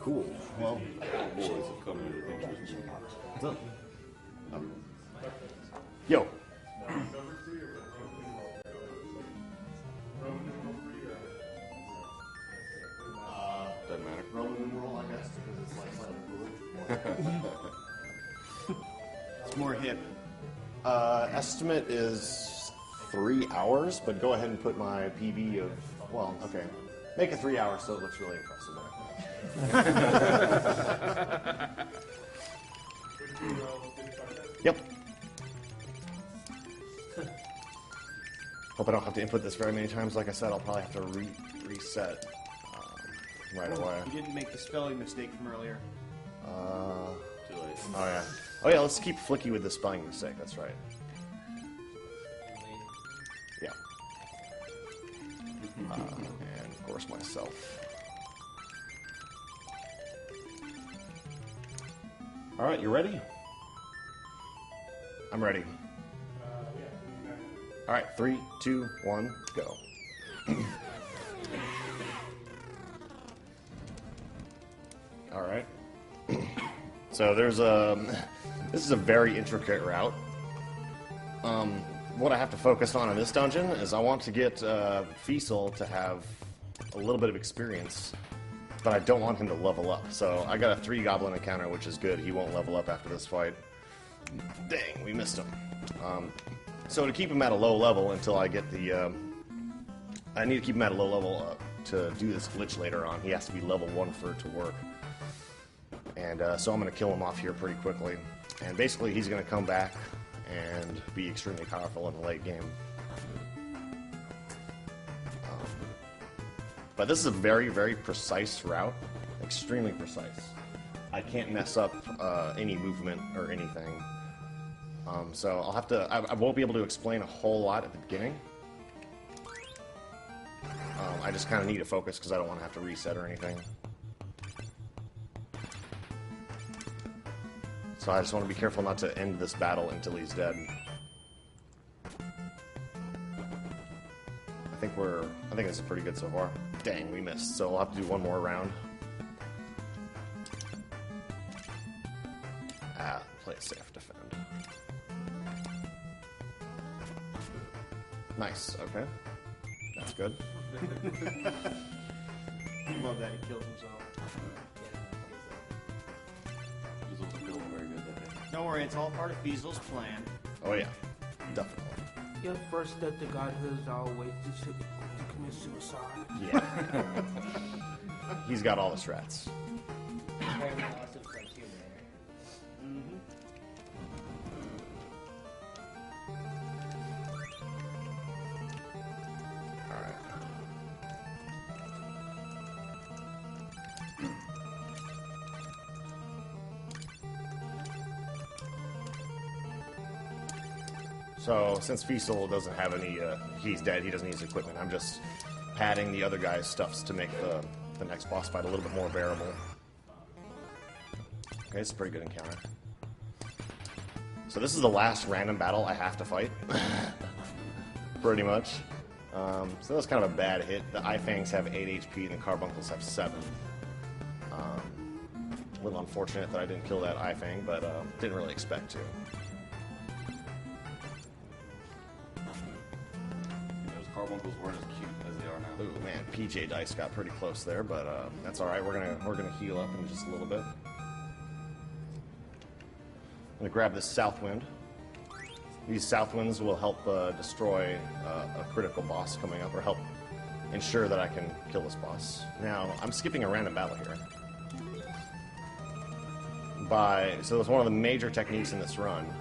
Cool. Well, Boys have come to the pictures. what's up? Yo. Doesn't matter. Roman numeral, I guess, because it's like slightly cooler. It's more hip. Estimate is 3 hours, but go ahead and put my PB of, well, okay. Make it 3 hours so it looks really impressive. Yep. Hope I don't have to input this very many times. Like I said, I'll probably have to reset right away. You didn't make the spelling mistake from earlier. Too late. Oh yeah. Oh yeah, let's keep Flicky with the spelling mistake, that's right. Yeah. And of course myself. Alright, you ready? I'm ready. Alright, 3, 2, 1, go. Alright. So there's this is a very intricate route. What I have to focus on in this dungeon is I want to get Fiesel to have a little bit of experience, but I don't want him to level up. So I got a 3 goblin encounter, which is good. He won't level up after this fight. Dang, we missed him. So to keep him at a low level until I get the... I need to keep him at a low level to do this glitch later on. He has to be level 1 for it to work. And so I'm going to kill him off here pretty quickly. And basically he's going to come back and be extremely powerful in the late game. But this is a very, very precise route. Extremely precise. I can't mess up any movement or anything. So I'll have to... I won't be able to explain a whole lot at the beginning. I just kind of need to focus because I don't want to have to reset or anything. So I just want to be careful not to end this battle until he's dead. I think this is pretty good so far. Dang, we missed. So we'll have to do one more round. Play it safe, defend. Nice, okay. That's good. Love that he kills himself. He's also feeling very good that day. Don't worry, it's all part of Fiesel's plan. Oh yeah, definitely. Your first step to godhood is always to commit suicide. Yeah. He's got all the strats. Alright. So, since Fiesel doesn't have any, he's dead, he doesn't need his equipment, I'm just padding the other guy's stuffs to make the next boss fight a little bit more bearable. Okay, it's a pretty good encounter. So this is the last random battle I have to fight. Pretty much. So that's kind of a bad hit. The Ifangs have 8 HP and the Carbuncles have 7. A little unfortunate that I didn't kill that Ifang, but didn't really expect to. Those carbuncles weren't as cute as they are now. Ooh man, PJ Dice got pretty close there, but that's all right. We're gonna heal up in just a little bit. I'm gonna grab this South Wind. These South Winds will help destroy a critical boss coming up, or help ensure that I can kill this boss. Now, I'm skipping a random battle here. So that's one of the major techniques in this run.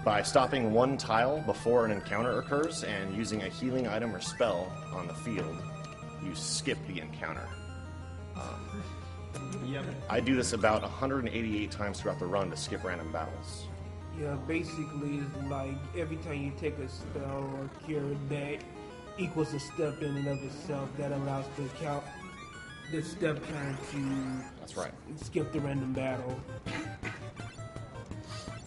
By stopping one tile before an encounter occurs and using a healing item or spell on the field, you skip the encounter. Yep. I do this about 188 times throughout the run to skip random battles. Yeah, basically it's like every time you take a spell or cure that equals a step in and of itself that allows the count the step count to That's right. skip the random battle.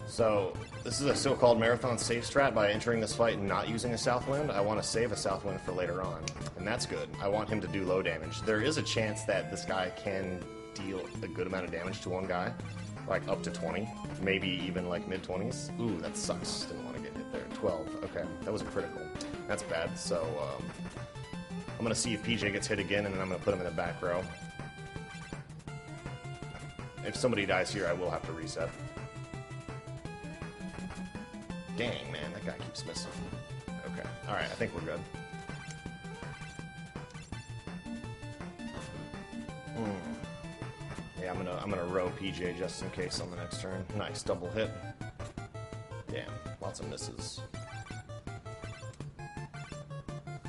So this is a so-called marathon save strat. By entering this fight and not using a Southwind, I want to save a Southwind for later on. And and that's good. I want him to do low damage. There is a chance that this guy can deal a good amount of damage to one guy, like up to 20, maybe even like mid-20s. Ooh, that sucks. Didn't want to get hit there. 12. Okay, that was a critical. That's bad. So I'm going to see if PJ gets hit again, and then I'm going to put him in the back row. If somebody dies here, I will have to reset. Dang, man, that guy keeps missing. Okay, alright, I think we're good. Yeah, I'm gonna row PJ just in case on the next turn. Nice, double hit. Damn, lots of misses.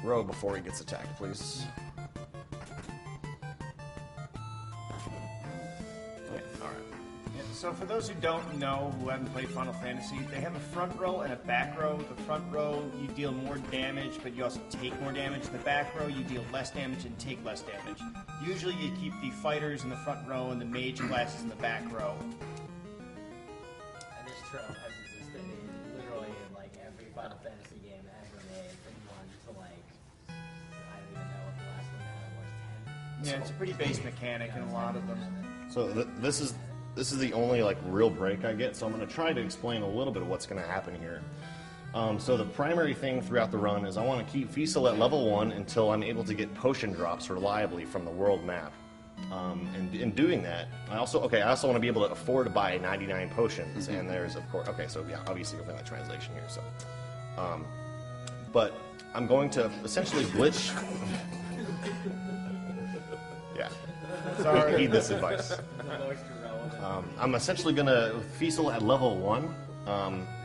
Row before he gets attacked, please. So for those who don't know, who haven't played Final Fantasy, they have a front row and a back row. The front row, you deal more damage, but you also take more damage. The back row, you deal less damage and take less damage. Usually you keep the fighters in the front row and the mage classes in the back row. And this trope has existed in literally in like every Final Fantasy game ever made, from 1 to like, I don't even know what the last one was, 10? Yeah, it's a pretty base mechanic in a lot of them. So this is the only like real break I get, so I'm going to try to explain a little bit of what's going to happen here. So the primary thing throughout the run is I want to keep Fiesel at level 1 until I'm able to get potion drops reliably from the world map. And in doing that, I also want to be able to afford to buy 99 potions, and there's, of course, so yeah, obviously we're playing the translation here, so. But I'm going to essentially glitch. Yeah. Sorry. Heed this advice. I'm essentially going to Fiesel at level 1.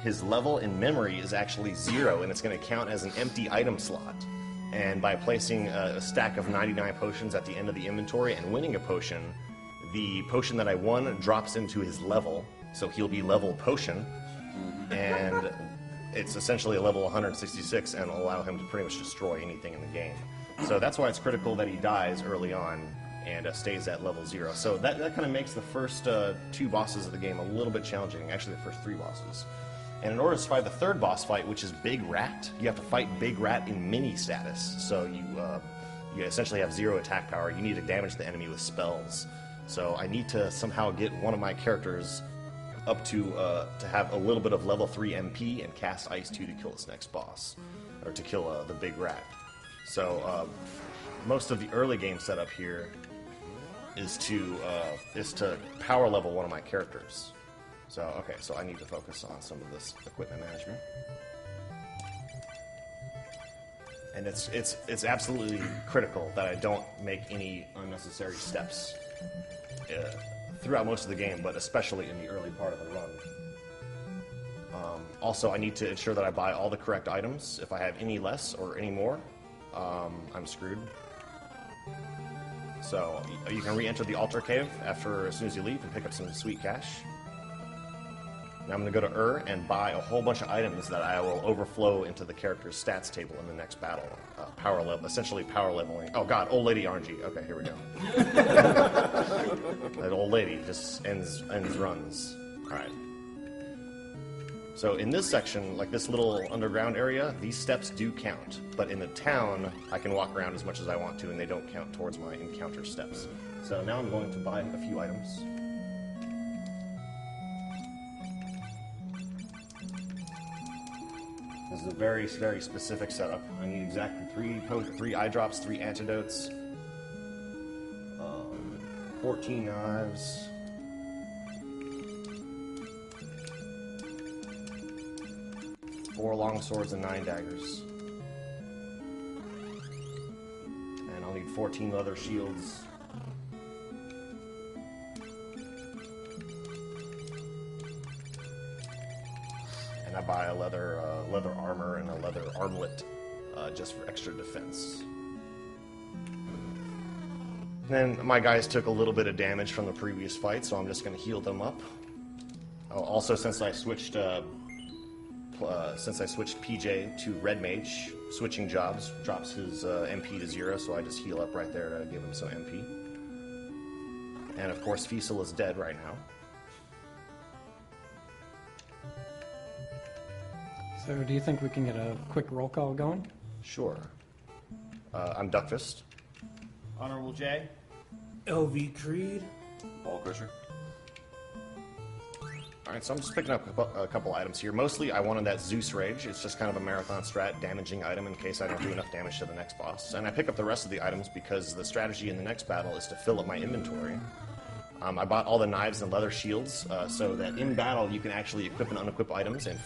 His level in memory is actually 0, and it's going to count as an empty item slot. And by placing a stack of 99 potions at the end of the inventory and winning a potion, the potion that I won drops into his level, so he'll be level potion, and it's essentially a level 166 and will allow him to pretty much destroy anything in the game. So that's why it's critical that he dies early on and stays at level 0. So that kind of makes the first 2 bosses of the game a little bit challenging, actually the first 3 bosses. And in order to survive the third boss fight, which is Big Rat, you have to fight Big Rat in mini status. So you essentially have 0 attack power. You need to damage the enemy with spells. So I need to somehow get one of my characters up to have a little bit of level 3 MP and cast Ice 2 to kill this next boss, or to kill the Big Rat. So most of the early game setup here is to power level one of my characters. So so I need to focus on some of this equipment management, and it's absolutely critical that I don't make any unnecessary steps throughout most of the game, but especially in the early part of the run. Also, I need to ensure that I buy all the correct items. If I have any less or any more, I'm screwed. So you can re-enter the altar cave as soon as you leave and pick up some sweet cash. Now I'm going to go to and buy a whole bunch of items that I will overflow into the character's stats table in the next battle. Essentially power leveling. Oh god, old lady RNG. Okay, here we go. That old lady just ends runs. Alright. So in this section, like this little underground area, these steps do count. But in the town, I can walk around as much as I want to, and they don't count towards my encounter steps. So now I'm going to buy a few items. This is a very, very specific setup. I need exactly 3 eye drops, 3 antidotes, 14 knives, 4 long swords and 9 daggers. And I'll need 14 leather shields. And I buy a leather armor and a leather armlet just for extra defense. Then my guys took a little bit of damage from the previous fight, so I'm just going to heal them up. Also, since I switched PJ to Red Mage, switching jobs drops his MP to 0, so I just heal up right there to give him some MP. And of course, Fiesel is dead right now. So do you think we can get a quick roll call going? Sure. I'm Duckfist. Honorable J. LV Creed. Ball crusher. Alright, so I'm just picking up a couple items here. Mostly I wanted that Zeus Rage. It's just kind of a marathon strat damaging item in case I don't do enough damage to the next boss. And I pick up the rest of the items because the strategy in the next battle is to fill up my inventory. I bought all the knives and leather shields so that in battle you can actually equip and unequip items and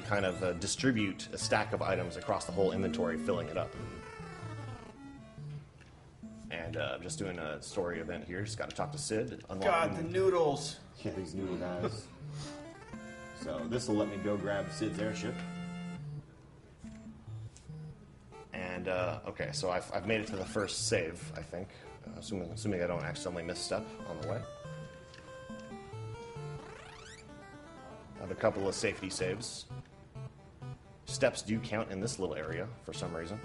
kind of distribute a stack of items across the whole inventory, filling it up. And I'm just doing a story event here. Just got to talk to Sid. God, the noodles. Yeah, these noodle guys. So this will let me go grab Sid's airship. And okay, so I've made it to the first save, I think. Assuming I don't accidentally misstep on the way. I have a couple of safety saves. Steps do count in this little area for some reason.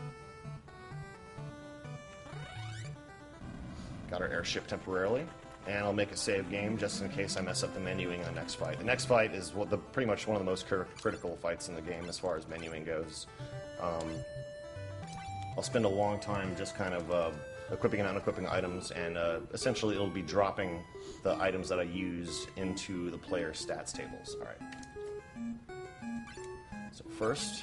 Got our airship temporarily, and I'll make a save game just in case I mess up the menuing in the next fight. The next fight is pretty much one of the most critical fights in the game as far as menuing goes. I'll spend a long time just kind of equipping and unequipping items, and essentially it'll be dropping the items that I use into the player stats tables. All right. So first,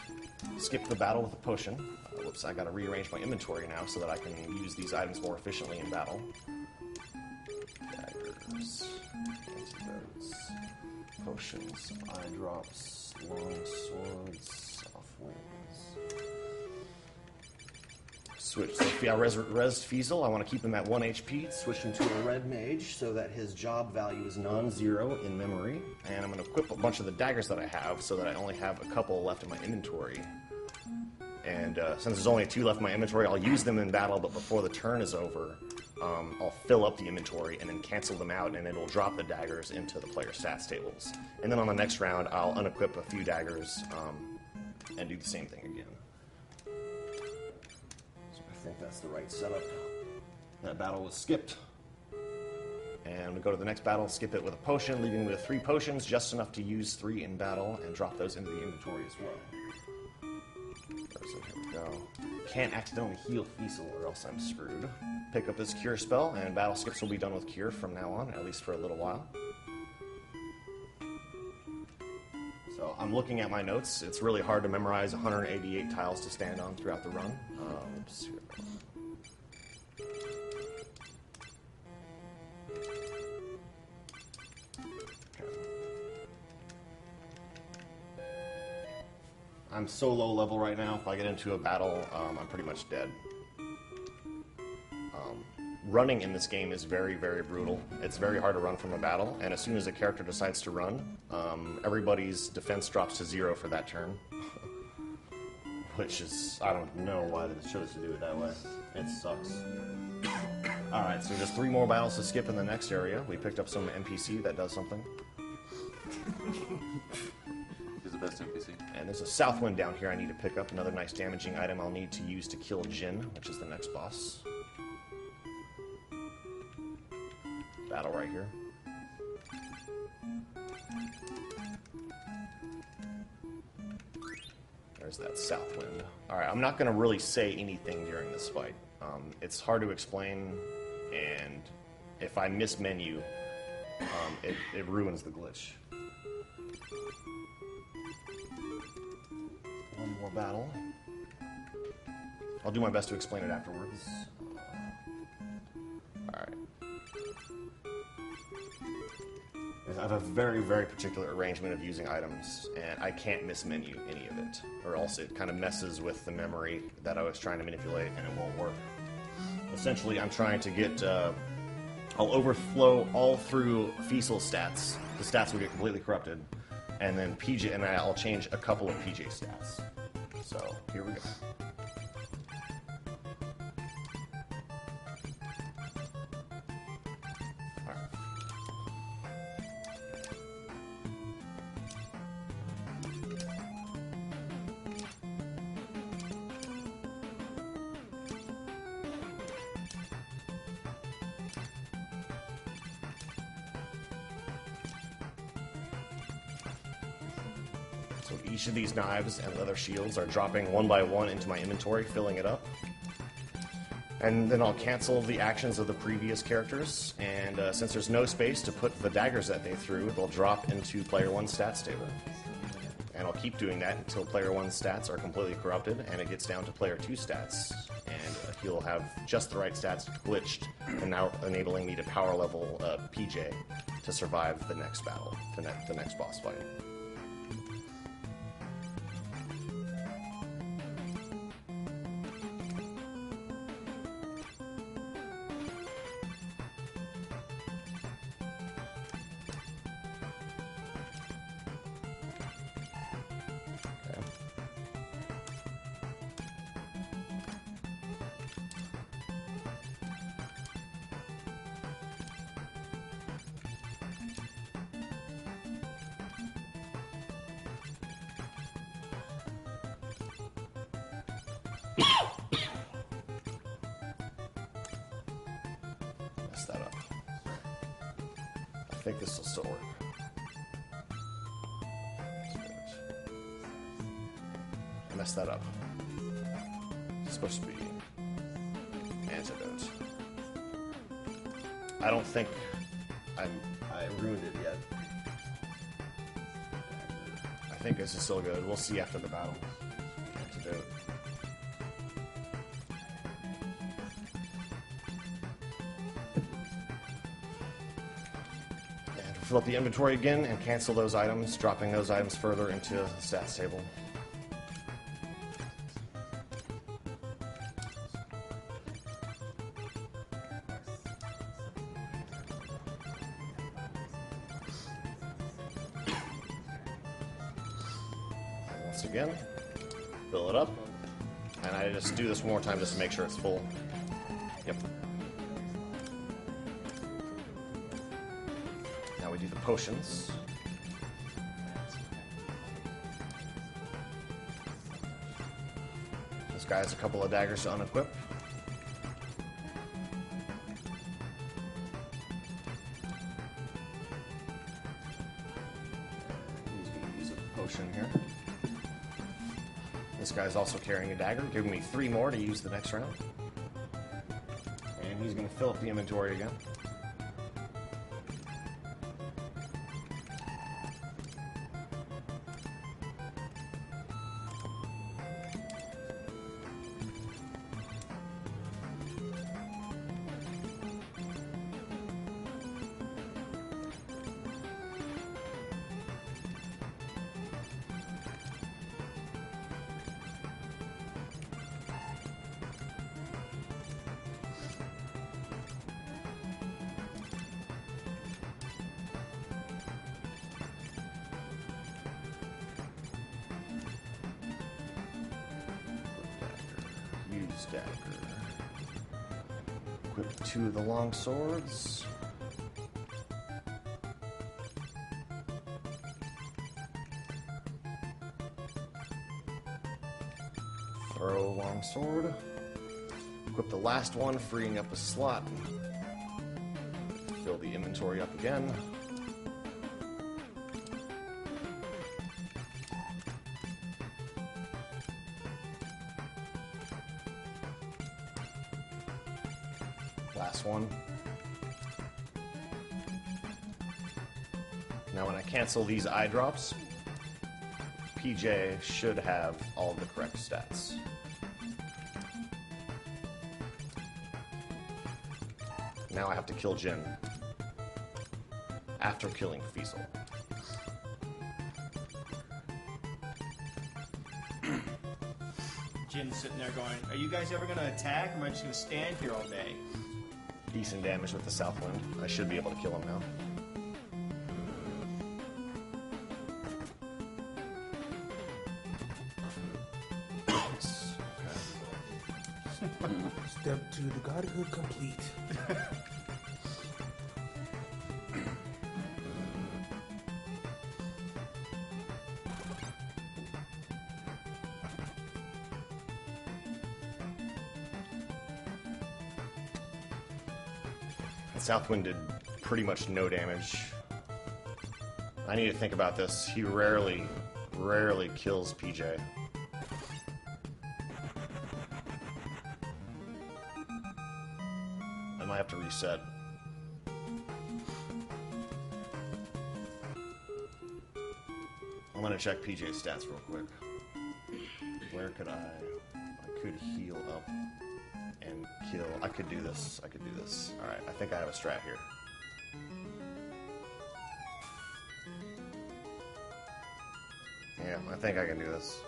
skip the battle with a potion. Whoops, I gotta rearrange my inventory now so that I can use these items more efficiently in battle. Daggers, antidotes, potions, eye drops, long swords, soft wings. Switch. So if I resed Fiesel, I want to keep him at 1 HP. Switch him to a red mage so that his job value is non-zero in memory. And I'm going to equip a bunch of the daggers that I have so that I only have a couple left in my inventory. And since there's only 2 left in my inventory, I'll use them in battle, but before the turn is over, I'll fill up the inventory and then cancel them out, and it'll drop the daggers into the player stats tables. And then on the next round, I'll unequip a few daggers and do the same thing again. So I think that's the right setup. That battle was skipped. And we go to the next battle, skip it with a potion, leaving with 3 potions, just enough to use 3 in battle, and drop those into the inventory as well. So here we go. Can't accidentally heal Fiesel or else I'm screwed. Pick up his cure spell, and battle skips will be done with cure from now on, at least for a little while. So I'm looking at my notes. It's really hard to memorize 188 tiles to stand on throughout the run. Oops, here we go. I'm so low level right now, if I get into a battle, I'm pretty much dead. Running in this game is very, very brutal. It's very hard to run from a battle, and as soon as a character decides to run, everybody's defense drops to 0 for that turn. Which is, I don't know why they chose to do it that way. It sucks. Alright, so just 3 more battles to skip in the next area. We picked up some NPC that does something. He's the best NPC. And there's a south wind down here I need to pick up. Another nice damaging item I'll need to use to kill Jin, which is the next boss. Battle right here. There's that south wind. Alright, I'm not going to really say anything during this fight. It's hard to explain, and if I miss menu, it ruins the glitch. One more battle. I'll do my best to explain it afterwards. Alright. I have a very, very particular arrangement of using items, and I can't mismenu any of it, or else it kind of messes with the memory that I was trying to manipulate, and it won't work. Essentially, I'm trying to get... I'll overflow all through Fiesel stats. The stats will get completely corrupted. And then PJ, and I'll change a couple of PJ stats. So, here we go. Alright. So each of these knives and leather shields are dropping one by one into my inventory, filling it up. And then I'll cancel the actions of the previous characters, and since there's no space to put the daggers that they threw, they'll drop into player 1's stats table. And I'll keep doing that until player 1's stats are completely corrupted, and it gets down to player 2's stats. And he'll have just the right stats glitched, and now enabling me to power level PJ to survive the next battle, the next boss fight. Mess that up. I think this will still work. I messed that up. It's supposed to be antidote. I don't think I ruined it yet. I think this is still good. We'll see after the battle. Antidote. Fill up the inventory again and cancel those items, dropping those items further into the stats table. And once again, fill it up. And I just do this one more time just to make sure it's full. Yep. Now we do the potions. This guy has a couple of daggers to unequip. He's going to use a potion here. This guy's also carrying a dagger, giving me 3 more to use the next round. And he's going to fill up the inventory again. Use dagger. Equip 2 of the long swords. Throw long sword. Equip the last one, freeing up a slot. Fill the inventory up again. Last one. Now when I cancel these eye drops, PJ should have all the correct stats. Now I have to kill Jin after killing Fiesel. Jin's sitting there going, are you guys ever going to attack, or am I just going to stand here all day? Decent damage with the south wind. I should be able to kill him now. Nice. Okay. Step 2, the godhood complete. Southwind did pretty much no damage. I need to think about this. He rarely rarely kills PJ. I might have to reset. I'm gonna check PJ's stats real quick. Where could I could heal up and kill. I could do this. I could do this. Alright, I think I have a strat here. Yeah, I think I can do this.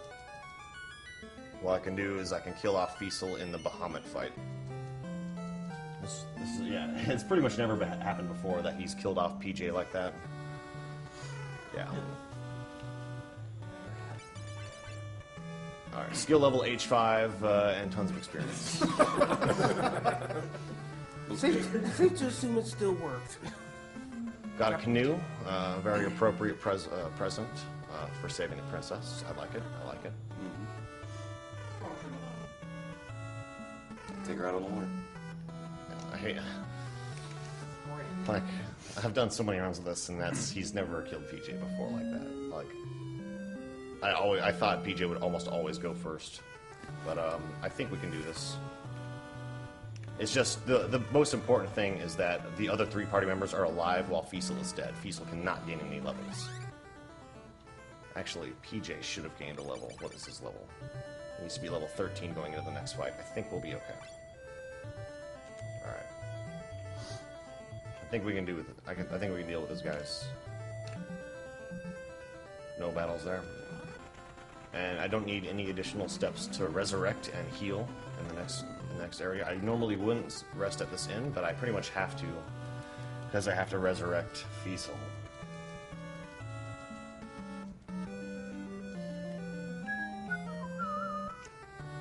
What I can do is I can kill off Fiesel in the Bahamut fight. This is, yeah, it's pretty much never happened before that he's killed off PJ like that. Yeah. Alright, skill level H5 and tons of experience. Safe to assume it still works. Got a canoe, very appropriate present for saving the princess. I like it. I like it. Take her out on the water. I hate. Like, I've done so many rounds of this, and he's never killed PJ before like that. Like, I thought PJ would almost always go first, but I think we can do this. It's just the most important thing is that the other 3 party members are alive while Fiesel is dead. Fiesel cannot gain any levels. Actually, PJ should have gained a level. What is his level? He needs to be level 13 going into the next fight. I think we'll be okay. Alright. I think we can do with it. I think we can deal with those guys. No battles there. And I don't need any additional steps to resurrect and heal in the next area. I normally wouldn't rest at this inn, but I pretty much have to because I have to resurrect Fiesel.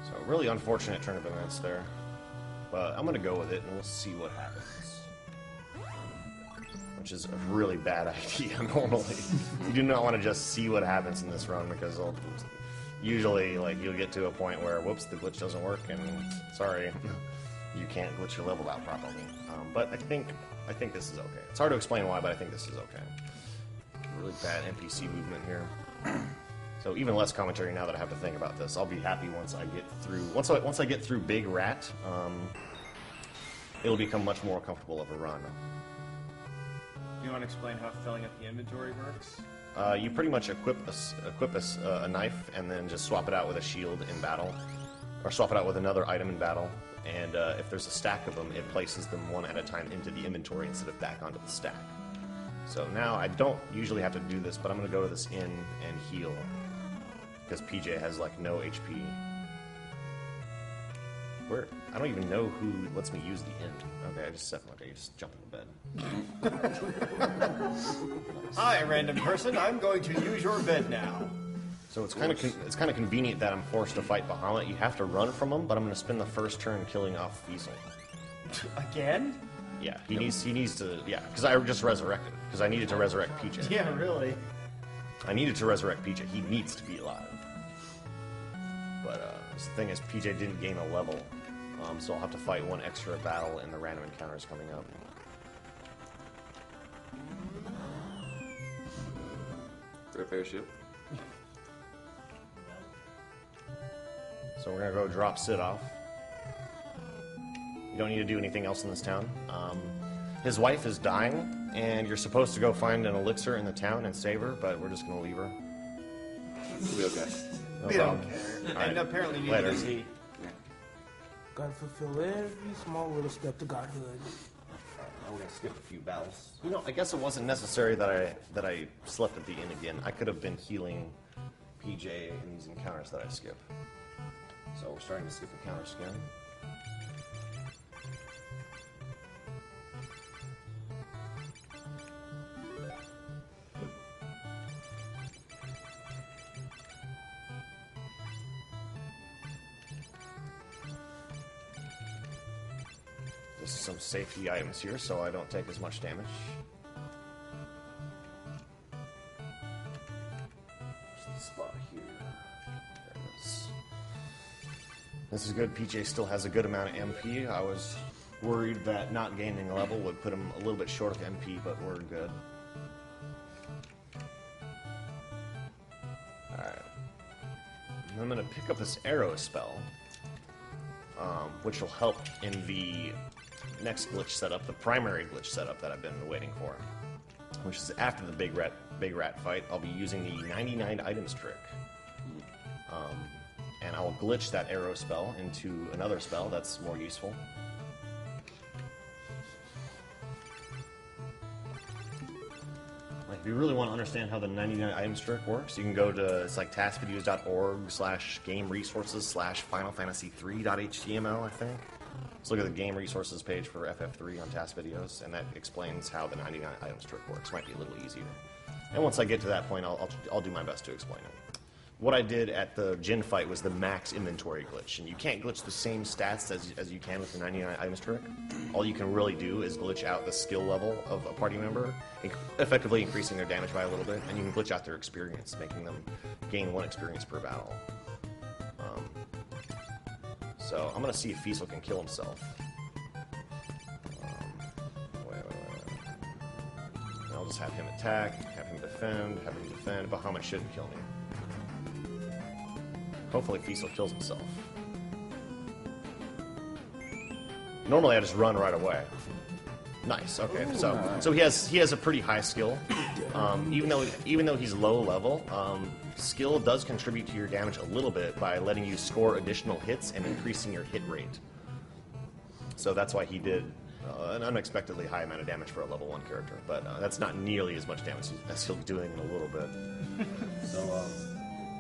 So really unfortunate turn of events there, but I'm gonna go with it and we'll see what happens. Which is a really bad idea normally. You do not want to just see what happens in this run because usually, like, you'll get to a point where, whoops, the glitch doesn't work, and sorry, you can't glitch your level out properly. But I think this is okay. It's hard to explain why, but I think this is okay. Really bad NPC movement here. So even less commentary now that I have to think about this. I'll be happy once I get through. Once I get through Big Rat, it'll become much more comfortable of a run. Do you want to explain how filling up the inventory works? You pretty much equip a knife and then just swap it out with a shield in battle, or swap it out with another item in battle. And if there's a stack of them, it places them one at a time into the inventory instead of back onto the stack. So now I don't usually have to do this, but I'm going to go to this inn and heal because PJ has like no HP. I don't even know who lets me use the inn. Okay, I just jump into bed. Hi, random person. I'm going to use your bed now. So it's kind of convenient that I'm forced to fight Bahamut. You have to run from him, but I'm going to spend the first turn killing off Fiesel. Again? Yeah, he needs to. Yeah, because I just resurrected. Because I needed to resurrect PJ. Yeah, really. I needed to resurrect PJ. He needs to be alive. But the thing is, PJ didn't gain a level. So I'll have to fight one extra battle in the random encounters coming up. Third Airship. So we're gonna go drop Sid off. You don't need to do anything else in this town. His wife is dying, and you're supposed to go find an elixir in the town and save her, but we're just gonna leave her. We'll be okay. No We problem. don't care. All right. And apparently neither Later. does he. Gotta fulfill every small little step to godhood. I'm gonna skip a few battles. You know, I guess it wasn't necessary that I slept at the inn again. I could have been healing PJ in these encounters that I skip. So we're starting to skip encounters again. Just some safety items here so I don't take as much damage. Where's the spot here? There it is. This is good. PJ still has a good amount of MP. I was worried that not gaining a level would put him a little bit short of MP, but we're good. Alright. I'm going to pick up this arrow spell, which will help in the next glitch setup, the primary glitch setup that I've been waiting for, which is after the big rat fight. I'll be using the 99 items trick, and I will glitch that arrow spell into another spell that's more useful. Like, if you really want to understand how the 99 items trick works, you can go to, it's like taskvideos.org/gameresources/finalfantasy3.html, I think. Let's look at the game resources page for FF3 on task videos, and that explains how the 99 items trick works. Might be a little easier. And once I get to that point, I'll do my best to explain it. What I did at the Jin fight was the max inventory glitch, and you can't glitch the same stats as you can with the 99 items trick. All you can really do is glitch out the skill level of a party member, effectively increasing their damage by a little bit, and you can glitch out their experience, making them gain 1 experience per battle. So I'm going to see if Fiesel can kill himself. Wait. I'll just have him attack, have him defend, but Bahamut shouldn't kill me. Hopefully Fiesel kills himself. Normally I just run right away. Nice. Okay. So he has a pretty high skill. Even though he's low level, skill does contribute to your damage a little bit by letting you score additional hits and increasing your hit rate. So that's why he did an unexpectedly high amount of damage for a level 1 character. But that's not nearly as much damage as he'll be doing in a little bit. So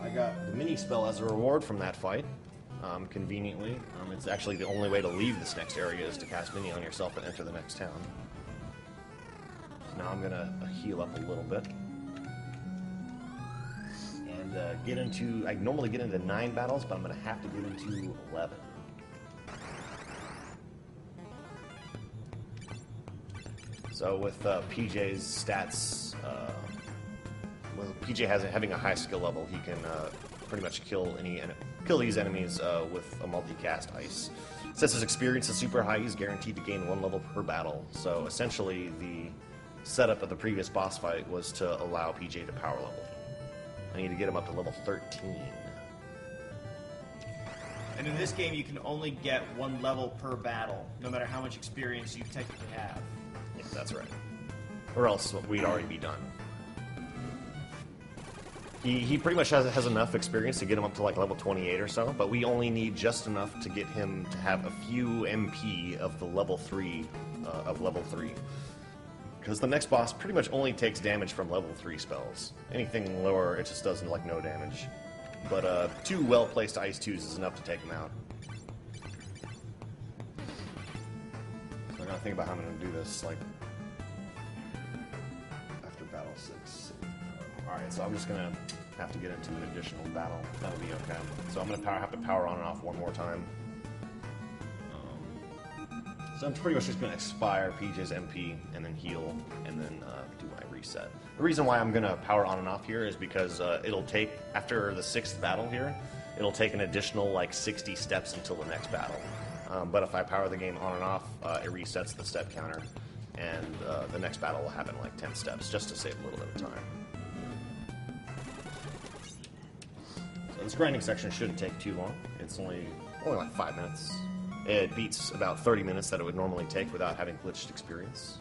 I got the mini spell as a reward from that fight. Conveniently, it's actually the only way to leave this next area is to cast Mini on yourself and enter the next town. So now I'm gonna heal up a little bit and get into. I normally get into 9 battles, but I'm gonna have to get into 11. So with PJ's stats, with PJ having a high skill level, he can pretty much kill these enemies with a multicast ice. Since his experience is super high, he's guaranteed to gain 1 level per battle. So essentially, the setup of the previous boss fight was to allow PJ to power level. I need to get him up to level 13. And in this game, you can only get 1 level per battle, no matter how much experience you technically have. Yeah, that's right. Or else we'd already be done. He pretty much has enough experience to get him up to like level 28 or so, but we only need just enough to get him to have a few MP of the level 3, Because the next boss pretty much only takes damage from level 3 spells. Anything lower, it just does like no damage. But 2 well-placed Ice 2s is enough to take him out. So I gotta think about how I'm gonna do this, like, after battle 6. Alright, so I'm just gonna have to get into an additional battle. That'll be okay. So I'm gonna have to power on and off 1 more time. So I'm pretty much just gonna expire PJ's MP and then heal and then do my reset. The reason why I'm gonna power on and off here is because it'll take, after the 6th battle here, it'll take an additional like 60 steps until the next battle. But if I power the game on and off, it resets the step counter, and the next battle will happen in like 10 steps, just to save a little bit of time. So this grinding section shouldn't take too long. It's only like 5 minutes. It beats about 30 minutes that it would normally take without having glitched experience.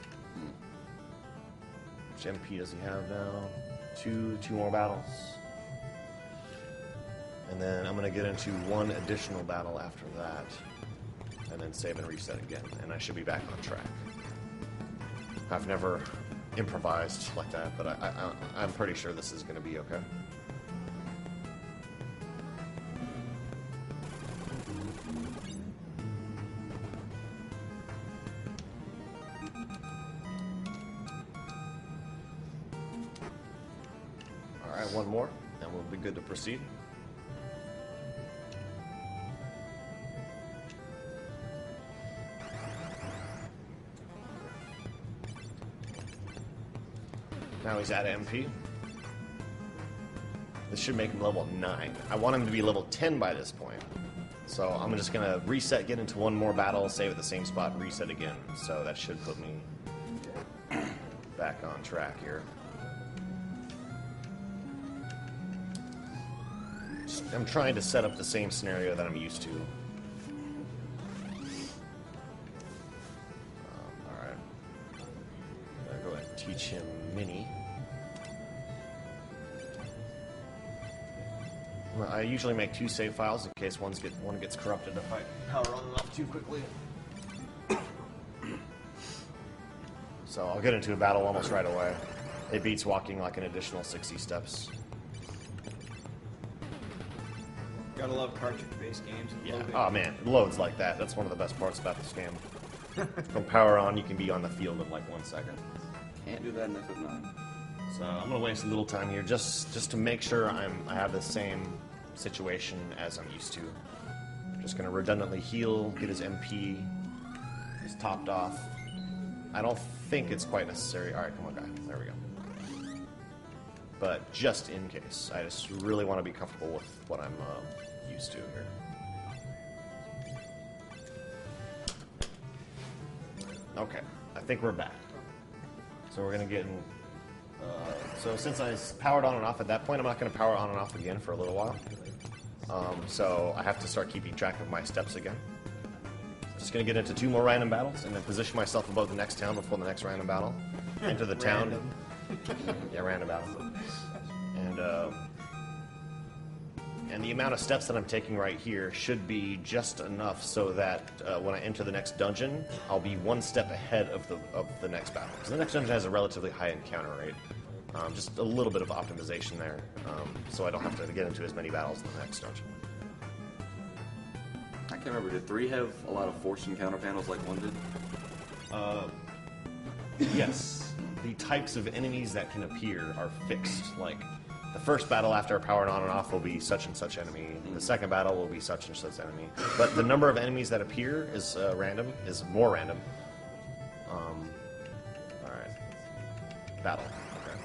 Which MP does he have now? Two more battles. And then I'm going to get into 1 additional battle after that. And then save and reset again. And I should be back on track. I've never improvised like that, but I'm pretty sure this is going to be okay. Alright, 1 more, and we'll be good to proceed. Now he's at MP. This should make him level 9. I want him to be level 10 by this point. So I'm just going to reset, get into 1 more battle, save at the same spot, reset again. So that should put me back on track here. I'm trying to set up the same scenario that I'm used to. Alright. I'm going to go ahead and teach him Mini. I usually make 2 save files in case one gets corrupted if I power on and off too quickly. So I'll get into a battle almost right away. It beats walking like an additional 60 steps. Gotta love cartridge-based games. And Yeah. loading. Oh man, it loads like that. That's one of the best parts about this game. From power on, you can be on the field in like 1 second. Can't do that in FF9. So I'm gonna waste a little time here just to make sure I have the same situation as I'm used to. Just gonna redundantly heal, get his MP, he's topped off. I don't think it's quite necessary. All right, come on, guy. There we go. But just in case, I just really want to be comfortable with what I'm used to here. Okay, I think we're back. So we're gonna get in. So since I powered on and off at that point, I'm not gonna power on and off again for a little while. So I have to start keeping track of my steps again. Just gonna get into 2 more random battles and then position myself above the next town before the next random battle. Enter the town. Yeah, random battle. And the amount of steps that I'm taking right here should be just enough so that when I enter the next dungeon, I'll be 1 step ahead of the next battle. Because the next dungeon has a relatively high encounter rate. Just a little bit of optimization there, so I don't have to get into as many battles in the next dungeon. I can't remember. Did 3 have a lot of forced encounter panels like 1 did? Yes. The types of enemies that can appear are fixed. Like, the first battle after powered on and off will be such and such enemy. The second battle will be such and such enemy. But the number of enemies that appear is is more random. Alright. Battle. Okay.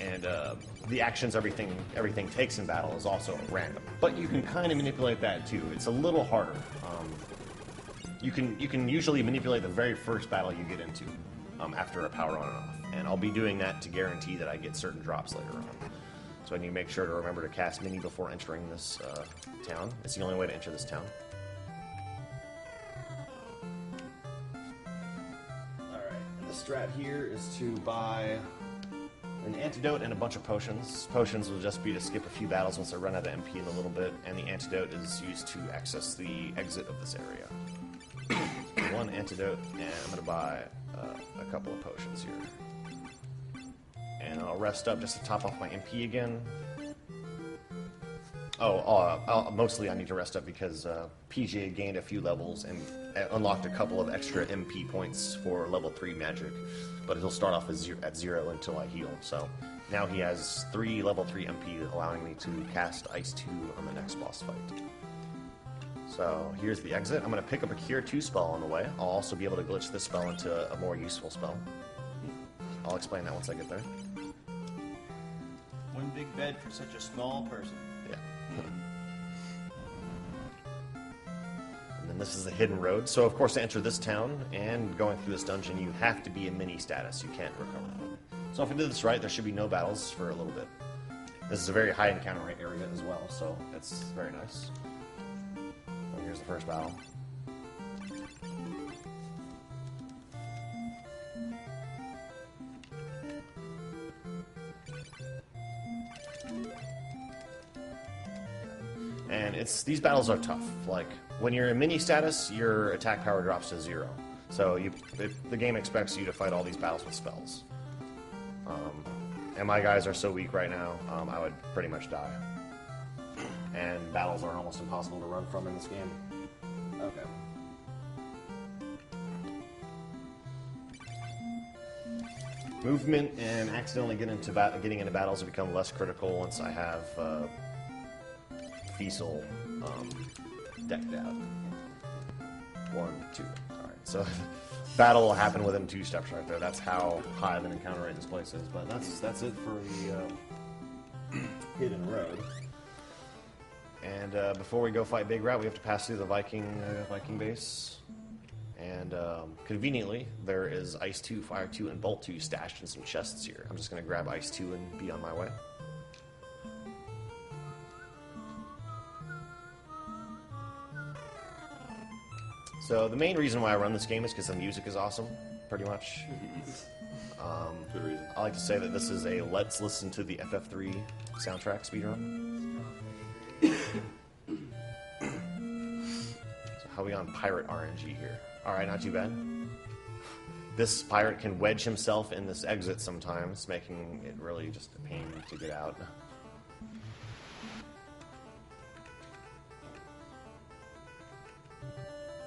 And the actions everything takes in battle is also random. But you can kind of manipulate that too. It's a little harder. You can usually manipulate the very first battle you get into after a power on and off. And I'll be doing that to guarantee that I get certain drops later on. So I need to make sure to remember to cast Mini before entering this town. It's the only way to enter this town. Alright, and the strat here is to buy an antidote and a bunch of potions. Potions will just be to skip a few battles once I run out of MP in a little bit, and the antidote is used to access the exit of this area. 1 antidote, and I'm going to buy a couple of potions here. And I'll rest up just to top off my MP again. Mostly I need to rest up because PJ gained a few levels and unlocked a couple of extra MP points for level 3 magic. But he'll start off at 0 until I heal. So now he has 3 level 3 MP, allowing me to cast Ice 2 on the next boss fight. So here's the exit. I'm going to pick up a Cure 2 spell on the way. I'll also be able to glitch this spell into a more useful spell. I'll explain that once I get there. One big bed for such a small person. Yeah. And then this is the hidden road. So of course to enter this town and going through this dungeon, you have to be in Mini status. You can't recover them. So if I did this right, there should be no battles for a little bit. This is a very high encounter rate area as well, so it's very nice. So here's the first battle. And these battles are tough. Like, when you're in Mini status, your attack power drops to 0. So the game expects you to fight all these battles with spells. And my guys are so weak right now, I would pretty much die. And battles are almost impossible to run from in this game. Okay. Movement and accidentally getting into battles have become less critical once I have Fiesel decked out. 1, 2. Alright, so battle will happen within 2 steps right there. That's how high of an encounter rate this place is. But that's it for the hidden road. And before we go fight Big Rat, we have to pass through the Viking base. And conveniently, there is Ice 2, Fire 2, and Bolt 2 stashed in some chests here. I'm just going to grab Ice 2 and be on my way. So the main reason why I run this game is because the music is awesome, pretty much. Good reason. I like to say that this is a let's listen to the FF3 soundtrack speedrun. So how are we on pirate RNG here? Alright, not too bad. This pirate can wedge himself in this exit sometimes, making it really just a pain to get out.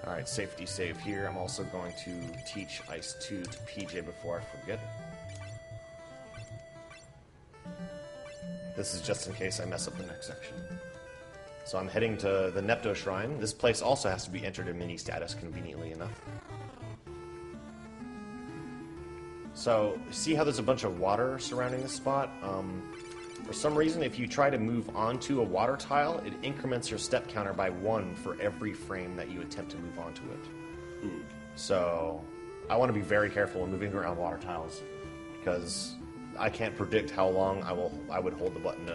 Alright, safety save here. I'm also going to teach Ice 2 to PJ before I forget. This is just in case I mess up the next section. So I'm heading to the Nepto Shrine. This place also has to be entered in mini status, conveniently enough. So, see how there's a bunch of water surrounding this spot? For some reason, if you try to move onto a water tile, it increments your step counter by 1 for every frame that you attempt to move onto it. So, I want to be very careful when moving around water tiles, because I can't predict how long I would hold the button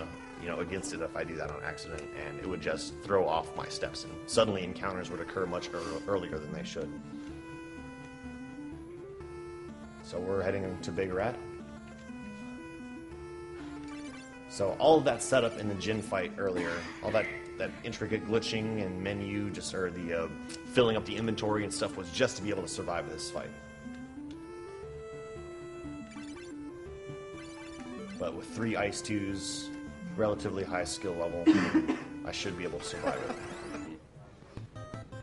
against it if I do that on accident, and it would just throw off my steps, and suddenly encounters would occur much earlier than they should. So we're heading to Big Rat. So all of that setup in the Jin fight earlier, all that intricate glitching and menu, or the filling up the inventory and stuff, was just to be able to survive this fight. But with 3 Ice 2s, relatively high skill level, I should be able to survive it.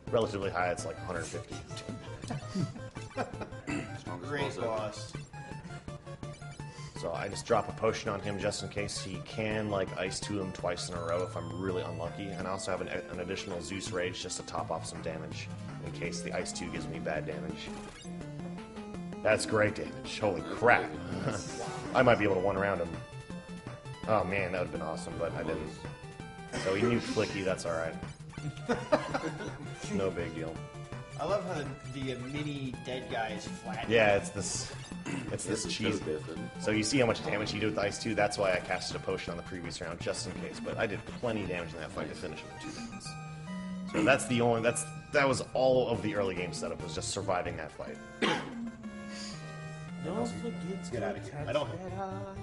Relatively high, it's like 150. Great boss. So I just drop a potion on him just in case he can, Ice 2 him twice in a row if I'm really unlucky. And I also have an additional Zeus Rage just to top off some damage in case the Ice 2 gives me bad damage. That's great damage. Holy crap. I might be able to one around him. Oh man, that would have been awesome, but I didn't. So he knew Flicky, that's alright. No big deal. I love how the mini dead guy is flat. Yeah, it's this cheese. different. So you see how much damage he did with Ice 2? That's why I casted a potion on the previous round, just in case. But I did plenty of damage in that fight to finish with 2 rounds. So that was all of the early game setup, was just surviving that fight. Don't forget to Get out of here. touch I don't- that eye.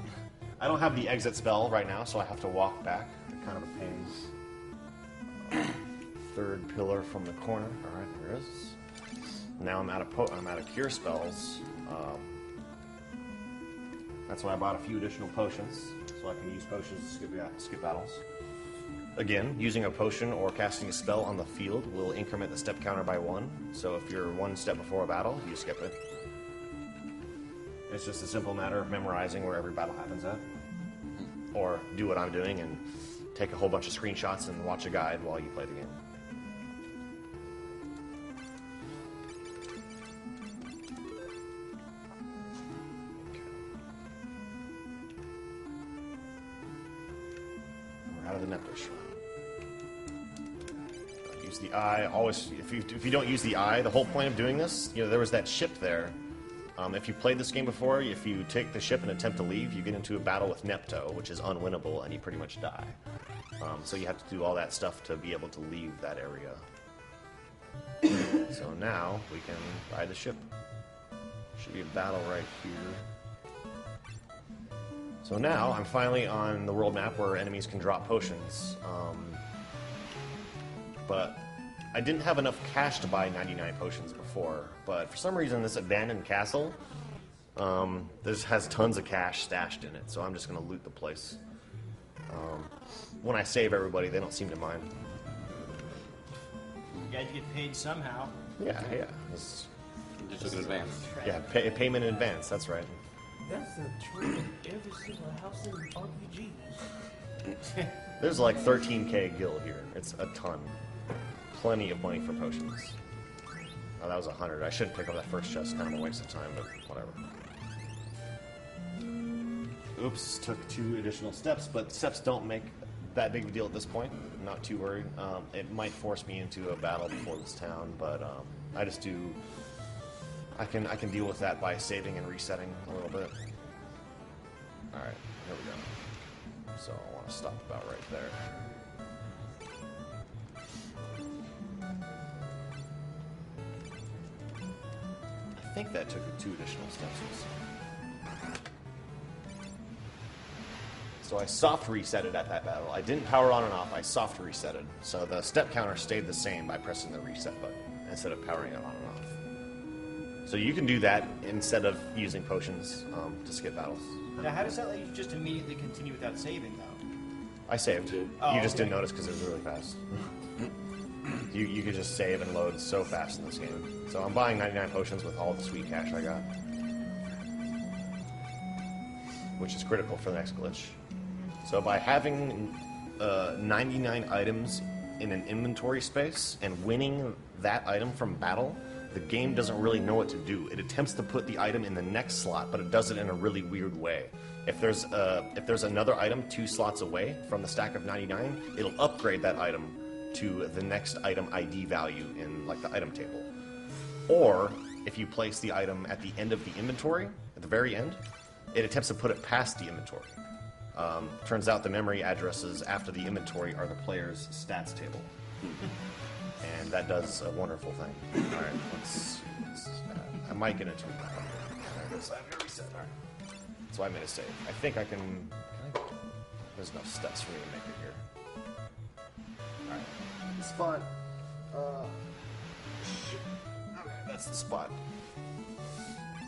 I don't have the exit spell right now, so I have to walk back. Kind of a pain. 3rd pillar from the corner. All right, there it is. Now I'm out of cure spells. That's why I bought a few additional potions, so I can use potions to skip battles. Again, using a potion or casting a spell on the field will increment the step counter by 1. So if you're 1 step before a battle, you skip it. It's just a simple matter of memorizing where every battle happens at. Or do what I'm doing and take a whole bunch of screenshots and watch a guide while you play the game. Okay. We're out of the Nepto Shrine. Use the eye. Always, if you don't use the eye, the whole point of doing this, there was that ship there. If you played this game before, if you take the ship and attempt to leave, you get into a battle with Nepto, which is unwinnable, and you pretty much die. So you have to do all that stuff to be able to leave that area. So now we can ride the ship. Should be a battle right here. So now I'm finally on the world map where enemies can drop potions. But I didn't have enough cash to buy 99 potions before, but for some reason this abandoned castle, this has tons of cash stashed in it, so I'm just going to loot the place. When I save everybody, they don't seem to mind. You guys get paid somehow. Yeah. Just look in advance. Yeah, payment in advance, that's right. That's a trend in every single house in RPGs. There's like 13k gil here. It's a ton. Plenty of money for potions. Oh, that was 100. I should pick up that first chest. Kind of a waste of time, but whatever. Oops, took 2 additional steps, but steps don't make that big of a deal at this point. I'm not too worried. It might force me into a battle before this town, but I just do. I can deal with that by saving and resetting a little bit. All right, here we go. So I want to stop about right there. think that took 2 additional steps. So I soft resetted at that battle. I didn't power on and off, I soft resetted. So the step counter stayed the same by pressing the reset button instead of powering it on and off. So you can do that instead of using potions to skip battles. Now, how does that let you just immediately continue without saving, though? I saved. Oh, You just okay. didn't notice because it was really fast. You could just save and load so fast in this game. So I'm buying 99 potions with all the sweet cash I got. Which is critical for the next glitch. So by having 99 items in an inventory space and winning that item from battle, the game doesn't really know what to do. It attempts to put the item in the next slot, but it does it in a really weird way. If there's another item 2 slots away from the stack of 99, it'll upgrade that item to the next item ID value in like the item table. Or if you place the item at the end of the inventory, at the very end, it attempts to put it past the inventory. Turns out the memory addresses after the inventory are the player's stats table. And that does a wonderful thing. Alright, let's I might get into it. Alright, so I'm gonna reset. Alright. So I made a save. I think I can there's no steps for me to make it here. Alright. Spot. Okay, that's the spot.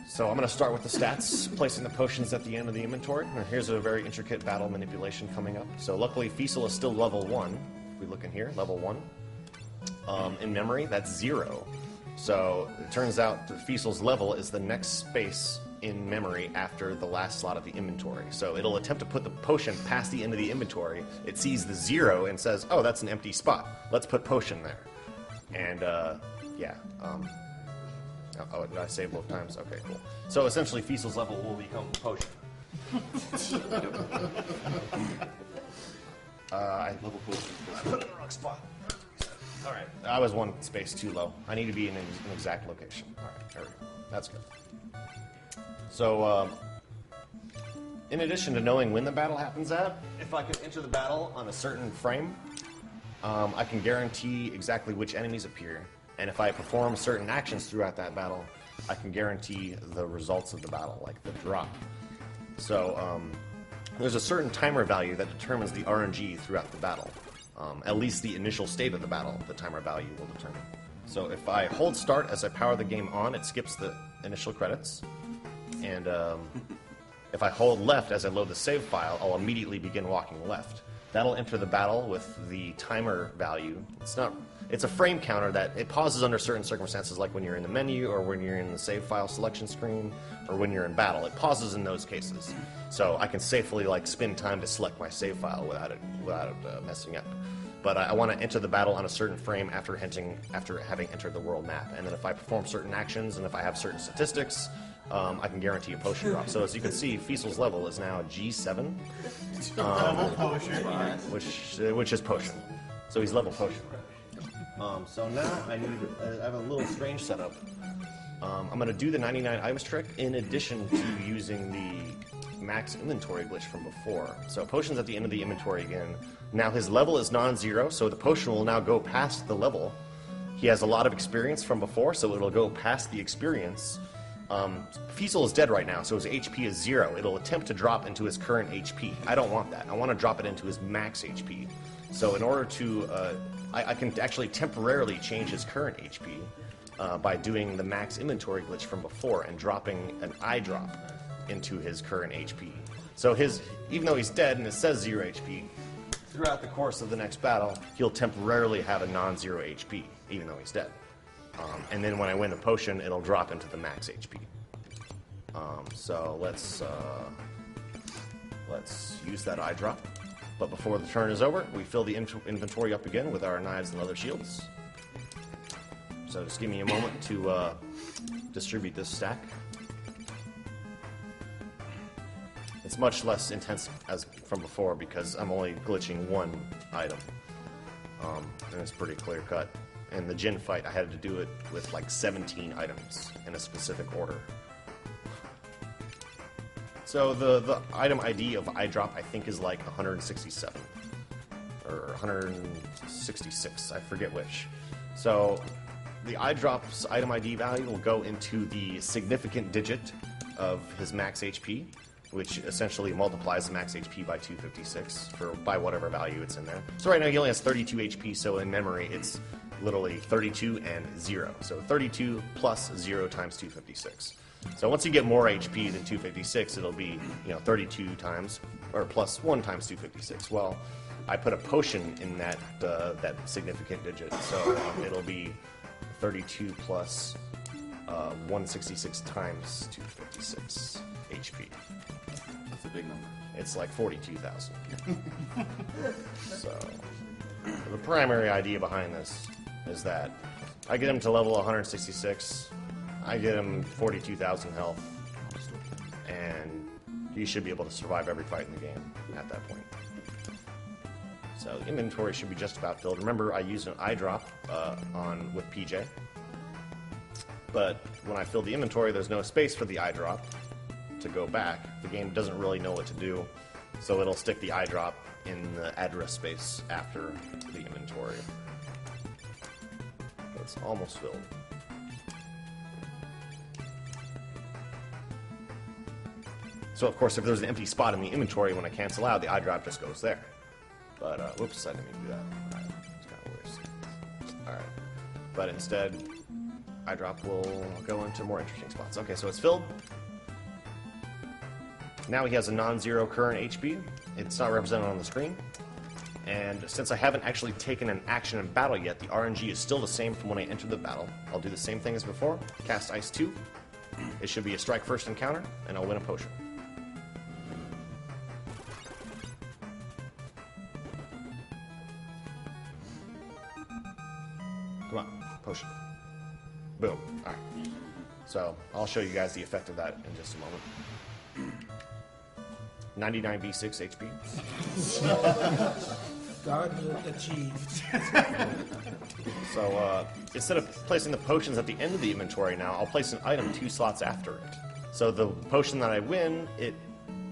So I'm going to start with the stats, placing the potions at the end of the inventory. And here's a very intricate battle manipulation coming up. So luckily, Fiesel is still level 1. If we look in here, level 1. In memory, that's 0. So it turns out that Fiesel's level is the next space in memory after the last slot of the inventory. So it'll attempt to put the potion past the end of the inventory. It sees the 0 and says, oh, that's an empty spot. Let's put potion there. And, yeah. Oh, did I save both times? Okay, cool. So essentially, Fiesel's level will become potion. I Level potion. put it in the wrong spot. All right, I was 1 space too low. I need to be in an exact location. All right, there we go. That's good. So, in addition to knowing when the battle happens at, if I can enter the battle on a certain frame, I can guarantee exactly which enemies appear. And if I perform certain actions throughout that battle, I can guarantee the results of the battle, like the drop. So there's a certain timer value that determines the RNG throughout the battle. At least the initial state of the battle, the timer value will determine. So if I hold start as I power the game on, it skips the initial credits. And if I hold left as I load the save file, I'll immediately begin walking left. That'll enter the battle with the timer value. It's a frame counter that it pauses under certain circumstances, like when you're in the menu or when you're in the save file selection screen or when you're in battle. It pauses in those cases. So I can safely spend time to select my save file without it messing up. But I want to enter the battle on a certain frame after having entered the world map. And then if I perform certain actions and if I have certain statistics, I can guarantee a potion drop. So as you can see, Fiesel's level is now G7, which is potion. So he's level potion. So now I have a little strange setup. I'm going to do the 99 items trick in addition to using the max inventory glitch from before. So potion's at the end of the inventory again. Now his level is non-zero, so the potion will now go past the level. He has a lot of experience from before, so it'll go past the experience. Fiesel is dead right now, so his HP is 0. It'll attempt to drop into his current HP. I don't want that. I want to drop it into his max HP. So in order to... I can actually temporarily change his current HP by doing the max inventory glitch from before and dropping an eye drop into his current HP. So even though he's dead and it says 0 HP, throughout the course of the next battle, he'll temporarily have a non-zero HP, even though he's dead. And then when I win the potion, it'll drop into the max HP. So let's use that eye drop. But before the turn is over, we fill the inventory up again with our knives and leather shields. So just give me a moment to distribute this stack. It's much less intense as from before because I'm only glitching 1 item. And it's pretty clear cut. In the Jin fight, I had to do it with 17 items in a specific order. So the item ID of eye drop, I think, is 167 or 166. I forget which. So the eyedrop's item ID value will go into the significant digit of his max HP, which essentially multiplies the max HP by 256 by whatever value it's in there. So right now he only has 32 HP, so in memory it's literally 32 and 0. So 32 plus 0 times 256. So once you get more HP than 256, it'll be 32 times or plus 1 times 256. Well, I put a potion in that that significant digit, so it'll be 32 plus 166 times 256 HP. That's a big number. It's like 42,000. So the primary idea behind this is that I get him to level 166, I get him 42,000 health, and he should be able to survive every fight in the game at that point. So the inventory should be just about filled. Remember, I used an eye drop with PJ, but when I fill the inventory, there's no space for the eye drop to go back. The game doesn't really know what to do, so it'll stick the eye drop in the address space after the inventory. It's almost filled. So of course, if there's an empty spot in the inventory when I cancel out, the eye drop just goes there. But whoops, I didn't mean to do that. Alright, it's kind of worse. Alright, but instead, eye drop will go into more interesting spots. Okay, so it's filled. Now he has a non-zero current HP. It's not represented on the screen. And since I haven't actually taken an action in battle yet, the RNG is still the same from when I entered the battle. I'll do the same thing as before. Cast Ice 2. It should be a strike first encounter, and I'll win a potion. Come on, potion. Boom. Alright. So, I'll show you guys the effect of that in just a moment. 99 V6 HP. God achieved. So, instead of placing the potions at the end of the inventory now, I'll place an item 2 slots after it. So the potion that I win, it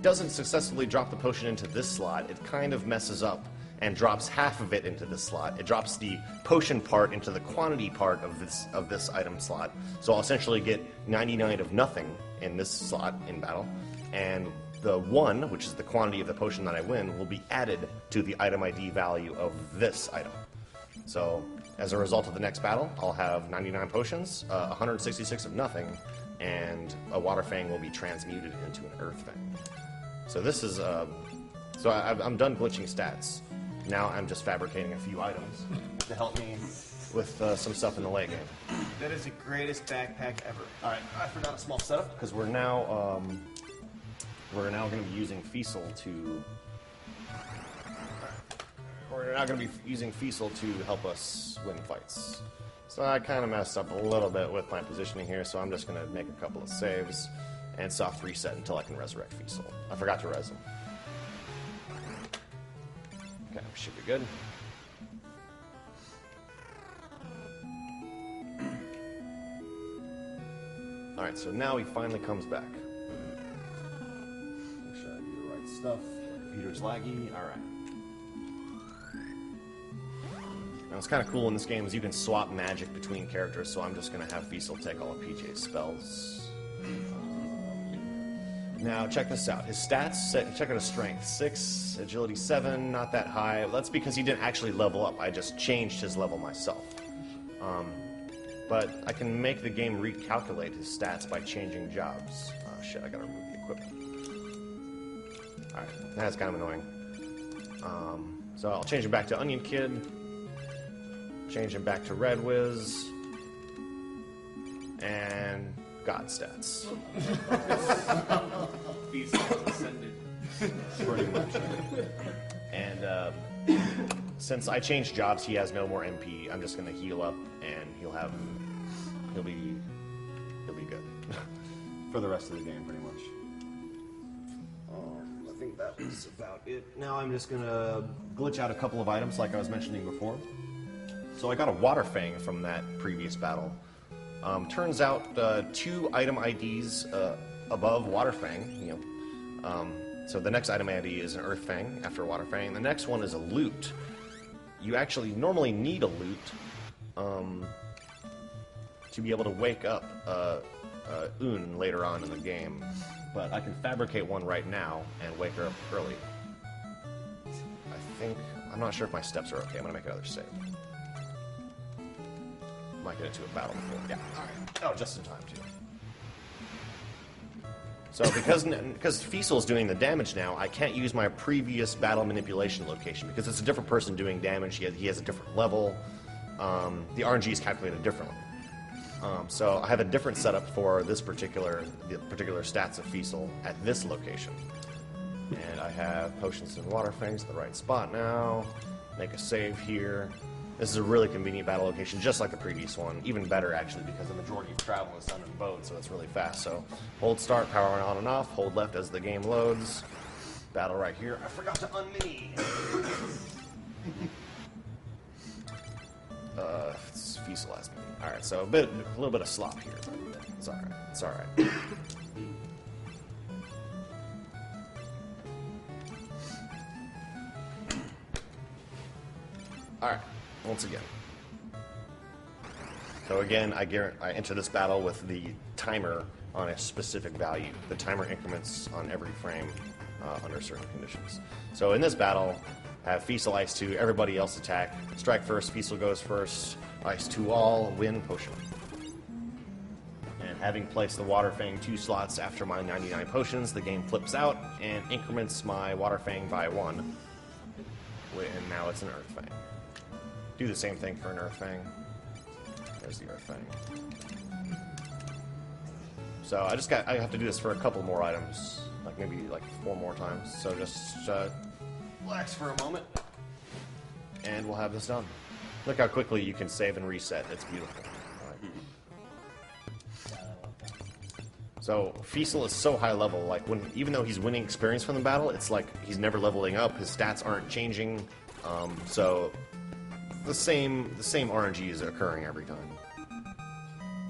doesn't successfully drop the potion into this slot. It kind of messes up and drops half of it into this slot. It drops the potion part into the quantity part of this item slot. So I'll essentially get 99 of nothing in this slot in battle, and the 1, which is the quantity of the potion that I win, will be added to the item ID value of this item. So as a result of the next battle, I'll have 99 potions, 166 of nothing, and a Water Fang will be transmuted into an Earth Fang. So this is so I'm done glitching stats. Now I'm just fabricating a few items to help me with some stuff in the late game. That is the greatest backpack ever. All right, I forgot a small setup because we're now going to be using Fiesel to. We're now going to be using Fiesel to help us win fights. So I kind of messed up a little bit with my positioning here, so I'm just going to make a couple of saves and soft reset until I can resurrect Fiesel. I forgot to res him. Okay, should be good. Alright, so now he finally comes back. Make sure I do the right stuff. Computer's laggy. Alright. Now what's kind of cool in this game is you can swap magic between characters, so I'm just going to have Fiesel take all of PJ's spells. Now, check this out. His stats, check out his strength. 6, agility 7, not that high. That's because he didn't actually level up. I just changed his level myself. But I can make the game recalculate his stats by changing jobs. Oh, shit, I gotta remove the equipment. Alright, that's kind of annoying. So I'll change him back to Onion Kid. Change him back to Red Wiz. And God stats. Pretty much. And since I changed jobs, he has no more MP. I'm just gonna heal up, and he'll be good for the rest of the game, pretty much. I think that was about it. Now I'm just gonna glitch out a couple of items, like I was mentioning before. So I got a Water Fang from that previous battle. Turns out 2 item IDs above Water Fang, so the next item ID is an Earth Fang after Water Fang. The next one is a loot. You actually normally need a loot to be able to wake up Un later on in the game, but I can fabricate one right now and wake her up early. I'm not sure if my steps are okay. I'm gonna make another save. Might get into a battle before. Yeah, alright. Oh, just in time, too. So, because Fiesel's doing the damage now, I can't use my previous battle manipulation location, because it's a different person doing damage. He has a different level. The RNG is calculated differently. So I have a different setup for the particular stats of Fiesel at this location. And I have potions and water fangs in the right spot now. Make a save here. This is a really convenient battle location, just like the previous one. Even better, actually, because the majority of travel is done in boat, so it's really fast. So hold start, power on and off. Hold left as the game loads. Battle right here. I forgot to unmini. It's Fiesel last mini. All right, so a little bit of slop here. It's all right. It's all right. All right. Once again. So again, I enter this battle with the timer on a specific value. The timer increments on every frame under certain conditions. So in this battle, I have Fiesel, Ice 2, everybody else attack. Strike first, Fiesel goes first, Ice 2 all, win, potion. And having placed the Water Fang 2 slots after my 99 potions, the game flips out and increments my Water Fang by 1. And now it's an Earth Fang. Do the same thing for an Earth Fang. There's the Earth Fang. So I have to do this for a couple more items, like maybe 4 more times. So just relax for a moment, and we'll have this done. Look how quickly you can save and reset. It's beautiful. Right. So Fiesel is so high level. Even though he's winning experience from the battle, it's like he's never leveling up. His stats aren't changing. So the same RNG is occurring every time.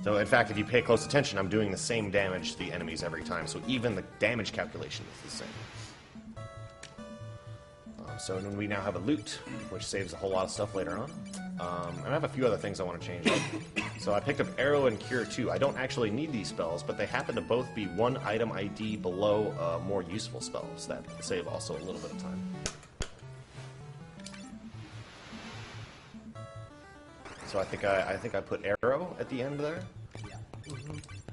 So in fact, if you pay close attention, I'm doing the same damage to the enemies every time. So even the damage calculation is the same. So then we now have a loot, which saves a whole lot of stuff later on. And I have a few other things I want to change up. So I picked up Arrow and Cure 2. I don't actually need these spells, but they happen to both be one item ID below more useful spells that save also a little bit of time. So I think I put Arrow at the end there. Yeah.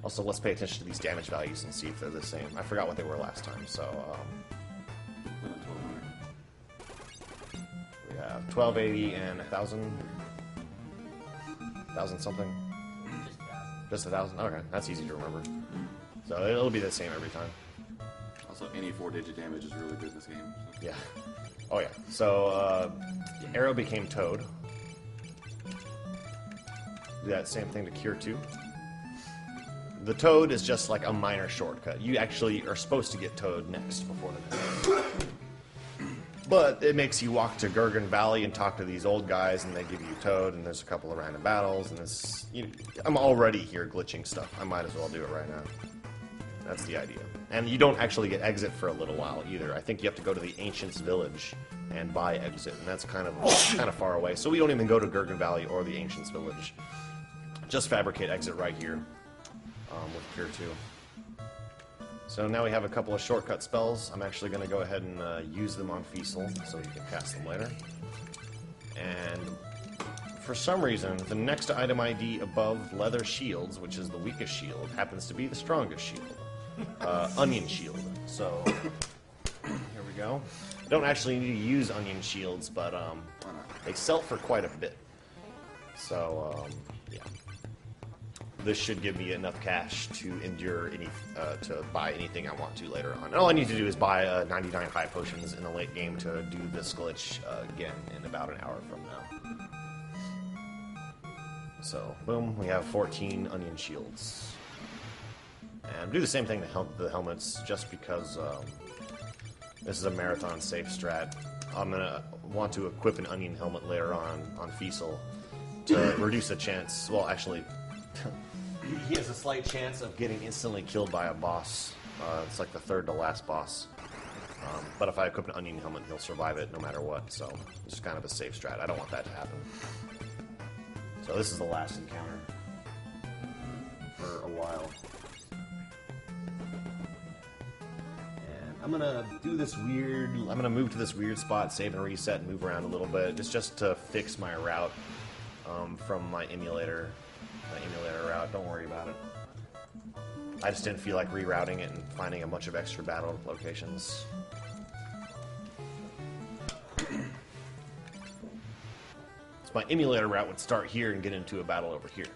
Also, let's pay attention to these damage values and see if they're the same. I forgot what they were last time, so... we have 1280 and 1,000. 1,000 something? Just 1,000? Okay, that's easy to remember. So it'll be the same every time. Also, any 4-digit damage is really good in this game. So. Yeah. Oh yeah. So Arrow became Toad. Do that same thing to Cure 2. The Toad is just like a minor shortcut. You actually are supposed to get Toad next before the next. But it makes you walk to Gurgen Valley and talk to these old guys, and they give you Toad, and there's a couple of random battles, and I'm already here glitching stuff. I might as well do it right now. That's the idea. And you don't actually get exit for a little while either. I think you have to go to the Ancients Village and buy exit, and that's kind of far away. So we don't even go to Gurgen Valley or the Ancients Village. Just fabricate exit right here with Cure 2. So now we have a couple of shortcut spells. I'm actually going to go ahead and use them on Fiesel, so you can cast them later. And for some reason, the next item ID above Leather Shields, which is the weakest shield, happens to be the strongest shield. Onion Shield. So, here we go. I don't actually need to use Onion Shields, but they sell for quite a bit. So, yeah. This should give me enough cash to endure to buy anything I want to later on. And all I need to do is buy 99 high potions in the late game to do this glitch again in about an hour from now. So, boom, we have 14 Onion Shields. And do the same thing to the helmets, just because this is a marathon safe strat. I'm going to want to equip an Onion helmet later on Fiesel to reduce the chance. Well, actually... he has a slight chance of getting instantly killed by a boss. It's like the third to last boss. But if I equip an Onion helmet, he'll survive it no matter what. So it's kind of a safe strat. I don't want that to happen. So this is the last encounter. for a while. And I'm gonna do this weird. I'm gonna move to this weird spot, save and reset, and move around a little bit. It's just to fix my route from my emulator route. Don't worry about it. I just didn't feel like rerouting it and finding a bunch of extra battle locations. So my emulator route would start here and get into a battle over here.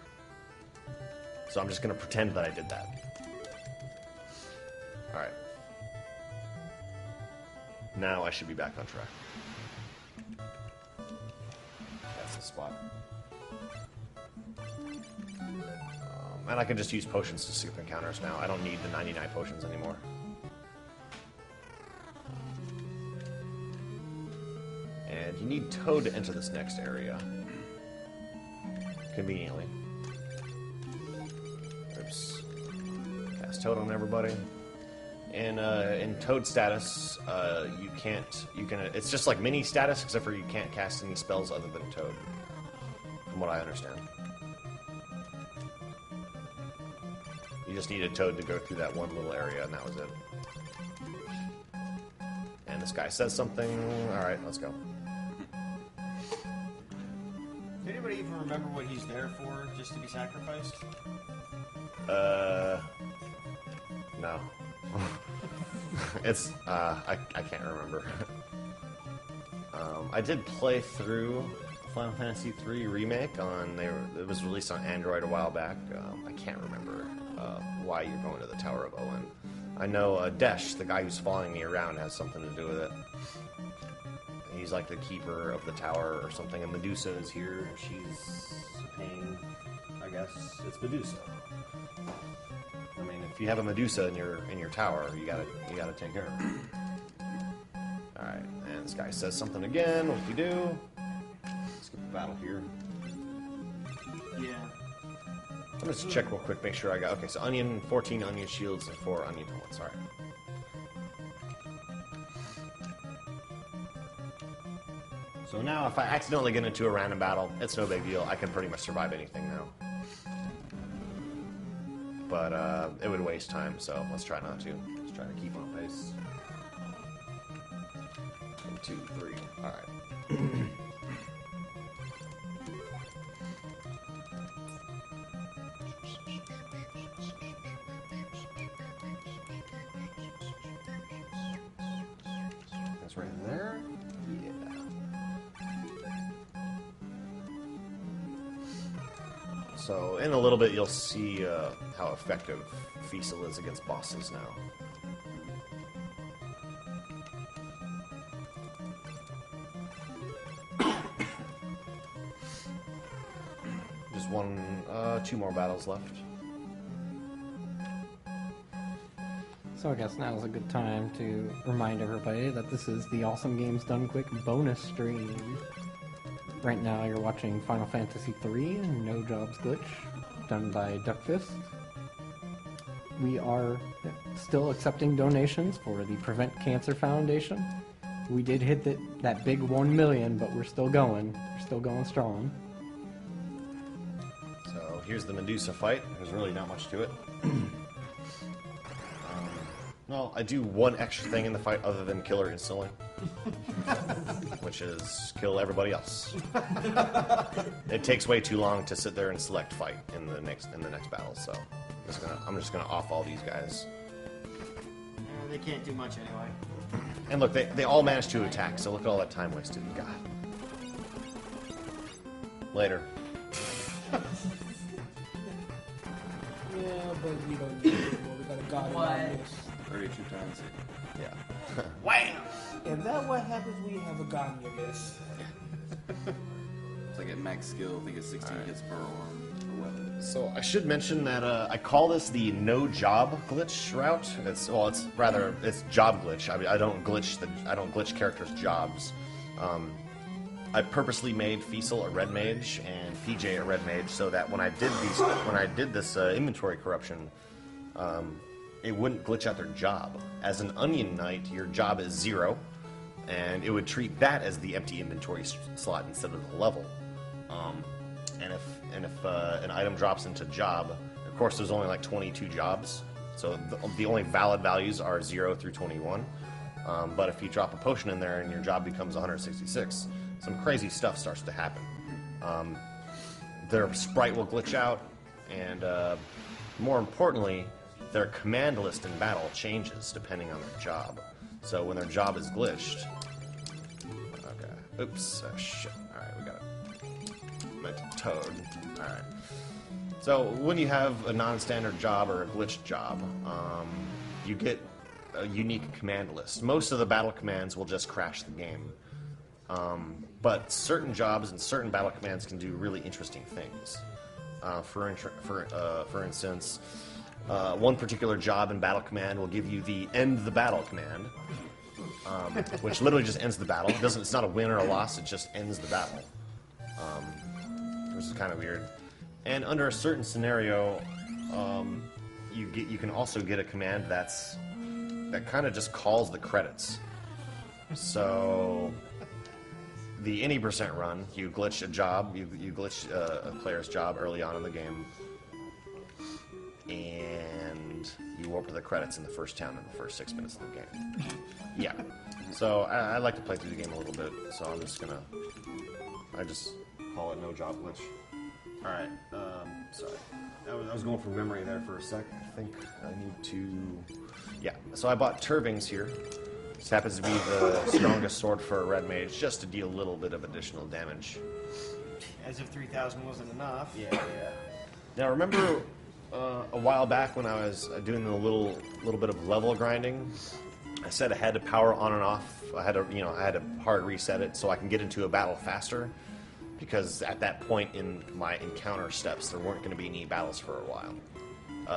So I'm just going to pretend that I did that. Alright. Now I should be back on track. That's the spot. And I can just use potions to skip encounters now. I don't need the 99 potions anymore. And you need Toad to enter this next area. Conveniently. Oops. Cast Toad on everybody. And in Toad status, it's just like mini status, except for you can't cast any spells other than Toad. From what I understand. You just needed Toad to go through that one little area, and that was it. And this guy says something. Alright, let's go. Does anybody even remember what he's there for, just to be sacrificed? No. It's, I can't remember. I did play through Final Fantasy III Remake it was released on Android a while back. I can't remember why you're going to the Tower of Owen. I know Desh, the guy who's following me around, has something to do with it. He's like the keeper of the tower or something, and Medusa is here. She's paying, I guess, it's Medusa. I mean, if you have a Medusa in your tower, you gotta take care of her. Alright, and this guy says something again. What do you do? Skip the battle here. Yeah. I'm just gonna check real quick, make sure I got... Okay, so 14 onion shields and 4 onion helmets. Alright. So now, if I accidentally get into a random battle, it's no big deal. I can pretty much survive anything now. But it would waste time, so let's try not to. Let's try to keep on pace. 1, 2, 3. Alright. That's right there. Yeah. So, in a little bit, you'll see how effective Fiesel is against bosses now. Just two more battles left. So I guess now is a good time to remind everybody that this is the Awesome Games Done Quick bonus stream. Right now you're watching Final Fantasy III, No Jobs Glitch, done by Duckfist. We are still accepting donations for the Prevent Cancer Foundation. We did hit that big 1 million, but we're still going. We're still going strong. So here's the Medusa fight. There's really not much to it. Well, I do one extra thing in the fight other than kill her instantly. Which is kill everybody else. It takes way too long to sit there and select fight in the next battle, so I'm just gonna off all these guys. They can't do much anyway. And look, they all managed to attack, so look at all that time wasted. God. Later. Yeah, but we don't need it anymore. We got a god in our midst. 32 times. Yeah. Wham! Is that what happens when you have a god in your midst? It's like at max skill, I think it's 16 hits per arm or weapon. So I should mention that I call this the no job glitch route. It's job glitch. I mean, I don't glitch characters' jobs. I purposely made Fiesel a red mage and PJ a red mage so that when I did this inventory corruption, it wouldn't glitch out their job. As an Onion Knight, your job is 0, and it would treat that as the empty inventory slot instead of the level. And if an item drops into job, course, there's only like 22 jobs, so the only valid values are 0 through 21. But if you drop a potion in there and your job becomes 166, some crazy stuff starts to happen. Their sprite will glitch out, and more importantly, their command list in battle changes depending on their job. So when their job is glitched... Okay. Oops. Oh, shit. Alright, we got it. Meant to toad. Alright. So when you have a non-standard job or a glitched job, you get a unique command list. Most of the battle commands will just crash the game. But certain jobs and certain battle commands can do really interesting things. For instance, one particular job in battle command will give you the end the battle command, which literally just ends the battle. It's not a win or a loss, it just ends the battle, which is kind of weird. And under a certain scenario, you can also get a command that kind of just calls the credits. So the any percent run, you glitch a job, you glitch a player's job early on in the game, and you warp to the credits in the first town in the first 6 minutes of the game. Yeah. So I like to play through the game a little bit, so I just call it no job glitch. Alright, sorry. I was going from memory there for a sec. I think I need to... Yeah, so I bought Turvings here. This happens to be the strongest sword for a red mage, just to deal a little bit of additional damage. As if 3,000 wasn't enough. Yeah. Now remember a while back when I was doing a little bit of level grinding, I said I had to power on and off. I had to hard reset it so I can get into a battle faster, because at that point in my encounter steps there weren't going to be any battles for a while.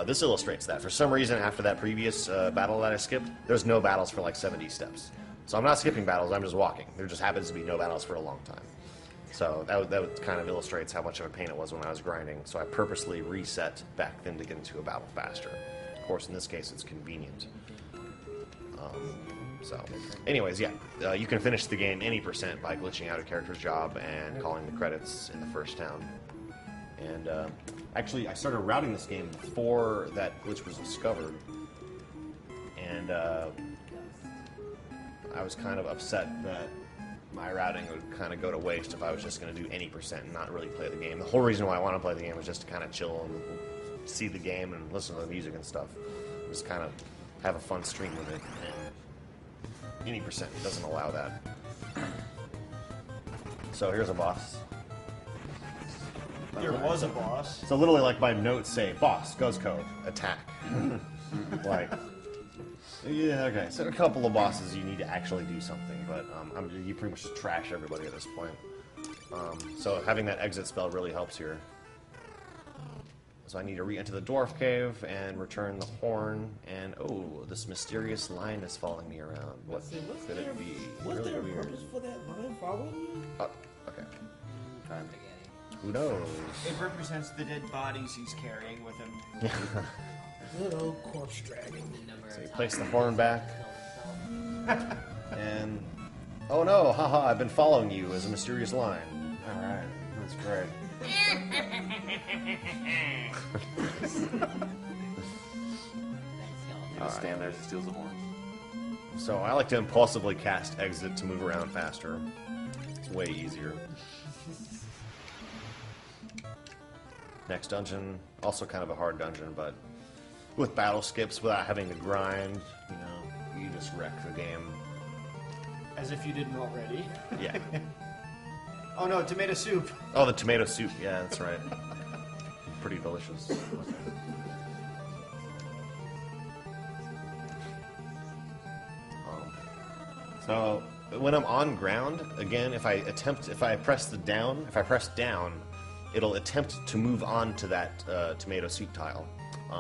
This illustrates that. For some reason, after that previous battle that I skipped, there's no battles for like 70 steps. So I'm not skipping battles, I'm just walking. There just happens to be no battles for a long time. So that kind of illustrates how much of a pain it was when I was grinding. So I purposely reset back then to get into a battle faster. Of course, in this case, it's convenient. So, anyways, yeah, you can finish the game any percent by glitching out a character's job and calling the credits in the first town. And actually, I started routing this game before that glitch was discovered, and I was kind of upset that my routing would kind of go to waste if I was just going to do any percent and not really play the game. The whole reason why I want to play the game was just to kind of chill and see the game and listen to the music and stuff. Just kind of have a fun stream with it. And any percent doesn't allow that. So here's a boss. There was a boss. So literally, like my notes say, boss, ghost code, attack. Like, yeah, okay. So a couple of bosses you need to actually do something, but you pretty much just trash everybody at this point. So having that exit spell really helps here. So I need to re-enter the dwarf cave and return the horn, and oh, this mysterious line is following me around. What could it be? What's Really their weird. purpose for that line following you? Oh, okay. Who knows? It represents the dead bodies he's carrying with him. Good old corpse dragon. So you place the horn back, and oh no, haha, I've been following you as a mysterious line. Alright, that's great. Stand there as he steals the horn. So I like to impulsively cast exit to move around faster. It's way easier. Next dungeon, also kind of a hard dungeon, but with battle skips without having to grind, you just wreck the game. As if you didn't already. Yeah. Oh no, tomato soup. Oh, the tomato soup. Yeah, that's right. Pretty delicious. So when I'm on ground, again, if I press down, it'll attempt to move on to that tomato soup tile.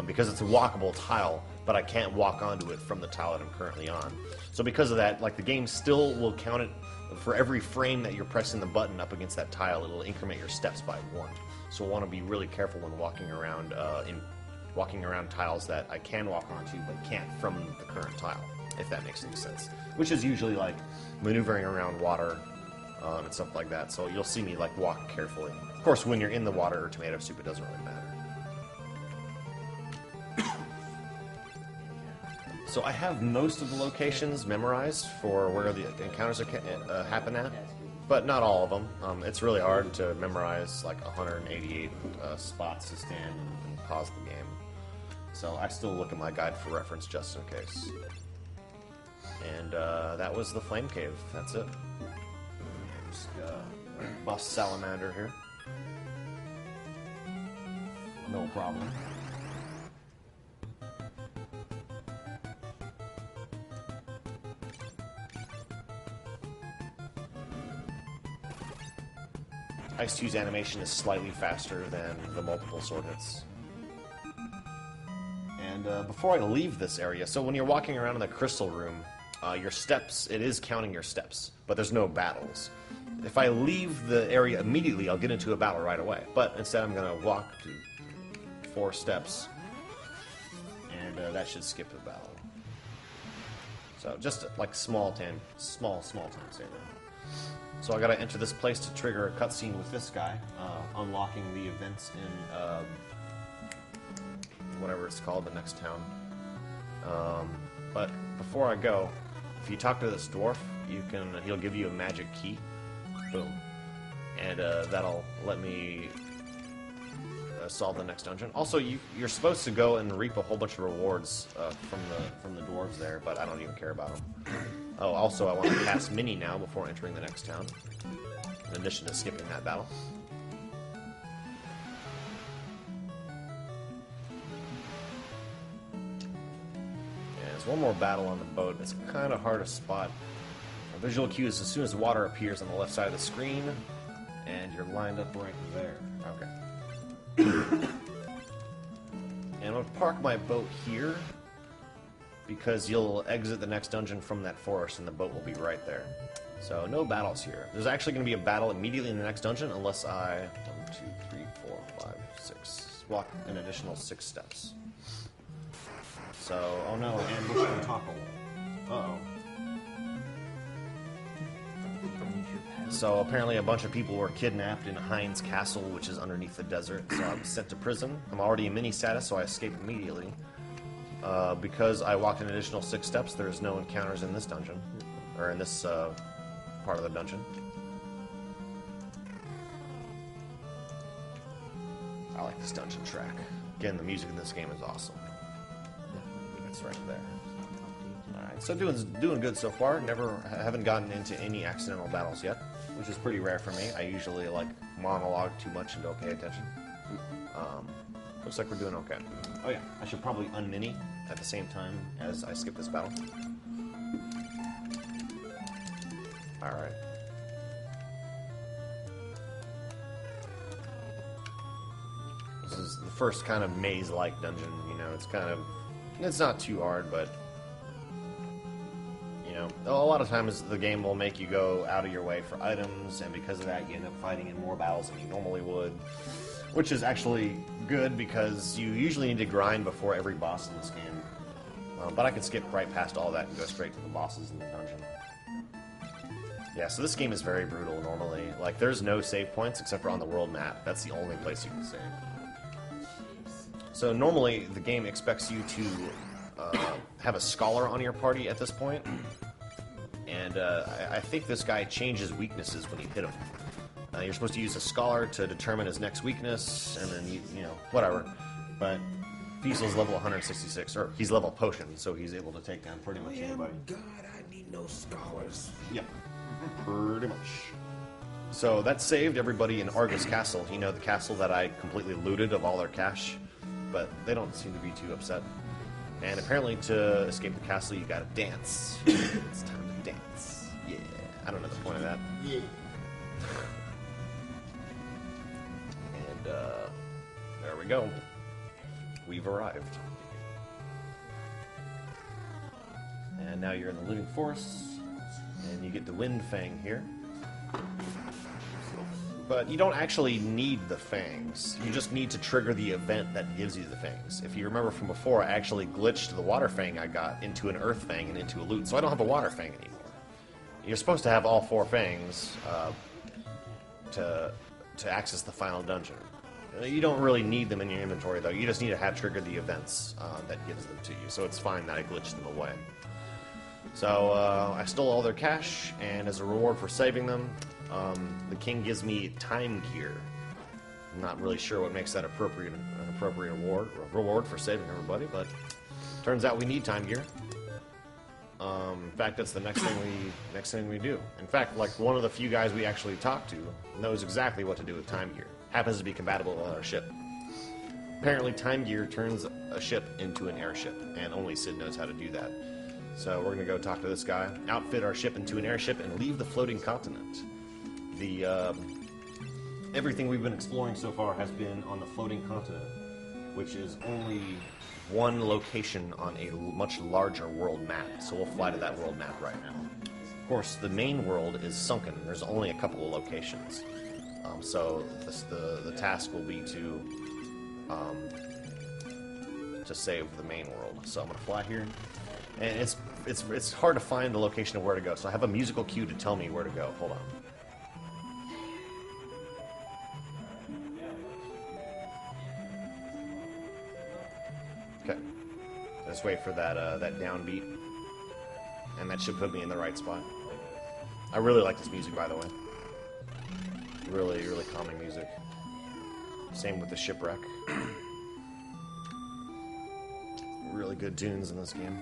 Because it's a walkable tile, but I can't walk onto it from the tile that I'm currently on. So because of that, like the game still will count it for every frame that you're pressing the button up against that tile. It'll increment your steps by 1. So I want to be really careful when walking around tiles that I can walk onto but can't from the current tile, if that makes any sense. Which is usually like maneuvering around water and stuff like that. So you'll see me like walk carefully. Of course, when you're in the water or tomato soup, it doesn't really matter. So I have most of the locations memorized for where the encounters happen at, but not all of them. It's really hard to memorize like 188 spots to stand and pause the game. So I still look at my guide for reference just in case. And that was the Flame Cave. That's it. Just bust Salamander here. No problem. Ice 2's animation is slightly faster than the multiple sword hits. And before I leave this area, so when you're walking around in the crystal room, your steps, it is counting your steps, but there's no battles. If I leave the area immediately, I'll get into a battle right away. But instead I'm going to walk to 4 steps, and that should skip the battle. So just like small time saver. So I gotta enter this place to trigger a cutscene with this guy, unlocking the events in whatever it's called, the next town. But before I go, if you talk to this dwarf, he'll give you a magic key. Boom. And that'll let me solve the next dungeon. Also, you're supposed to go and reap a whole bunch of rewards from the dwarves there, but I don't even care about them. Oh, also, I want to cast Mini now before entering the next town, in addition to skipping that battle. Yeah, there's one more battle on the boat. It's kind of hard to spot. A visual cue is as soon as water appears on the left side of the screen, and you're lined up right there. Okay. And I'm going to park my boat here, because you'll exit the next dungeon from that forest and the boat will be right there. So no battles here. There's actually going to be a battle immediately in the next dungeon unless I 1, 2, 3, 4, 5, 6 walk an additional 6 steps. So, oh no, ambush and topple. Uh-oh. So apparently a bunch of people were kidnapped in Hines Castle, which is underneath the desert. So I was sent to prison. I'm already in mini status, so I escape immediately. Because I walked an additional 6 steps, there's no encounters in this dungeon, or in this part of the dungeon. I like this dungeon track. Again, the music in this game is awesome. It's right there. Alright, so doing good so far. Haven't gotten into any accidental battles yet, which is pretty rare for me. I usually monologue too much and don't pay attention. Looks like we're doing okay. Oh yeah, I should probably unmini at the same time as I skip this battle. Alright. This is the first kind of maze-like dungeon, you know, it's not too hard, but you know, a lot of times the game will make you go out of your way for items, and because of that you end up fighting in more battles than you normally would. Which is actually good because you usually need to grind before every boss in this game. But I can skip right past all that and go straight to the bosses in the dungeon. Yeah, so this game is very brutal normally. Like, there's no save points except for on the world map. That's the only place you can save. So normally the game expects you to have a scholar on your party at this point. And I think this guy changes weaknesses when you hit him. You're supposed to use a scholar to determine his next weakness, and then, you know, whatever. But Fiesel's level 166, or he's level potion, so he's able to take down pretty much anybody. God, I need no scholars. Yep, pretty much. So that saved everybody in Argus Castle. You know, the castle that I completely looted of all their cash. But they don't seem to be too upset. And apparently to escape the castle, you gotta dance. It's time to dance. Yeah, I don't know the point of that. Yeah. There we go. We've arrived. And now you're in the Living Forest, and you get the Wind Fang here. But you don't actually need the fangs. You just need to trigger the event that gives you the fangs. If you remember from before, I actually glitched the water fang I got into an earth fang and into a loot, so I don't have a water fang anymore. You're supposed to have all 4 fangs to access the final dungeon. You don't really need them in your inventory, though. You just need to have triggered the events that gives them to you. So it's fine that I glitched them away. So I stole all their cash, and as a reward for saving them, the king gives me time gear. I'm not really sure what makes that an appropriate reward for saving everybody, but turns out we need time gear. In fact, that's the next thing we do. In fact, like one of the few guys we actually talk to knows exactly what to do with time gear. Happens to be compatible with our ship. Apparently, time gear turns a ship into an airship, and only Sid knows how to do that. So we're gonna go talk to this guy, outfit our ship into an airship, and leave the floating continent. Everything we've been exploring so far has been on the floating continent, which is only one location on a much larger world map. So we'll fly to that world map right now. Of course, the main world is sunken. There's only a couple of locations. So the task will be to save the main world. So I'm gonna fly here, and it's hard to find the location of where to go. So I have a musical cue to tell me where to go. Hold on. Okay. Just wait for that downbeat, and that should put me in the right spot. I really like this music, by the way. Really, really calming music. Same with the shipwreck. Really good tunes in this game.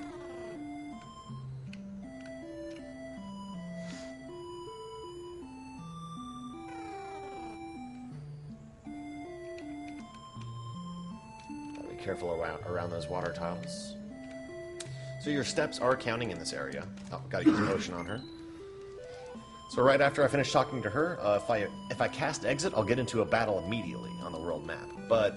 Gotta be careful around those water tiles. So your steps are counting in this area. Oh, gotta use a potion on her. So right after I finish talking to her, if I cast exit, I'll get into a battle immediately on the world map. But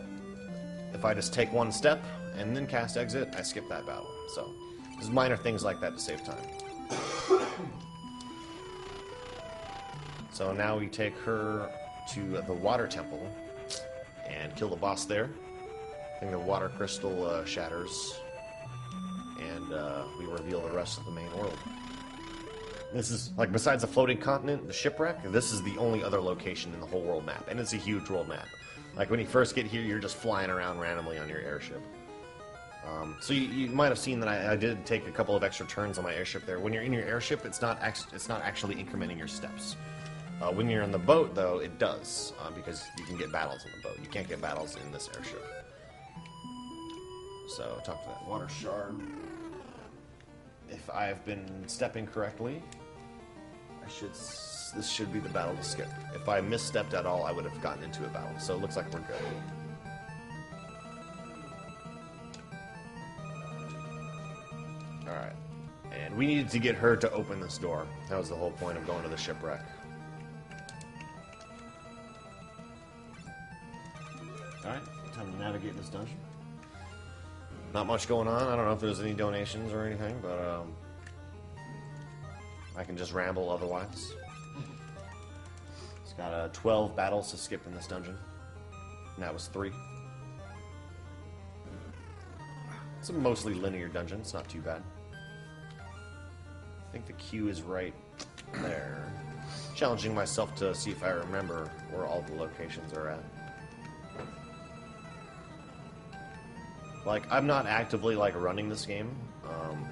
if I just take one step and then cast exit, I skip that battle. So there's minor things like that to save time. So now we take her to the water temple and kill the boss there. I think the water crystal shatters, and we reveal the rest of the main world. This is, like, besides the floating continent, the shipwreck, this is the only other location in the whole world map, and it's a huge world map. Like, when you first get here, you're just flying around randomly on your airship. So you might have seen that I did take a couple of extra turns on my airship there. When you're in your airship, it's not actually incrementing your steps. When you're in the boat, though, it does, because you can get battles in the boat. You can't get battles in this airship. So, talk to that water shard. If I've been stepping correctly, this should be the battle to skip. If I misstepped at all, I would have gotten into a battle. So it looks like we're good. Alright. And we needed to get her to open this door. That was the whole point of going to the shipwreck. Alright, time to navigate this dungeon. Not much going on. I don't know if there's any donations or anything, but I can just ramble otherwise. It's got 12 battles to skip in this dungeon, and that was 3. It's a mostly linear dungeon. It's not too bad. I think the queue is right there. Challenging myself to see if I remember where all the locations are at. Like, I'm not actively, like, running this game.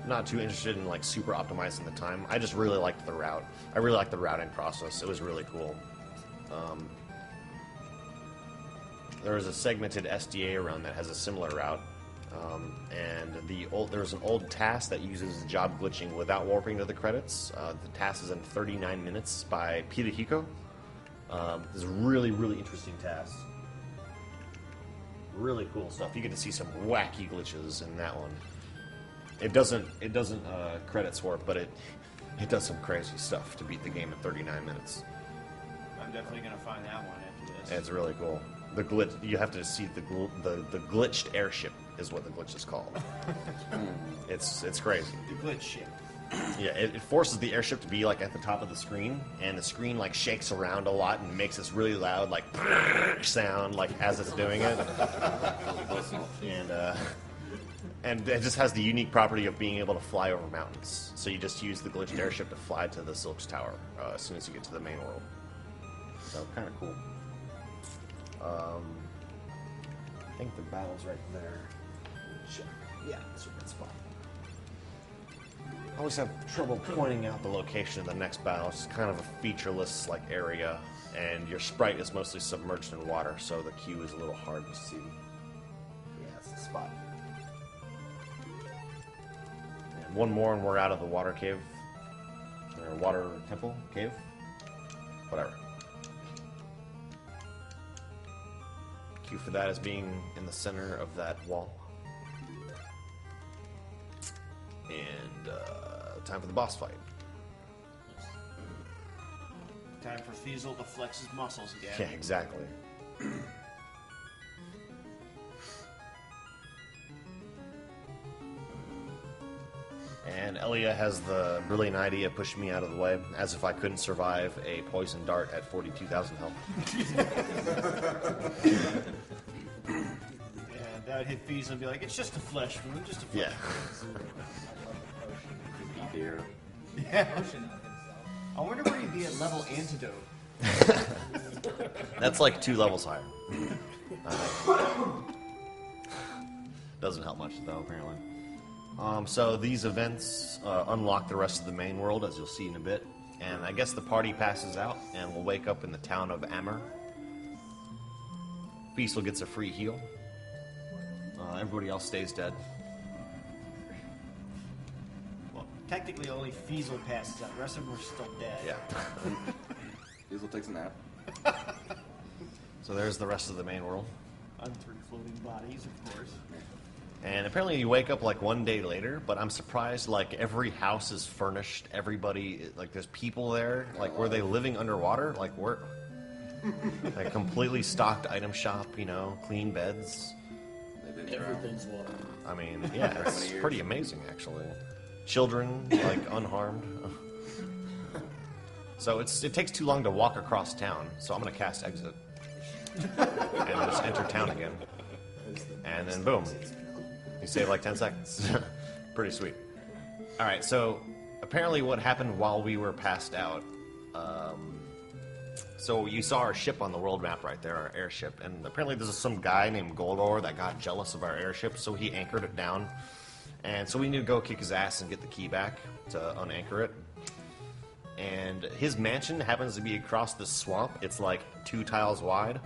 Not too interested in, like, super optimizing the time. I just really liked the route. I really liked the routing process. It was really cool. There was a segmented SDA run that has a similar route. And there's an old task that uses job glitching without warping to the credits. The task is in 39 minutes by Pirihiko. This is a really, really interesting task. Really cool stuff. You get to see some wacky glitches in that one. It doesn't credit swap, but it does some crazy stuff to beat the game in 39 minutes. I'm definitely gonna find that one after this. It's really cool. The glitch, you have to see the glitched airship is what the glitch is called. It's crazy. The glitch ship. Yeah, it forces the airship to be like at the top of the screen, and the screen like shakes around a lot and makes this really loud like sound like as it's doing it. And it just has the unique property of being able to fly over mountains. So you just use the glitched airship to fly to the Silk's Tower as soon as you get to the main world. So kind of cool. think the battle's right there. Check. Yeah, that's a good spot. I always have trouble pointing out the location of the next battle. It's kind of a featureless like area, and your sprite is mostly submerged in water, so the queue is a little hard to see. Yeah, that's the spot. And one more, and we're out of the water cave, or water temple cave, whatever. Queue for that is being in the center of that wall. And time for the boss fight. Time for Fiesel to flex his muscles again. Yeah, exactly. And Elia has the brilliant idea of pushing me out of the way, as if I couldn't survive a poison dart at 42,000 health. Yeah, that would hit Fiesel and be like, it's just a flesh wound, just a flesh Yeah. Beat the hero. wound. Yeah. I wonder where he'd be at level antidote. That's like 2 levels higher. Doesn't help much, though, apparently. So these events unlock the rest of the main world, as you'll see in a bit. And I guess the party passes out, and we'll wake up in the town of Ammer. Fiesel gets a free heal. Everybody else stays dead. Well, technically only Fiesel passes out. The rest of them are still dead. Yeah. Diesel takes a nap. So there's the rest of the main world. On 3 floating bodies, of course. And apparently you wake up like 1 day later, but I'm surprised like every house is furnished, everybody, like there's people there, like were they living underwater? Like we're like completely stocked item shop, you know, clean beds. They didn't drown. Everything's water. I mean, yeah, For it's many years. pretty amazing actually. Children, like unharmed. So it takes too long to walk across town, so I'm gonna cast exit. And just enter town again. And then boom. You save like 10 seconds. Pretty sweet. Alright, so apparently what happened while we were passed out, so you saw our ship on the world map right there, our airship, and apparently there's some guy named Goldor that got jealous of our airship, so he anchored it down. And so we need to go kick his ass and get the key back to unanchor it. And his mansion happens to be across this swamp. It's like 2 tiles wide.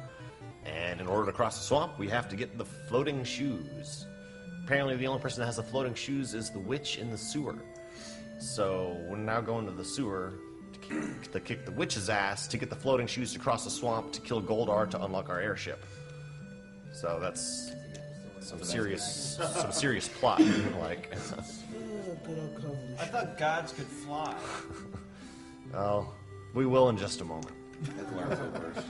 And in order to cross the swamp, we have to get the floating shoes. Apparently the only person that has the floating shoes is the witch in the sewer. So we're now going to the sewer to kick the witch's ass, to get the floating shoes to cross the swamp, to kill Goldar to unlock our airship. So that's some serious plot. Like, I thought gods could fly. oh, we will in just a moment. Have to learn so first.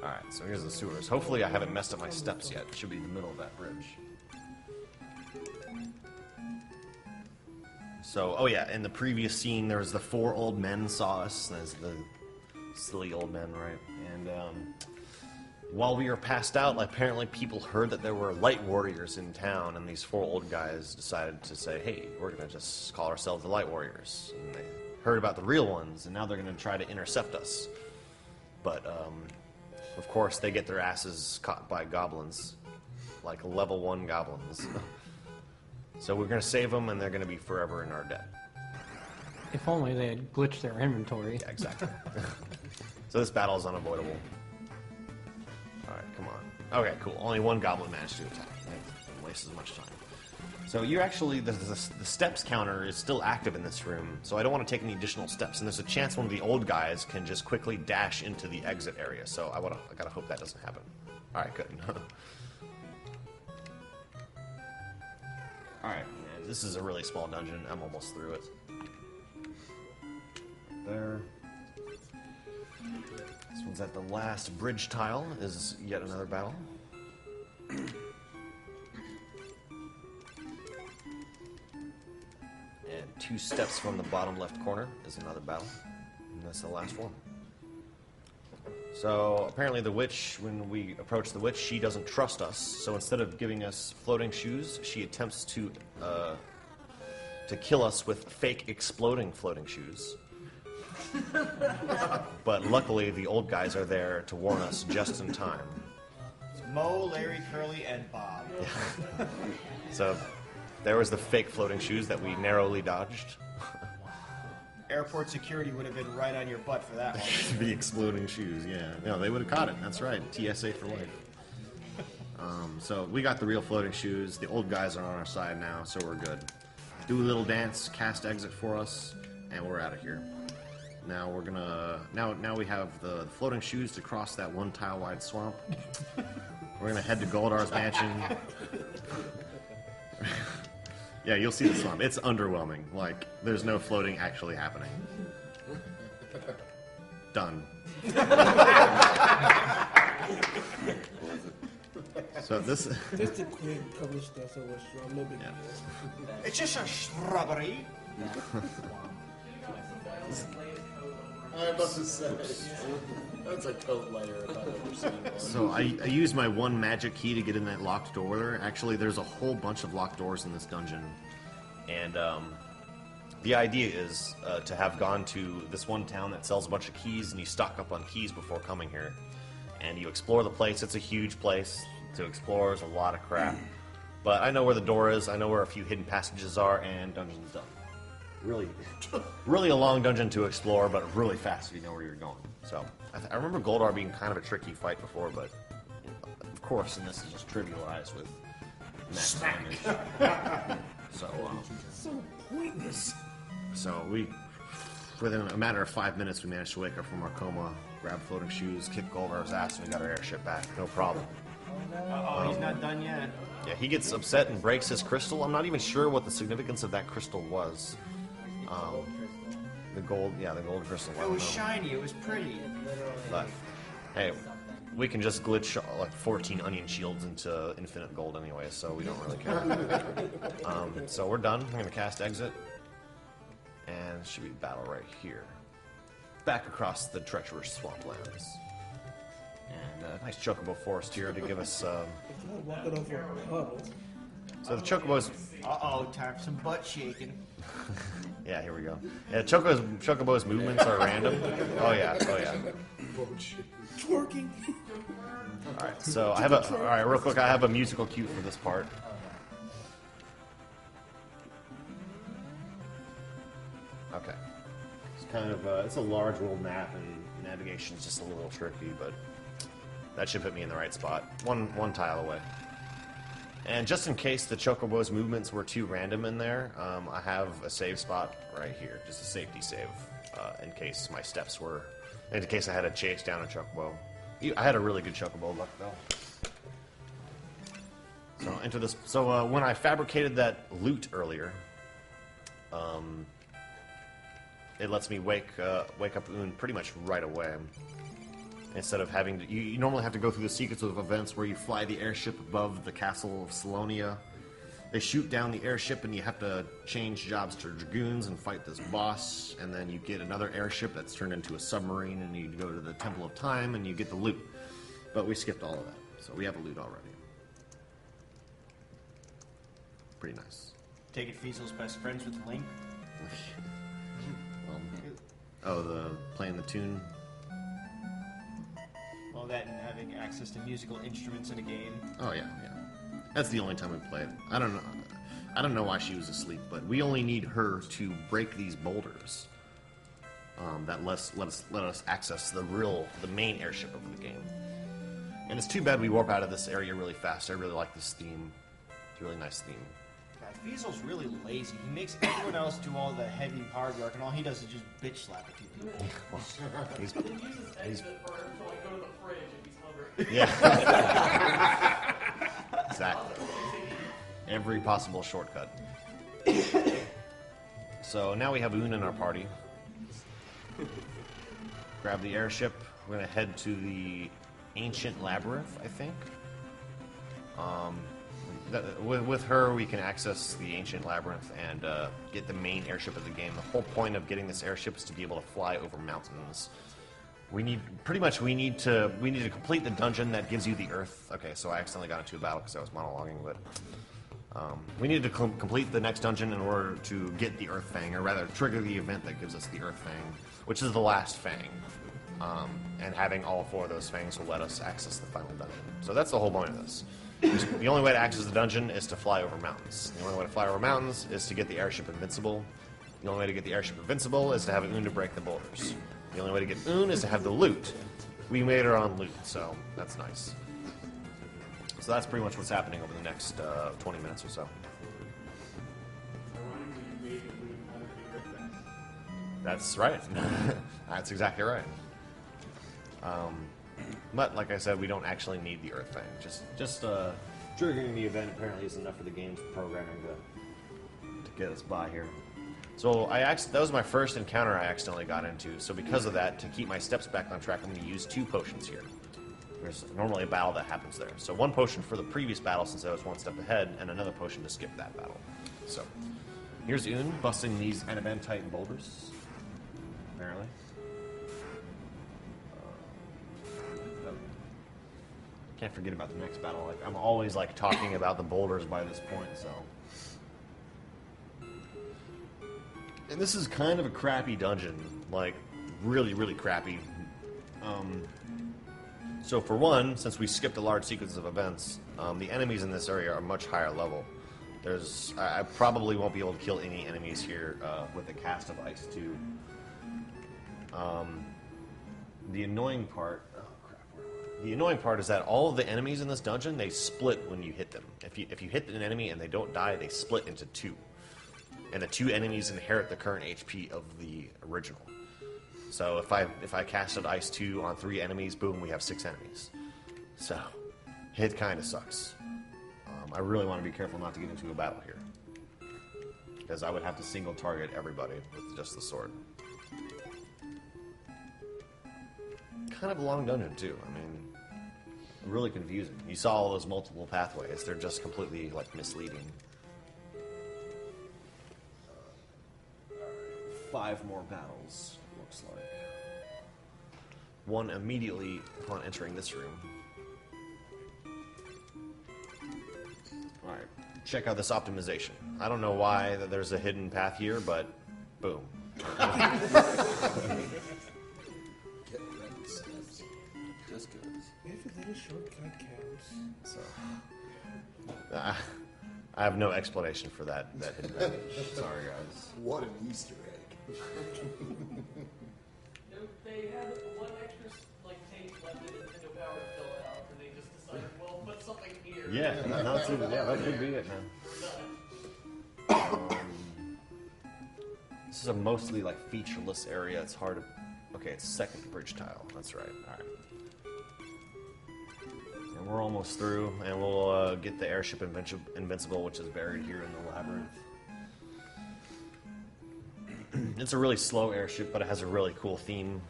Alright, so here's the sewers. Hopefully I haven't messed up my steps yet. It should be in the middle of that bridge. So, oh yeah, in the previous scene, there was the 4 old men saw us. There's the silly old men, right? And while we were passed out, like, apparently people heard that there were light warriors in town, and these 4 old guys decided to say, hey, we're going to just call ourselves the light warriors. And they heard about the real ones, and now they're going to try to intercept us. But, of course, they get their asses caught by goblins, like level 1 goblins. So we're going to save them, and they're going to be forever in our debt. If only they had glitched their inventory. Yeah, exactly. So this battle is unavoidable. Alright, come on. Okay, cool. Only 1 goblin managed to attack. Didn't waste as much time. So you're actually, the steps counter is still active in this room, so I don't want to take any additional steps. And there's a chance one of the old guys can just quickly dash into the exit area, so I gotta hope that doesn't happen. Alright, good. Alright, this is a really small dungeon. I'm almost through it. There. This one's at the last bridge tile, is yet another battle. And 2 steps from the bottom left corner is another battle. And that's the last one. So apparently the witch, when we approach the witch, she doesn't trust us. So instead of giving us floating shoes, she attempts to kill us with fake exploding floating shoes. But luckily the old guys are there to warn us just in time. Mo, Larry, Curly, and Bob. So there was the fake floating shoes that we narrowly dodged. Airport security would have been right on your butt for that one. The exploding shoes, yeah. No, they would have caught it. That's right. TSA for life. So we got the real floating shoes. The old guys are on our side now, so we're good. Do a little dance, cast exit for us, and we're out of here. Now we're gonna now we have the floating shoes to cross that one tile wide swamp. We're gonna head to Goldar's mansion. Yeah, you'll see the swamp. It's underwhelming. Like, there's no floating actually happening. Done. So this. Just a quick couple of steps over a straw, no big deal. It's just a shrubbery. I must have said that's a coat layer if I've ever seen one. So I used my one magic key to get in that locked door there. Actually, there's a whole bunch of locked doors in this dungeon. And the idea is to have gone to this one town that sells a bunch of keys, and you stock up on keys before coming here. And you explore the place. It's a huge place to explore. There's a lot of crap. But I know where the door is. I know where a few hidden passages are, and dungeon's done. Really a long dungeon to explore, but really fast if you know where you're going. So I remember Goldar being kind of a tricky fight before, but of course, and this is just trivialized with max damage. So pointless. So within a matter of 5 minutes, we managed to wake up from our coma, grab floating shoes, kick Goldar's ass, and we got our airship back. No problem. Uh-oh, he's not done yet. Yeah, he gets upset and breaks his crystal. I'm not even sure what the significance of that crystal was. The gold crystal. It was shiny, it was pretty. But hey, we can just glitch like 14 onion shields into infinite gold anyway, so we don't really care. So we're done. I'm gonna cast exit, and should be battle right here, back across the treacherous swamplands. And a nice chocobo forest here to give us. Walking over a puddle. So the chocobos. Uh-oh, time for some butt shaking. Yeah, here we go. Yeah, chocobo's movements are random. Oh yeah. Twerking. All right, so all right, real quick, I have a musical cue for this part. Okay. It's kind of it's a large world map, and navigation's just a little tricky, but that should put me in the right spot. One tile away. And just in case the chocobo's movements were too random in there, I have a save spot right here, just a safety save, in case my steps were, in case I had to chase down a chocobo. I had a really good chocobo luck though. So enter this. So when I fabricated that loot earlier, it lets me wake up Un pretty much right away. Instead of having to, you normally have to go through the sequence of events where you fly the airship above the castle of Salonia. They shoot down the airship, and you have to change jobs to dragoons and fight this boss. And then you get another airship that's turned into a submarine, and you go to the Temple of Time, and you get the loot. But we skipped all of that, so we have a loot already. Pretty nice. Take it Fiesel's best friends with Link. Playing the tune. All that and having access to musical instruments in a game. Oh yeah. That's the only time we played. I don't know why she was asleep, but we only need her to break these boulders. That let us access the main airship of the game. And it's too bad we warp out of this area really fast. I really like this theme. It's a really nice theme. God, Fiesel's really lazy. He makes everyone else do all the heavy hard work, and all he does is just bitch slap at two people. He's Yeah. Exactly. Every possible shortcut. So now we have Un in our party. Grab the airship. We're going to head to the ancient Labyrinth, I think. With her, we can access the ancient Labyrinth and get the main airship of the game. The whole point of getting this airship is to be able to fly over mountains. We need to complete the dungeon that gives you the Earth. Okay, so I accidentally got into a battle because I was monologuing, but we need to complete the next dungeon in order to get the Earth Fang, or rather trigger the event that gives us the Earth Fang, which is the last Fang. and having all 4 of those fangs will let us access the final dungeon. So that's the whole point of this. The only way to access the dungeon is to fly over mountains. The only way to fly over mountains is to get the airship invincible. The only way to get the airship invincible is to have Un to break the boulders. The only way to get Un is to have the loot. We made our own loot, so that's nice. So that's pretty much what's happening over the next 20 minutes or so. That's right. That's exactly right. But like I said, we don't actually need the Earth Fang. Just triggering the event apparently is enough for the game's programming to get us by here. So that was my first encounter I accidentally got into. So because of that, to keep my steps back on track, I'm going to use 2 potions here. There's normally a battle that happens there. So 1 potion for the previous battle since I was 1 step ahead, and another potion to skip that battle. So here's Un busting these Titan boulders. Apparently. Can't forget about the next battle. Like I'm always like talking about the boulders by this point, so. And this is kind of a crappy dungeon, like really, really crappy. So for one, since we skipped a large sequence of events, the enemies in this area are much higher level. I probably won't be able to kill any enemies here with a cast of Ice 2. The annoying part is that all of the enemies in this dungeon, they split when you hit them. If you hit an enemy and they don't die, they split into 2. And the 2 enemies inherit the current HP of the original. So if I casted Ice 2 on 3 enemies, boom, we have 6 enemies. So it kind of sucks. I really want to be careful not to get into a battle here, because I would have to single target everybody with just the sword. Kind of a long dungeon too. I mean, really confusing. You saw all those multiple pathways. They're just completely like misleading. 5 more battles, looks like. 1 immediately upon entering this room. Alright, check out this optimization. I don't know why there's a hidden path here, but boom. Get red steps. Just goes. Every little shortcut counts. So, I have no explanation for that hidden path. Sorry, guys. What an Easter egg. They had 1 extra tape left in Nintendo Power to fill it out, and they just decided, well, put something here. Yeah, that could be it, man. This is a mostly featureless area. It's hard to. Okay, it's 2nd bridge tile. That's right. All right. And we're almost through, and we'll get the airship invincible, which is buried here in the labyrinth. It's a really slow airship, but it has a really cool theme.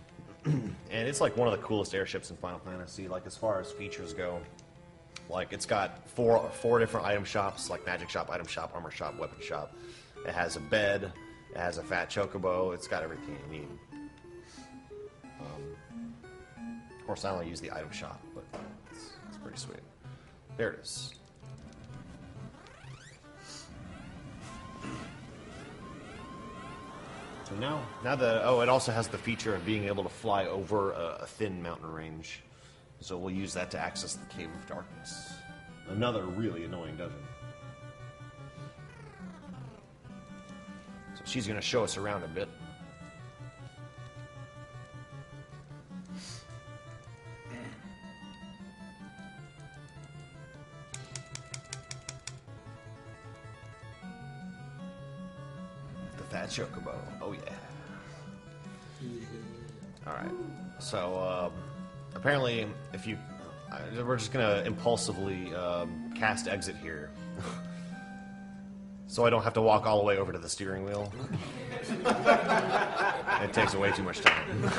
And it's one of the coolest airships in Final Fantasy, as far as features go. It's got four different item shops, like magic shop, item shop, armor shop, weapon shop. It has a bed, it has a fat chocobo, it's got everything you need. Of course, I only use the item shop, but it's pretty sweet. There it is. So now that it also has the feature of being able to fly over a thin mountain range. So we'll use that to access the Cave of Darkness. Another really annoying dungeon. So she's going to show us around a bit. Fat chocobo. Oh yeah. Alright. So, apparently, we're just gonna impulsively cast exit here. So I don't have to walk all the way over to the steering wheel. It takes way too much time.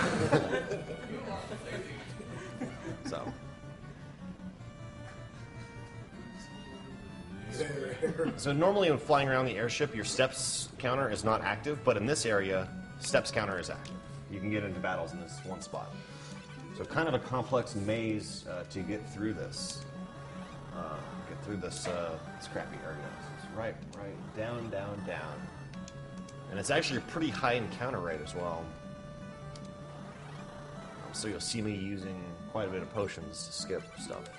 So. So normally when flying around the airship, your steps counter is not active, but in this area, steps counter is active. You can get into battles in this one spot. So kind of a complex maze to get through this. This crappy area. It's right, down, down, down. And it's actually a pretty high encounter rate as well. So you'll see me using quite a bit of potions to skip stuff.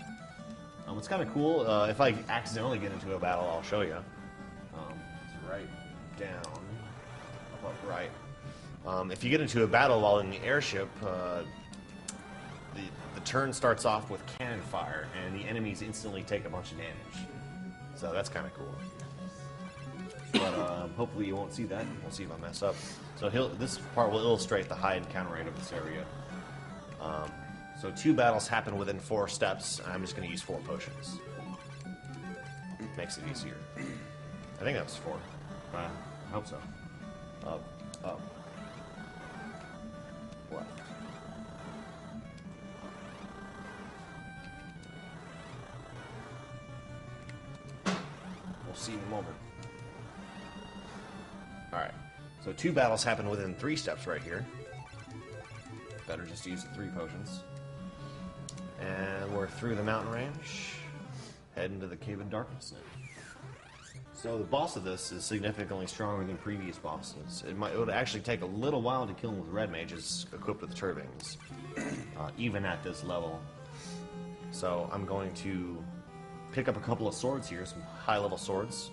It's kind of cool. If I accidentally get into a battle, I'll show you. It's right down, up right. If you get into a battle while in the airship, the turn starts off with cannon fire, and the enemies instantly take a bunch of damage. So that's kind of cool. But hopefully you won't see that. We'll see if I mess up. So this part will illustrate the high encounter rate of this area. So 2 battles happen within 4 steps, and I'm just going to use 4 potions. Makes it easier. I think that was 4. I hope so. Up, up, left. We'll see in a moment. Alright, so 2 battles happen within 3 steps right here. Better just use the 3 potions. And we're through the mountain range, head into the Cave of Darkness now. So the boss of this is significantly stronger than previous bosses. It would actually take a little while to kill him with red mages equipped with turbines, even at this level. So I'm going to pick up a couple of swords here, some high-level swords,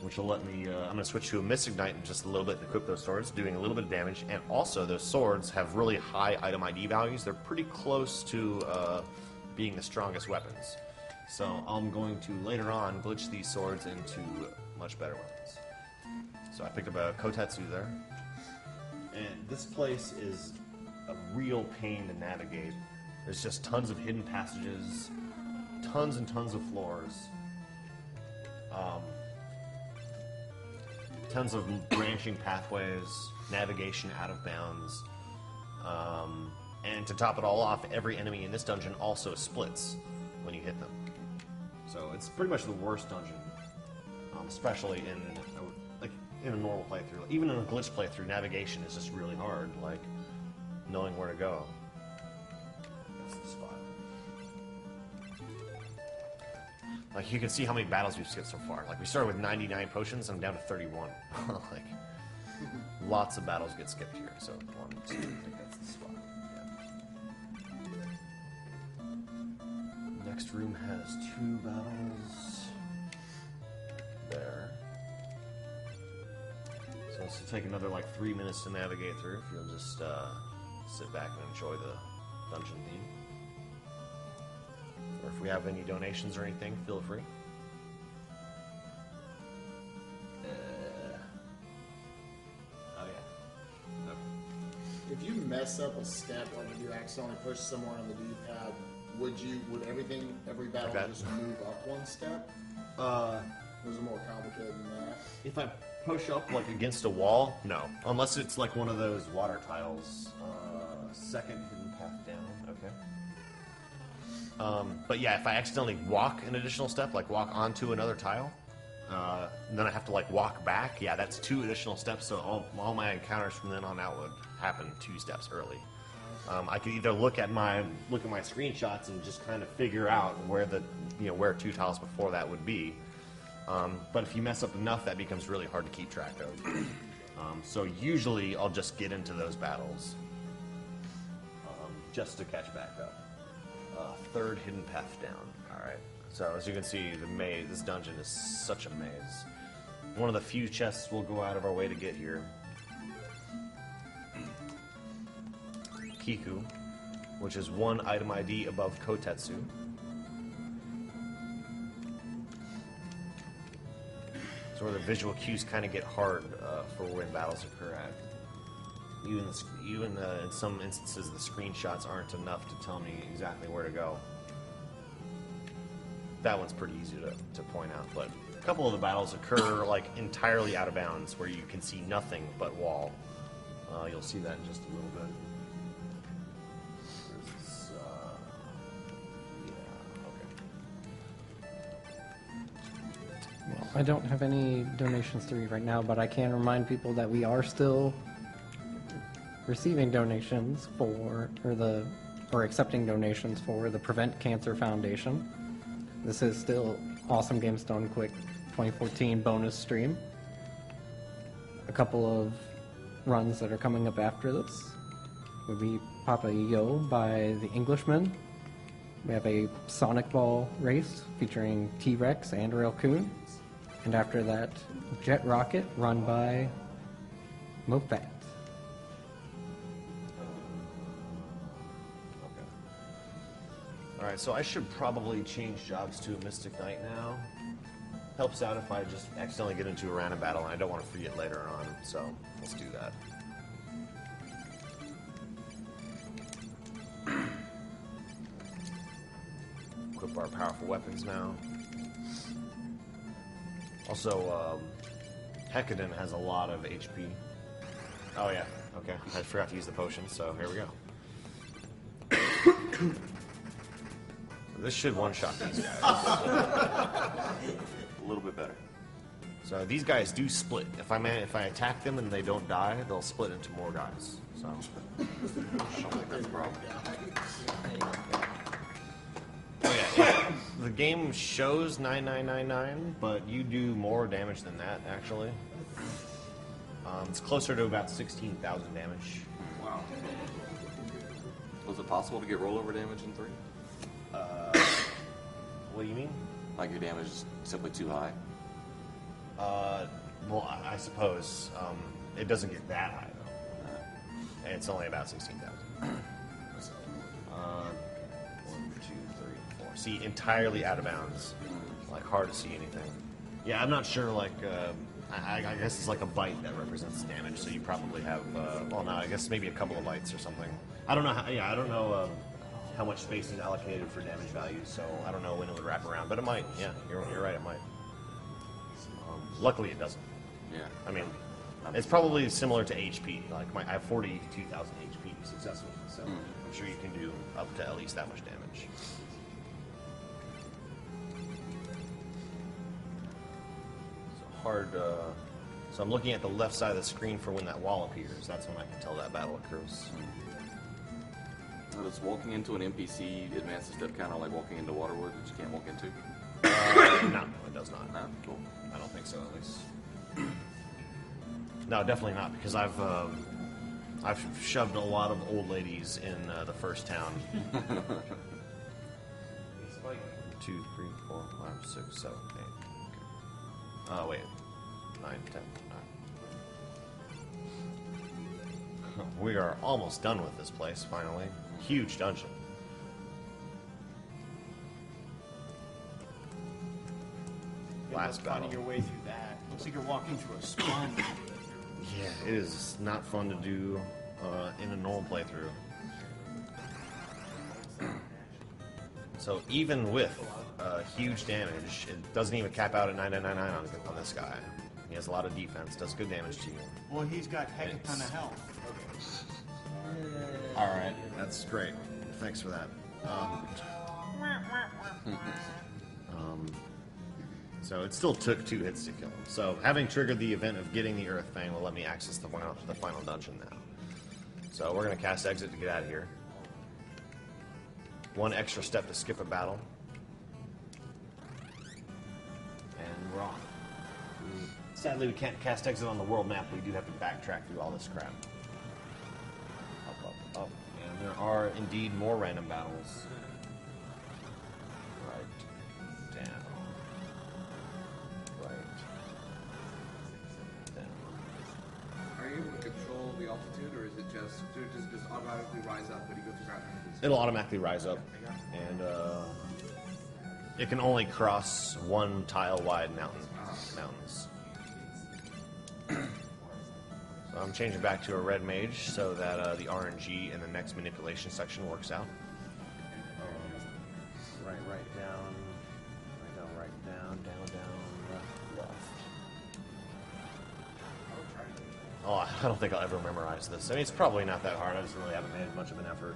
which will let me, I'm going to switch to a Mystic Knight in just a little bit and equip those swords, doing a little bit of damage. And also, those swords have really high item ID values. They're pretty close to being the strongest weapons. So I'm going to, later on, glitch these swords into much better weapons. So I picked up a Kotetsu there. And this place is a real pain to navigate. There's just tons of hidden passages, tons and tons of floors. Tons of branching pathways, navigation out of bounds, and to top it all off, every enemy in this dungeon also splits when you hit them. So it's pretty much the worst dungeon, especially in a normal playthrough. Even in a glitch playthrough, navigation is just really hard, like knowing where to go. That's the spot. Like, you can see how many battles we've skipped so far. Like, we started with 99 potions, and I'm down to 31. Like, lots of battles get skipped here, so 1, 2, I think that's the spot. Yeah. Next room has 2 battles. There. So this will take another, like, 3 minutes to navigate through, if you'll just sit back and enjoy the dungeon theme. Or if we have any donations or anything, feel free. Oh yeah. Okay. If you mess up a step, like if you accidentally push somewhere on the D-pad, would every battle Okay. just move up 1 step? Was it more complicated than that? If I push up like against a wall, no. Unless it's like one of those water tiles. Second hidden path down. Okay. But yeah, if I accidentally walk an additional step, like walk onto another tile, and then I have to like walk back, yeah, that's 2 additional steps, so all my encounters from then on out would happen 2 steps early. I could either look at my screenshots and just kind of figure out where where 2 tiles before that would be. But if you mess up enough, that becomes really hard to keep track of. So usually I'll just get into those battles just to catch back up. 3rd hidden path down. Alright. So as you can see, the maze, this dungeon is such a maze. One of the few chests we'll go out of our way to get here. Kiku, which is 1 item ID above Kotetsu. So where the visual cues kind of get hard for when battles occur at. Even in some instances, the screenshots aren't enough to tell me exactly where to go. That one's pretty easy to point out, but a couple of the battles occur like entirely out of bounds, where you can see nothing but wall. You'll see that in just a little bit. There's this, yeah, okay. Well, I don't have any donations to read right now, but I can remind people that we are still receiving donations or accepting donations for the Prevent Cancer Foundation. This is still Awesome Games Done Quick 2014 bonus stream. A couple of runs that are coming up after this. would be Papa Yo by the Englishmen. We have a Sonic Ball race featuring T-Rex and Railcoon. And after that, Jet Rocket run by Mofat. Alright, so I should probably change jobs to a Mystic Knight now. Helps out if I just accidentally get into a random battle and I don't want to forget later on, so let's do that. Equip our powerful weapons now. Also, Hecadin has a lot of HP. Oh yeah, okay. I forgot to use the potion, so here we go. This should one-shot these guys. A little bit better. So these guys do split. If I attack them and they don't die, they'll split into more guys. So I don't think that's a problem. oh yeah, the game shows 9999, but you do more damage than that actually. It's closer to about 16,000 damage. Wow. Was it possible to get rollover damage in 3? What do you mean? Like your damage is simply too high? Well, I suppose it doesn't get that high though. It's only about 16,000. 1, 2, 3, 4. See, entirely out of bounds. Like hard to see anything. Yeah, I'm not sure. Like, I guess it's like a byte that represents damage. So you probably have. Well, no, I guess maybe a couple of bytes or something. I don't know. I don't know. How much space is allocated for damage values, so I don't know when it would wrap around, but it might. Yeah, you're right, it might. Luckily, it doesn't. Yeah. I mean, it's probably similar to HP. Like I have 42,000 HP successfully, so I'm sure you can do up to at least that much damage. So hard. So I'm looking at the left side of the screen for when that wall appears. That's when I can tell that battle occurs. Does walking into an NPC advance the step counter like walking into Waterwood that you can't walk into? No, it does not. No, cool. I don't think so, at least. No, definitely not, because I've shoved a lot of old ladies in the first town. 2, 3, 4, 5, 6, 7, 8. Oh wait, 9, 10, 9. We are almost done with this place. Finally, huge dungeon. Last battle. Finding your way through that. Looks like you're walking through a spawn. Yeah, it is not fun to do in a normal playthrough. So even with huge damage, it doesn't even cap out at 9999 on this guy. He has a lot of defense, does good damage to you. Well, he's got heck a ton of health. All right, that's great. Thanks for that. So it still took 2 hits to kill him. So having triggered the event of getting the Earth Fang will let me access the final dungeon now. So we're going to cast Exit to get out of here. 1 extra step to skip a battle. And we're off. Sadly, we can't cast Exit on the world map. We do have to backtrack through all this crap. Up, up, up. And there are indeed more random battles. Right down. Are you able to control the altitude, or is it just automatically rise up when you go through ground? It'll automatically rise up, and it can only cross 1 tile-wide mountains. So I'm changing back to a red mage so that the RNG in the next manipulation section works out. Right down, down, left. Oh, I don't think I'll ever memorize this. I mean, it's probably not that hard. I just really haven't made much of an effort.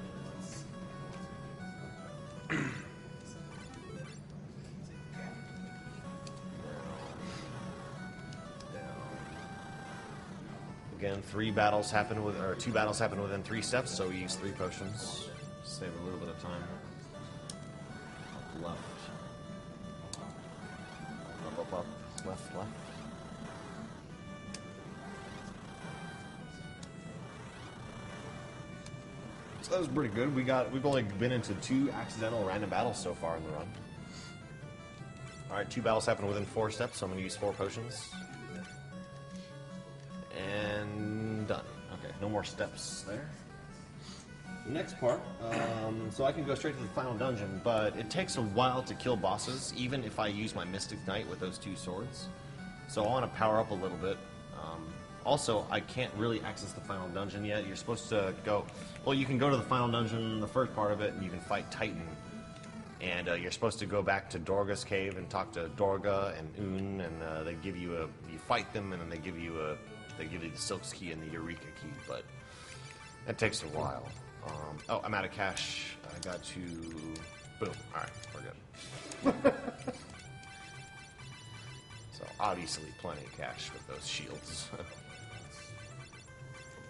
Again, 2 battles happen within 3 steps, so we use 3 potions. Save a little bit of time. Up, left. Up, left. that was pretty good. We've only been into 2 accidental random battles so far in the run. Alright, 2 battles happen within 4 steps, so I'm gonna use 4 potions. And done. Okay, no more steps there. The next part, so I can go straight to the final dungeon, but it takes a while to kill bosses, even if I use my Mystic Knight with those 2 swords. So I want to power up a little bit. Also, I can't really access the final dungeon yet. You're supposed to go... Well, you can go to the final dungeon, the first part of it, and you can fight Titan. And you're supposed to go back to Dorga's cave and talk to Dorga and Un, and they give you a... You fight them, and then they give you the Silk's Key and the Eureka Key, but that takes a while. Oh, I'm out of cash. I got to... Boom. Alright, we're good. So, obviously, plenty of cash with those shields.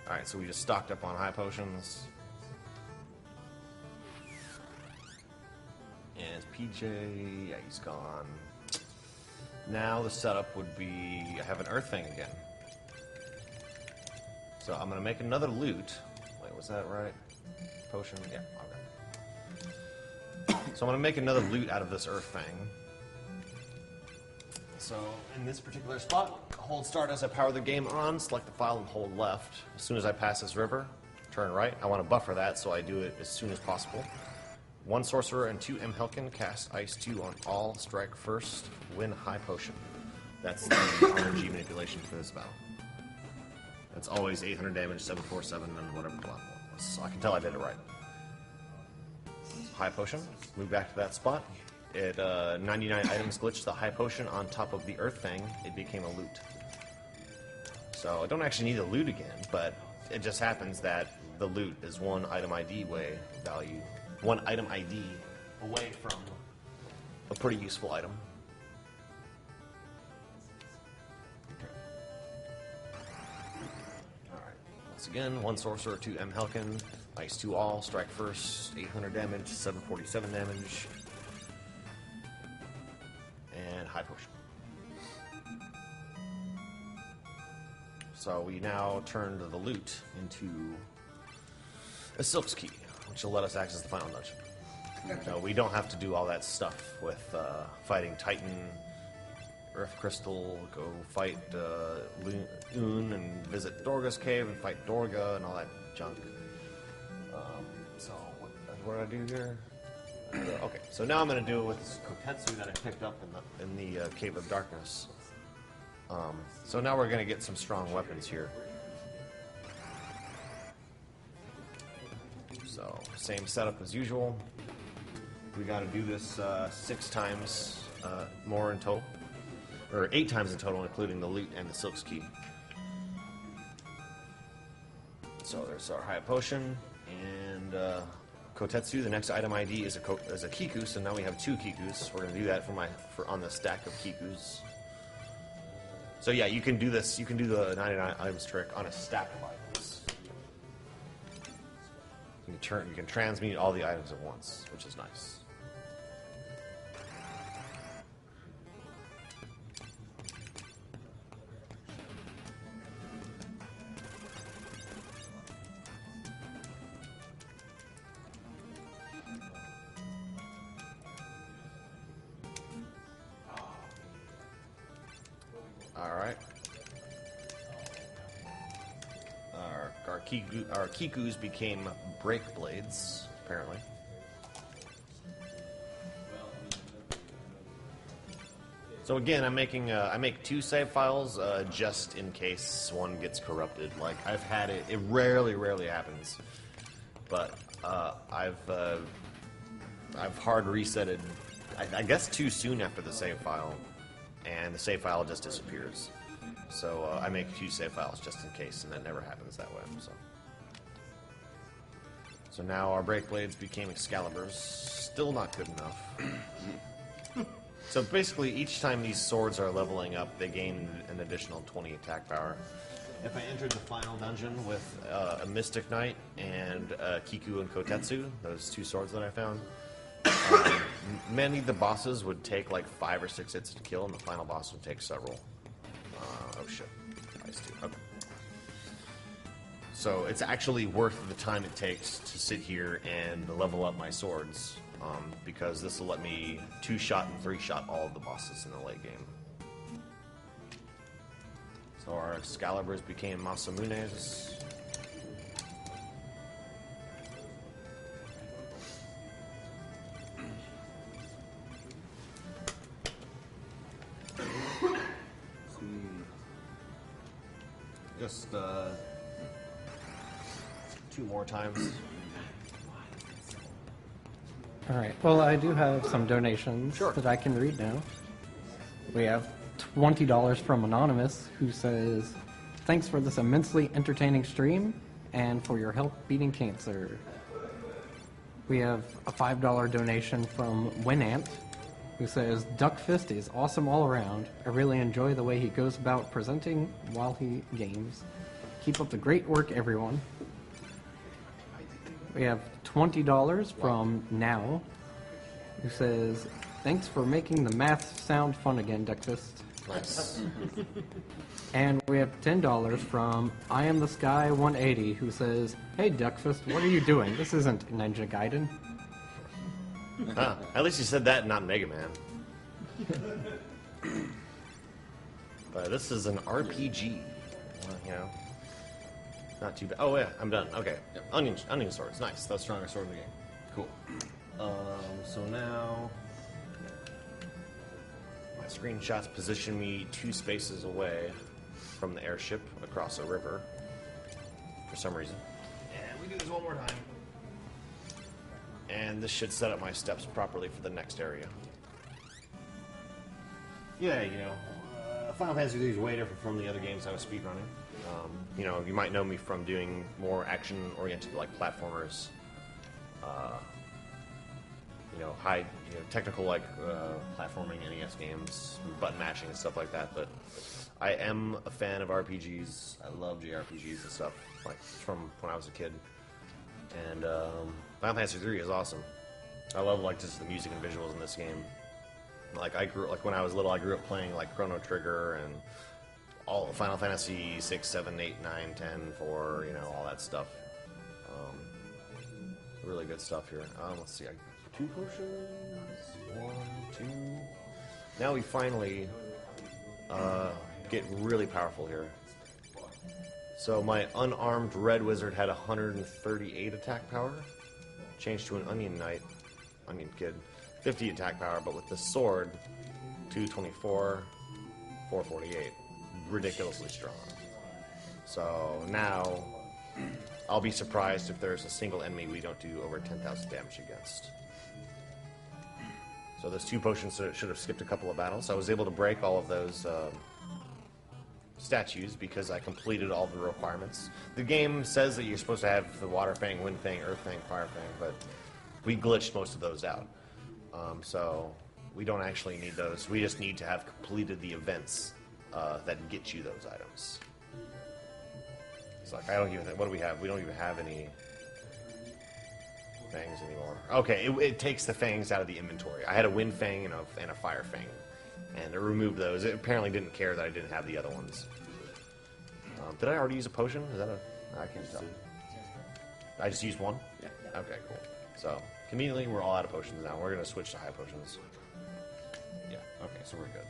Alright, so we just stocked up on high potions. And PJ, yeah, he's gone. Now the setup would be, I have an earth thing again. So I'm gonna make another loot. Wait, was that right? Potion? Yeah, okay. So I'm gonna make another loot out of this earth thing. So in this particular spot, hold start as I power the game on, select the file and hold left. As soon as I pass this river, turn right. I want to buffer that, so I do it as soon as possible. 1 sorcerer and 2 Helken cast Ice 2 on all, strike first, win high potion. That's the RNG manipulation for this battle. That's always 800 damage, 747, and whatever platform was. So I can tell I did it right. High potion, move back to that spot. It 99 items glitched the high potion on top of the earth thing. It became a loot. So I don't actually need the loot again, but it just happens that the loot is 1 item ID away value, 1 item ID away from a pretty useful item. Okay. All right. Once again, 1 sorcerer, 2 Helken, ice 2 all, strike first, 800 damage, 747 damage. And high potion. So we now turn the loot into a Silk's Key, which will let us access the final dungeon. So we don't have to do all that stuff with fighting Titan, Earth Crystal, go fight Un and visit Dorga's cave and fight Dorga and all that junk. So what did I do here? Okay, so now I'm going to do it with this Kotetsu that I picked up in the Cave of Darkness. So now we're going to get some strong weapons here. So, same setup as usual. We got to do this 6 times more in total. Or 8 times in total, including the loot and the Silk's Key. So there's our high potion, and Kotetsu, the next item ID is a Kiku, so now we have 2 Kikus. We're going to do that on the stack of Kikus. So yeah, you can do this, you can do the 99 items trick on a stack of items. You can transmute all the items at once, which is nice. Alright. Our Kikus became break blades, apparently. So again, I make 2 save files just in case one gets corrupted. Like I've had it. It rarely happens, but I've hard resetted. I guess too soon after the save file, and the save file just disappears. So I make 2 save files just in case, and that never happens that way. So now our break blades became Excaliburs. Still not good enough. So basically, each time these swords are leveling up, they gain an additional 20 attack power. If I entered the final dungeon with a Mystic Knight and Kiku and Kotetsu, those 2 swords that I found, many of the bosses would take like 5 or 6 hits to kill, and the final boss would take several. Oh shit. Ice 2. Okay. So it's actually worth the time it takes to sit here and level up my swords, because this will let me 2-shot and 3-shot all of the bosses in the late game. So our Excaliburs became Masamunes. Just 2 more times. Alright, well, I do have some donations that I can read now. We have $20 from Anonymous, who says, "Thanks for this immensely entertaining stream and for your help beating cancer." We have a $5 donation from Winant, who says, "Duckfist is awesome all around. I really enjoy the way he goes about presenting while he games. Keep up the great work, everyone." We have $20 from Now, who says, "Thanks for making the math sound fun again, Duckfist." Nice. And we have $10 from I Am the Sky 180, who says, "Hey Duckfist, what are you doing? This isn't Ninja Gaiden." At least you said that, not Mega Man. But this is an RPG. You know, not too bad. Oh yeah, I'm done. Okay, onion swords. Nice. That's the strongest sword in the game. Cool. So now my screenshots position me 2 spaces away from the airship across a river for some reason. And we do this one more time. And this should set up my steps properly for the next area. Yeah, you know, Final Fantasy III is way different from the other games I was speedrunning. You know, you might know me from doing more action-oriented, like platformers. You know, technical, like platforming NES games, button mashing and stuff like that. But I am a fan of RPGs. I love JRPGs and stuff, like from when I was a kid. And Final Fantasy III is awesome. I love like just the music and visuals in this game. Like when I was little, I grew up playing like Chrono Trigger and all Final Fantasy 6, 7, 8, 9, 10, 4, you know, all that stuff. Really good stuff here. Let's see, 2 potions, 1, 2. Now we finally get really powerful here. So my unarmed red wizard had 138 attack power, changed to an onion kid, 50 attack power, but with the sword, 224, 448, ridiculously strong. So now I'll be surprised if there's a single enemy we don't do over 10,000 damage against. So those 2 potions should have skipped a couple of battles. I was able to break all of those statues because I completed all the requirements. The game says that you're supposed to have the Water Fang, Wind Fang, Earth Fang, Fire Fang, but we glitched most of those out. So we don't actually need those. We just need to have completed the events that get you those items. It's like, I don't even think, what do we have? We don't even have any fangs anymore. Okay, it takes the fangs out of the inventory. I had a Wind Fang and a Fire Fang. And it removed those. It apparently didn't care that I didn't have the other ones. Did I already use a potion? Is that I can't tell. I just used 1? Yeah. Okay, cool. So, conveniently, we're all out of potions now. We're going to switch to high potions. Yeah, okay, so we're good.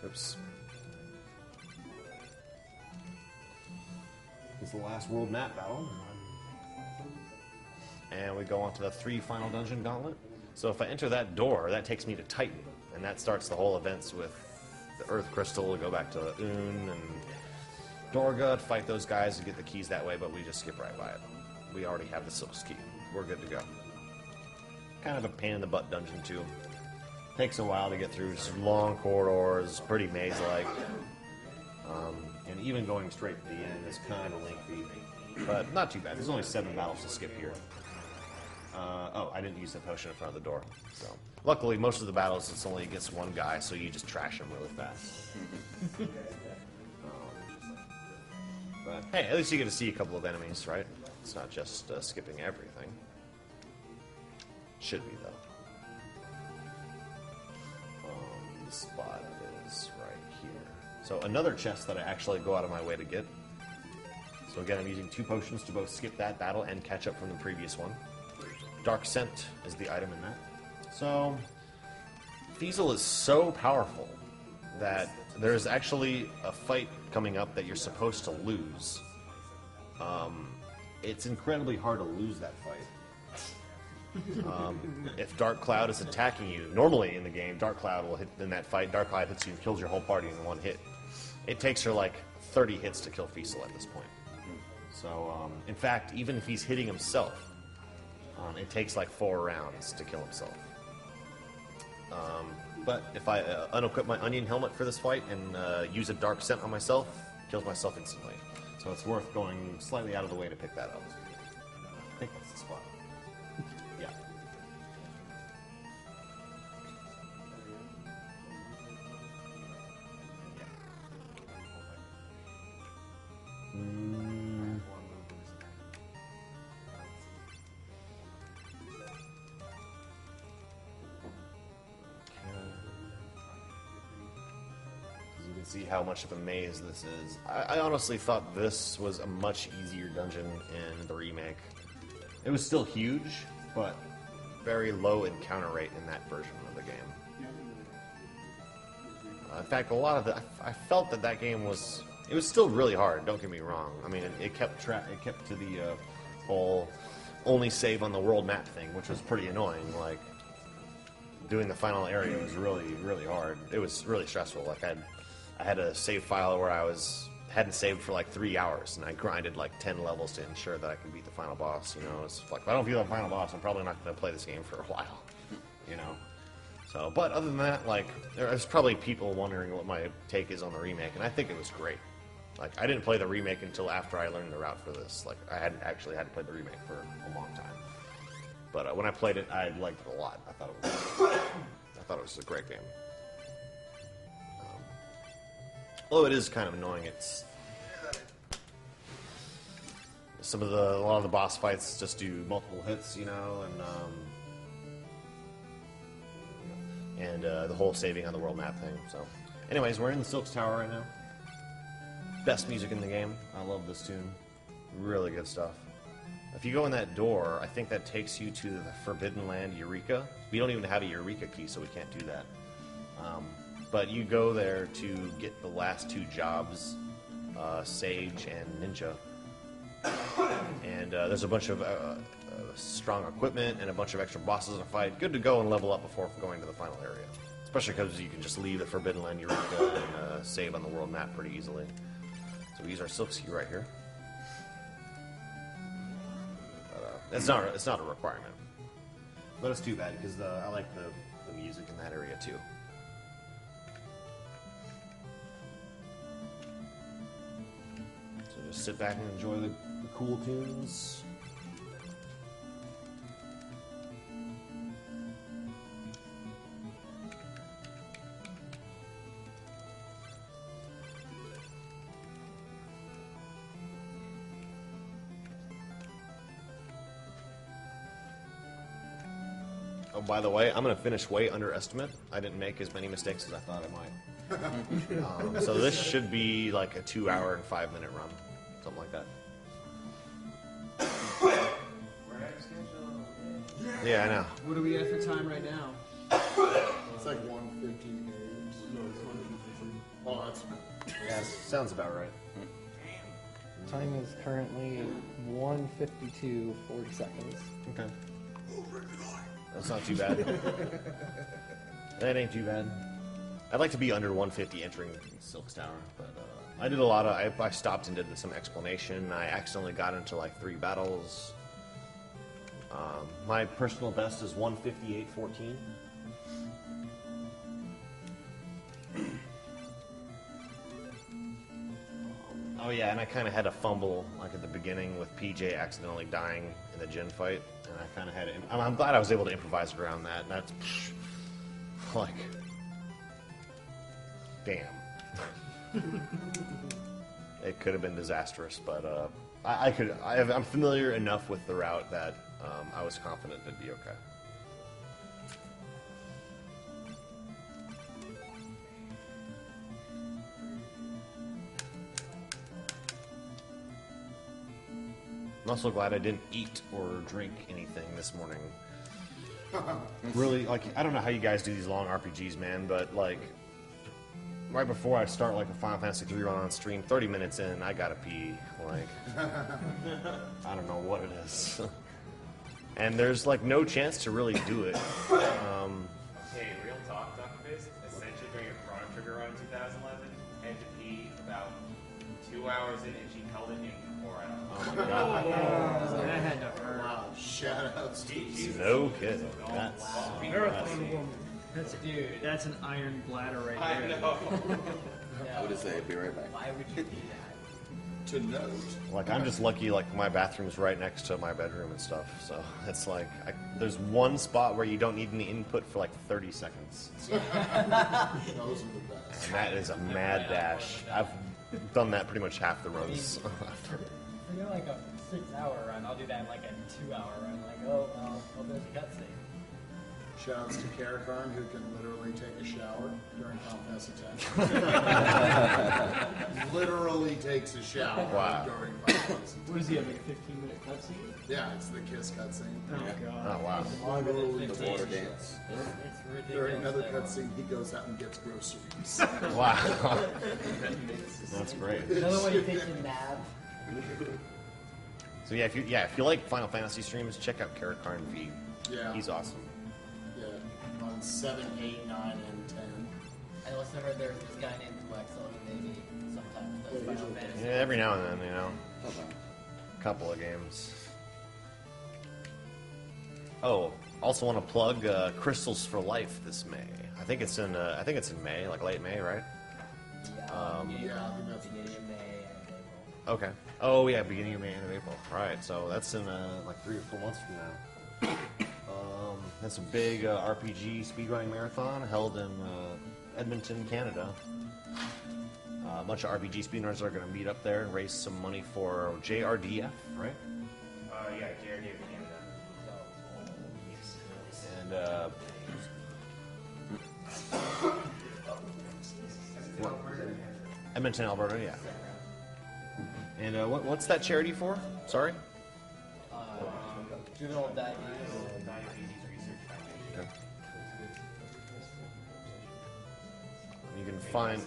Oops. This is the last world map battle. And we go on to the 3 final dungeon gauntlet. So if I enter that door, that takes me to Titan, and that starts the whole events with the Earth Crystal to go back to Un and Dorga to fight those guys and get the keys that way, but we just skip right by it. We already have the Silk's key. We're good to go. Kind of a pain in the butt dungeon too. Takes a while to get through, just long corridors, pretty maze-like. And even going straight to the end is kind of lengthy, but not too bad. There's only 7 battles to skip here. Oh, I didn't use the potion in front of the door. So, luckily, most of the battles it's only against 1 guy, so you just trash him really fast. But hey, at least you get to see a couple of enemies, right? It's not just skipping everything. Should be though. The spot is right here. So another chest that I actually go out of my way to get. So again, I'm using 2 potions to both skip that battle and catch up from the previous one. Dark Scent is the item in that. So, Fiesel is so powerful that there's actually a fight coming up that you're supposed to lose. It's incredibly hard to lose that fight. If Dark Cloud is attacking you, normally in the game, Dark Cloud will hit in that fight. Dark Cloud hits you and kills your whole party in one hit. It takes her like 30 hits to kill Fiesel at this point. So, in fact, even if he's hitting himself, it takes like 4 rounds to kill himself. But if I unequip my onion helmet for this fight and use a dark scent on myself, kills myself instantly. So it's worth going slightly out of the way to pick that up. I think that's the spot. Yeah. See how much of a maze this is. I honestly thought this was a much easier dungeon in the remake. It was still huge, but very low encounter rate in that version of the game. In fact, a lot of the I felt that game was still really hard. Don't get me wrong. I mean, it kept to the whole only save on the world map thing, which was pretty annoying. Like doing the final area was really hard. It was really stressful. Like I had a save file where I hadn't saved for like 3 hours, and I grinded like 10 levels to ensure that I could beat the final boss. You know, it's like if I don't beat the final boss, I'm probably not going to play this game for a while. You know, so but other than that, like there's probably people wondering what my take is on the remake, and I think it was great. Like I didn't play the remake until after I learned the route for this. Like I hadn't actually had to play the remake for a long time, but when I played it, I liked it a lot. I thought it was a great game. Although it is kind of annoying, it's a lot of the boss fights just do multiple hits, you know, and the whole saving on the world map thing. So, anyways, we're in the Silk's Tower right now. Best music in the game. I love this tune. Really good stuff. If you go in that door, I think that takes you to the Forbidden Land Eureka. We don't even have a Eureka key, so we can't do that. But you go there to get the last 2 jobs, Sage and Ninja. And there's a bunch of strong equipment and a bunch of extra bosses in a fight. Good to go and level up before going to the final area. Especially because you can just leave the Forbidden Land Eureka and save on the world map pretty easily. So we use our Silk Ski right here. But, it's not a requirement. But it's too bad because I like the music in that area too. Just sit back and enjoy the cool tunes. Oh, by the way, I'm going to finish way under estimate. I didn't make as many mistakes as I thought I might. So this should be like a 2-hour and 5-minute run. Something like that. Yeah, I know. What are we at for time right now? It's like 1:58. Oh, that's. Yeah, sounds about right. Time is currently 1:52, 40 seconds. Okay. That's not too bad. That ain't too bad. I'd like to be under 150 entering Silk's Tower, but I did a lot of. I stopped and did some explanation. I accidentally got into like 3 battles. My personal best is 158.14. Oh yeah, and I kind of had a fumble like at the beginning with PJ accidentally dying in the Jin fight, and I kind of had. I'm glad I was able to improvise around that. And that's like, damn. It could have been disastrous, but I'm familiar enough with the route that I was confident it'd be okay. I'm also glad I didn't eat or drink anything this morning. Really, like, I don't know how you guys do these long RPGs, man, but, like, right before I start, like, a Final Fantasy 3 run on stream, 30 minutes in, I gotta pee. Like, I don't know what it is. And there's, like, no chance to really do it. Hey, real talk, Duckface. Essentially, during a Chrono Trigger run in 2011, I had to pee about 2 hours in, and she held it in for 4 hours. Oh my god. That had to hurt. Wow, shout outs to No kidding. That's Marathon woman. Dude, that's an iron bladder right I there. know. I would say, be right back. Why would you do that? to note. like, I'm just lucky, like, my bathroom's right next to my bedroom and stuff, so it's like, there's one spot where you don't need any input for like 30 seconds. Those are the best. And that is a mad dash. I've done that pretty much half the runs. If you're like a 6-hour run, I'll do that in like a 2-hour run. Like, oh, there's a cutscene. Shouts to Karakarn, who can literally take a shower during Final Fantasy X. Literally takes a shower Wow. during Final Fantasy What does he have, like a 15-minute cutscene? Yeah, it's the kiss cutscene. Oh, God. Oh, wow. Longer than Literally 15. The water dance. It's ridiculous. During another that long. cutscene, he goes out and gets groceries. Wow. That's great. Another one, he takes a nap. So yeah, if you like Final Fantasy streams, check out Karakarn V. Yeah. He's awesome. Yeah, on 7, 8, 9, and 10. I also heard there's this guy named Wexel who maybe sometimes does Yeah, he's Final okay. Fantasy. Yeah, every now and then, you know, Okay. a couple of games. Oh, also want to plug Crystals for Life this May. I think it's in May, like late May, right? Yeah, Yeah, I think that's beginning of May and April. Okay. Oh yeah, beginning of May, end of April. All right, so that's in like 3 or 4 months from now. That's a big RPG speedrunning marathon held in Edmonton, Canada. A bunch of RPG speedrunners are going to meet up there and raise some money for JRDF, right? Yeah, JRD of Canada. And Edmonton, Alberta, yeah. And what's that charity for? Sorry? Juvenile diabetes. Diabetes Research Foundation. You can find.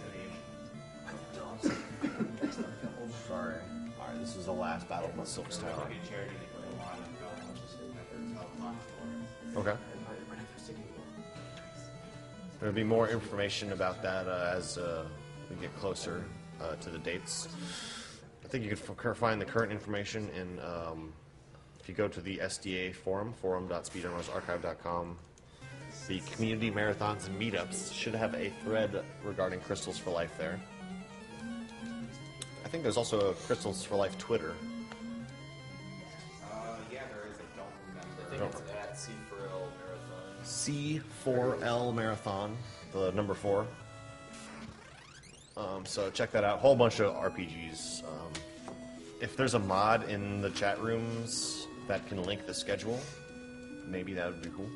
Sorry. All right, this is the last battle of the Silk Tower. Like a charity that put a lot of efforts Okay. There'll be more information about that as we get closer to the dates. I think you can find the current information in if you go to the SDA forum, forum.speedrunnersarchive.com. The community marathons and meetups should have a thread regarding Crystals for Life there. I think there's also a Crystals for Life Twitter. Yeah, there is. I don't I remember. think it's at C4L Marathon. C4L Marathon, the number 4. So check that out. Whole bunch of RPGs. If there's a mod in the chat rooms that can link the schedule, maybe that would be cool.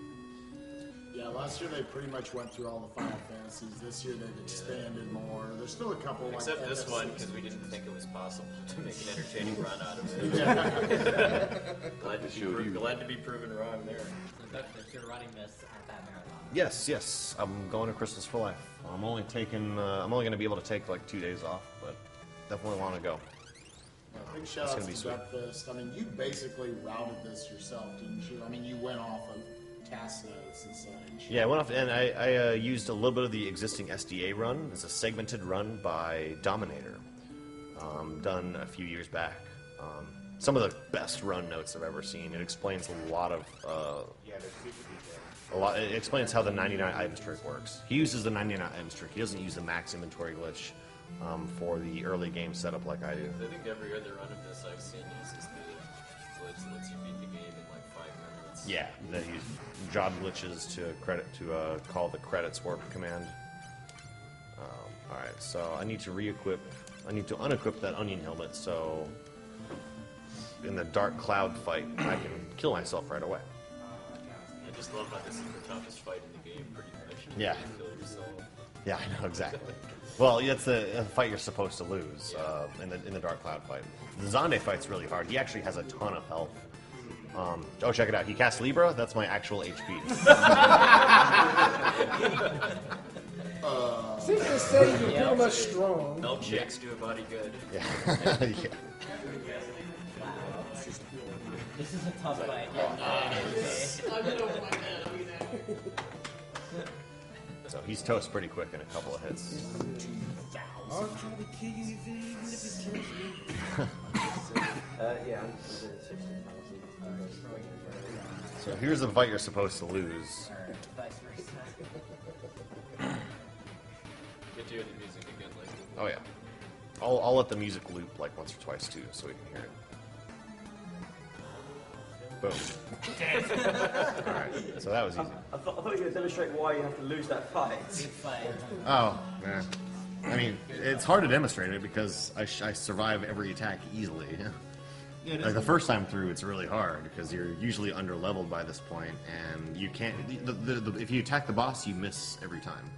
Yeah, last year they pretty much went through all the Final Fantasies. This year they've expanded more. There's still a couple Except like this FF6. one, because we didn't think it was possible to make an entertaining run out of it. glad to be proven wrong there. So Duckfish, you're running this at that marathon. Yes, I'm going to Crystals for Life. I'm only going to be able to take like 2 days off, but definitely want to go. Big shout That's out gonna be to sweet. Duckfist. I mean, you basically routed this yourself, didn't you? I mean, you went off of task notes and such. Yeah, I went off and I used a little bit of the existing SDA run. It's a segmented run by Dominator, done a few years back. Some of the best run notes I've ever seen. It explains a lot of Yeah, they're super detailed. It explains how the 99 items trick works. He uses the 99 items trick. He doesn't use the max inventory glitch for the early game setup like I do. I think every other run of this I've seen uses the glitch that lets you beat the game in like 5 minutes. Yeah, they use job glitches to call the credits warp command. All right, so I need to unequip that onion helmet. So in the dark cloud fight, I can kill myself right away. I just love how this is the toughest fight in the game, pretty much. Yeah. You kill yourself. Yeah, I know, exactly. Well, it's a fight you're supposed to lose in the Dark Cloud fight. The Zonde fight's really hard. He actually has a ton of health. Oh, check it out. He casts Libra. That's my actual HP. Safe to say you're pretty much strong. Milkshakes do a body good. Yeah. Yeah. This is a tough fight. I'm in over my head. I mean, So he's toast pretty quick in a couple of hits. I'll try to kill you even if it kills me. Yeah, I'm So here's a fight you're supposed to lose. Get you into music again later. Oh yeah. I'll let the music loop like once or twice too, so we can hear it. Boom. Alright, so that was easy. I thought you were going to demonstrate why you have to lose that fight. Good fight. Oh, yeah. I mean, it's hard to demonstrate it because I survive every attack easily. Yeah, Like the first time through, it's really hard because you're usually under-leveled by this point, and you can't. If you attack the boss, you miss every time.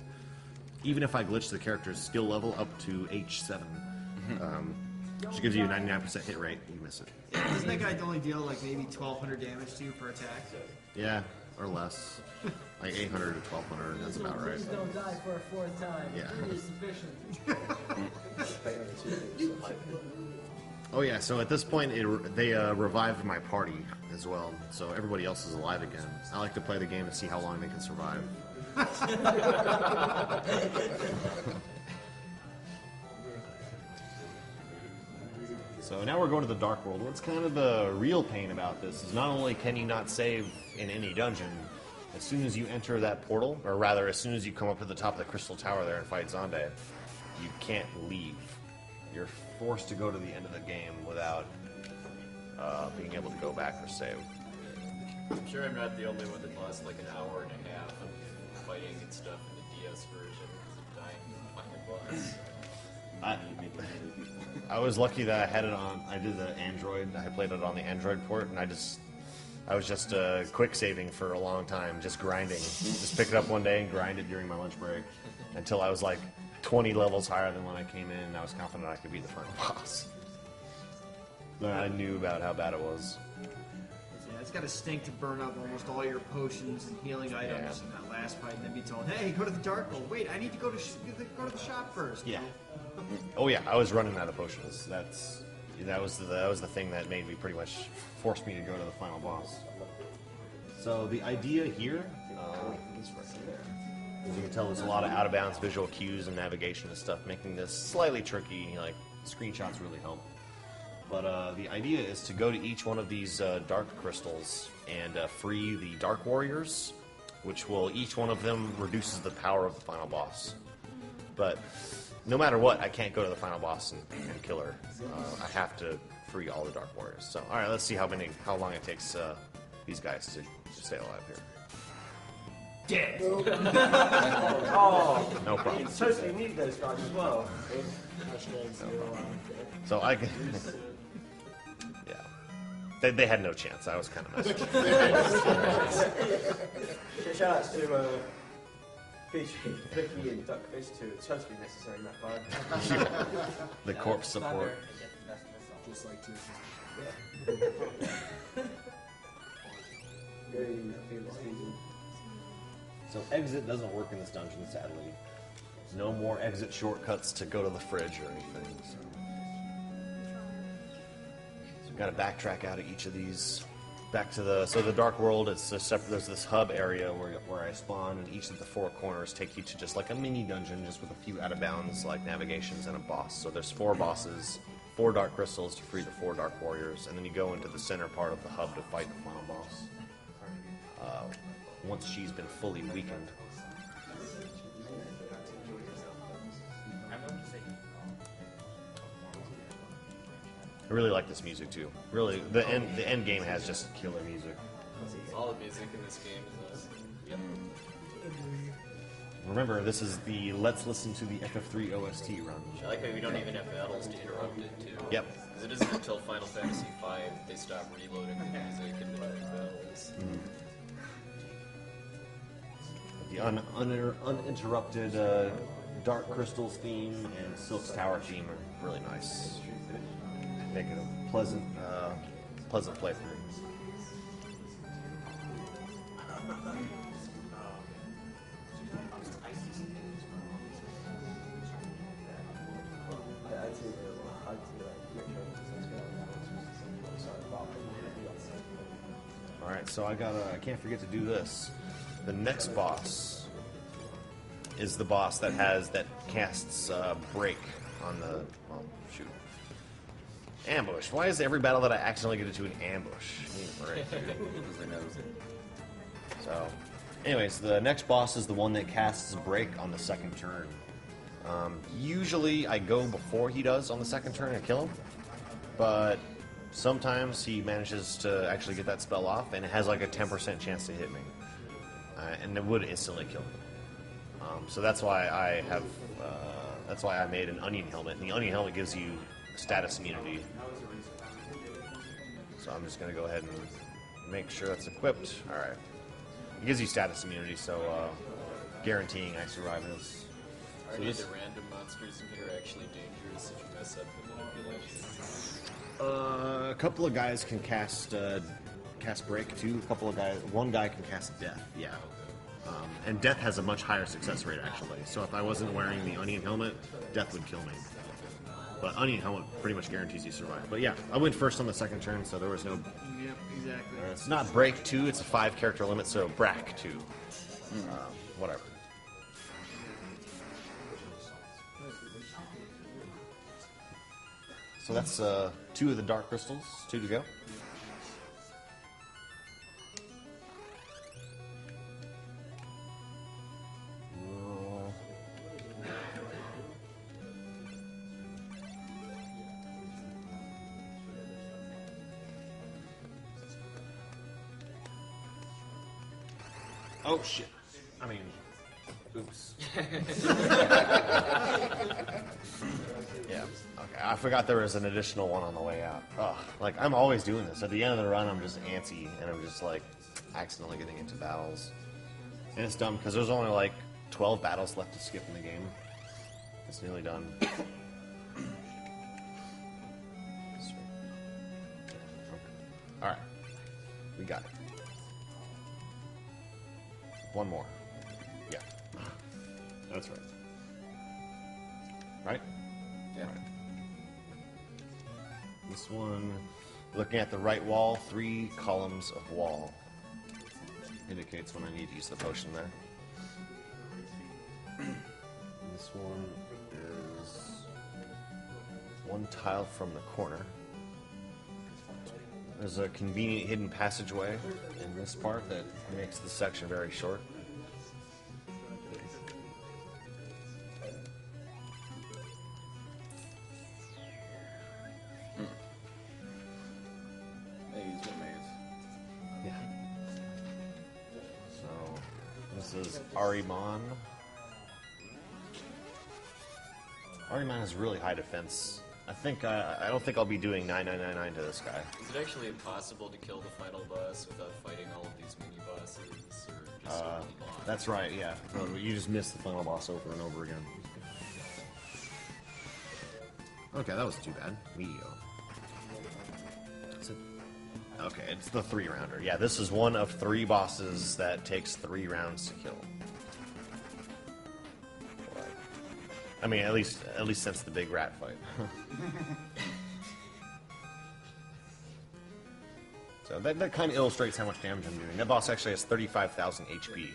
Even if I glitch the character's skill level up to H7, which gives you a 99% hit rate, you miss it. Yeah, doesn't that guy only deal like maybe 1,200 damage to you per attack? Yeah, or less. Like 800 to 1,200, that's about right. Please don't die for a fourth time. Yeah. Three is sufficient. Oh yeah, so at this point, they revived my party as well, so everybody else is alive again. I like to play the game to see how long they can survive. So now we're going to the Dark World. What's kind of the real pain about this is not only can you not save in any dungeon, as soon as you enter that portal, or rather as soon as you come up to the top of the Crystal Tower there and fight Zonde, you can't leave. You're forced to go to the end of the game without being able to go back or save. I'm sure I'm not the only one that lost like an hour and a half of fighting and stuff in the DS version because of dying final boss. I was lucky that I had it on. I did the Android. I played it on the Android port, and I was just quick saving for a long time, just grinding. Just pick it up one day and grind it during my lunch break until I was like 20 levels higher than when I came in, and I was confident I could beat the final boss. Then I knew about how bad it was. Yeah, it's got to stink to burn up almost all your potions and healing items in that last fight, and then be told, "Hey, go to the Dark World. Wait, I need to go to the shop first." Yeah. Oh yeah, I was running out of potions. That was the thing that made me pretty much forced me to go to the final boss. So the idea here, as you can tell, there's a lot of out-of-bounds visual cues and navigation and stuff, making this slightly tricky. Like screenshots really help. But the idea is to go to each one of these dark crystals and free the Dark Warriors, which will each one of them reduces the power of the final boss. But no matter what, I can't go to the final boss and kill her. I have to free all the Dark Warriors. So, all right, let's see how long it takes these guys to stay alive here. Dead. Oh, No problem. you totally need those guys as well. So I can. Yeah, they had no chance. I was kind of messing. Shout outs to Peachy, Vicky, and Duckfish too. It's totally necessary in that fight. The corpse support. Just like two. So exit doesn't work in this dungeon, sadly. There's no more exit shortcuts to go to the fridge or anything. So we've got to backtrack out of each of these. Back to the Dark World. It's a separate. There's this hub area where I spawn, and each of the four corners take you to just like a mini dungeon, just with a few out of bounds like navigations and a boss. So there's 4 bosses, 4 dark crystals to free the 4 dark warriors, and then you go into the center part of the hub to fight the final boss. Once she's been fully weakened. I really like this music too. Really, the end game has just killer music. All the music in this game is yep. Remember, this is the Let's Listen to the FF3 OST run. I like how we don't even have battles to interrupt it too. Yep. Because it isn't until Final Fantasy V they stop reloading the music in between battles. The uninterrupted Dark Crystal's theme and Silk's Tower theme are really nice. Make it a pleasant playthrough. Alright, so I can't forget to do this. The next boss is the boss that casts break on the, well, shoot. Ambush. Why is every battle that I accidentally get into an ambush? Right. So, anyways, the next boss is the one that casts break on the second turn. Usually I go before he does on the second turn and kill him, but sometimes he manages to actually get that spell off, and it has like a 10% chance to hit me, and it would instantly kill me. So that's why I made an onion helmet, and the onion helmet gives you status immunity. So I'm just gonna go ahead and make sure that's equipped. All right, it gives you status immunity, so guaranteeing I survive this. Are any of the random monsters in here actually dangerous if you mess up the manipulation? A couple of guys can cast break too. One guy can cast death. Yeah, and death has a much higher success rate actually. So if I wasn't wearing the onion helmet, death would kill me. But onion helmet pretty much guarantees you survive. But yeah, I went first on the second turn, so there was no. Yep, exactly. It's not break 2; it's a 5-character limit, so brack 2. Whatever. So that's 2 of the dark crystals, 2 to go. Oh shit. I mean, oops. Yeah. Okay. I forgot there was an additional one on the way out. Ugh. Like, I'm always doing this. At the end of the run, I'm just antsy, and I'm just, like, accidentally getting into battles. And it's dumb, because there's only, like, 12 battles left to skip in the game. It's nearly done. Alright. We got it. One more. Yeah. That's right. Right? Yeah. Right. This one, looking at the right wall, 3 columns of wall. Indicates when I need to use the potion there. This one is 1 tile from the corner. There's a convenient hidden passageway in this part that makes the section very short. Yeah. So, this is Ahriman. Ahriman has really high defense. I don't think I'll be doing 9999 to this guy. Is it actually impossible to kill the final boss without fighting all of these mini bosses, or just one? That's right, yeah. You just miss the final boss over and over again. Okay, that wasn't too bad. Okay, it's the 3-rounder. Yeah, this is one of 3 bosses that takes 3 rounds to kill. I mean, at least since the big rat fight. So that kind of illustrates how much damage I'm doing. That boss actually has 35,000 HP.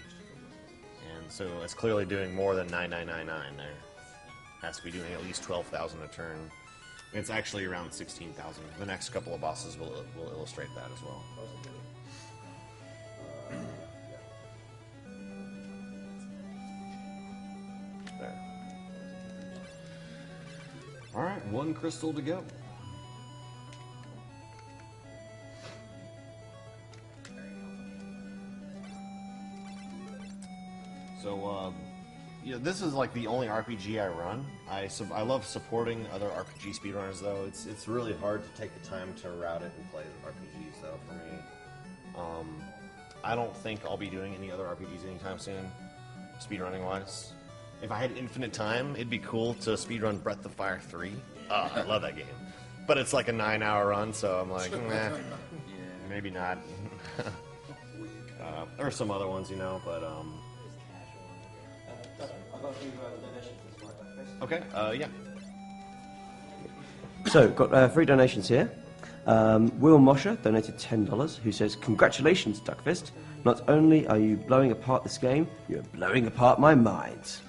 And so it's clearly doing more than 9999 there. Has to be doing at least 12,000 a turn. It's actually around 16,000. The next couple of bosses will illustrate that as well. There. Alright, 1 crystal to go. So, yeah, this is like the only RPG I run. I love supporting other RPG speedrunners, though. It's really hard to take the time to route it and play RPGs, though, for me. I don't think I'll be doing any other RPGs anytime soon, speedrunning-wise. if I had infinite time, it'd be cool to speedrun Breath of Fire 3. Oh, I love that game. But it's like a 9-hour run, so I'm like, maybe not. Or some other ones, you know, but okay, yeah. So, got 3 donations here. Will Mosher donated $10, who says, "Congratulations, Duckfist. Not only are you blowing apart this game, you're blowing apart my mind."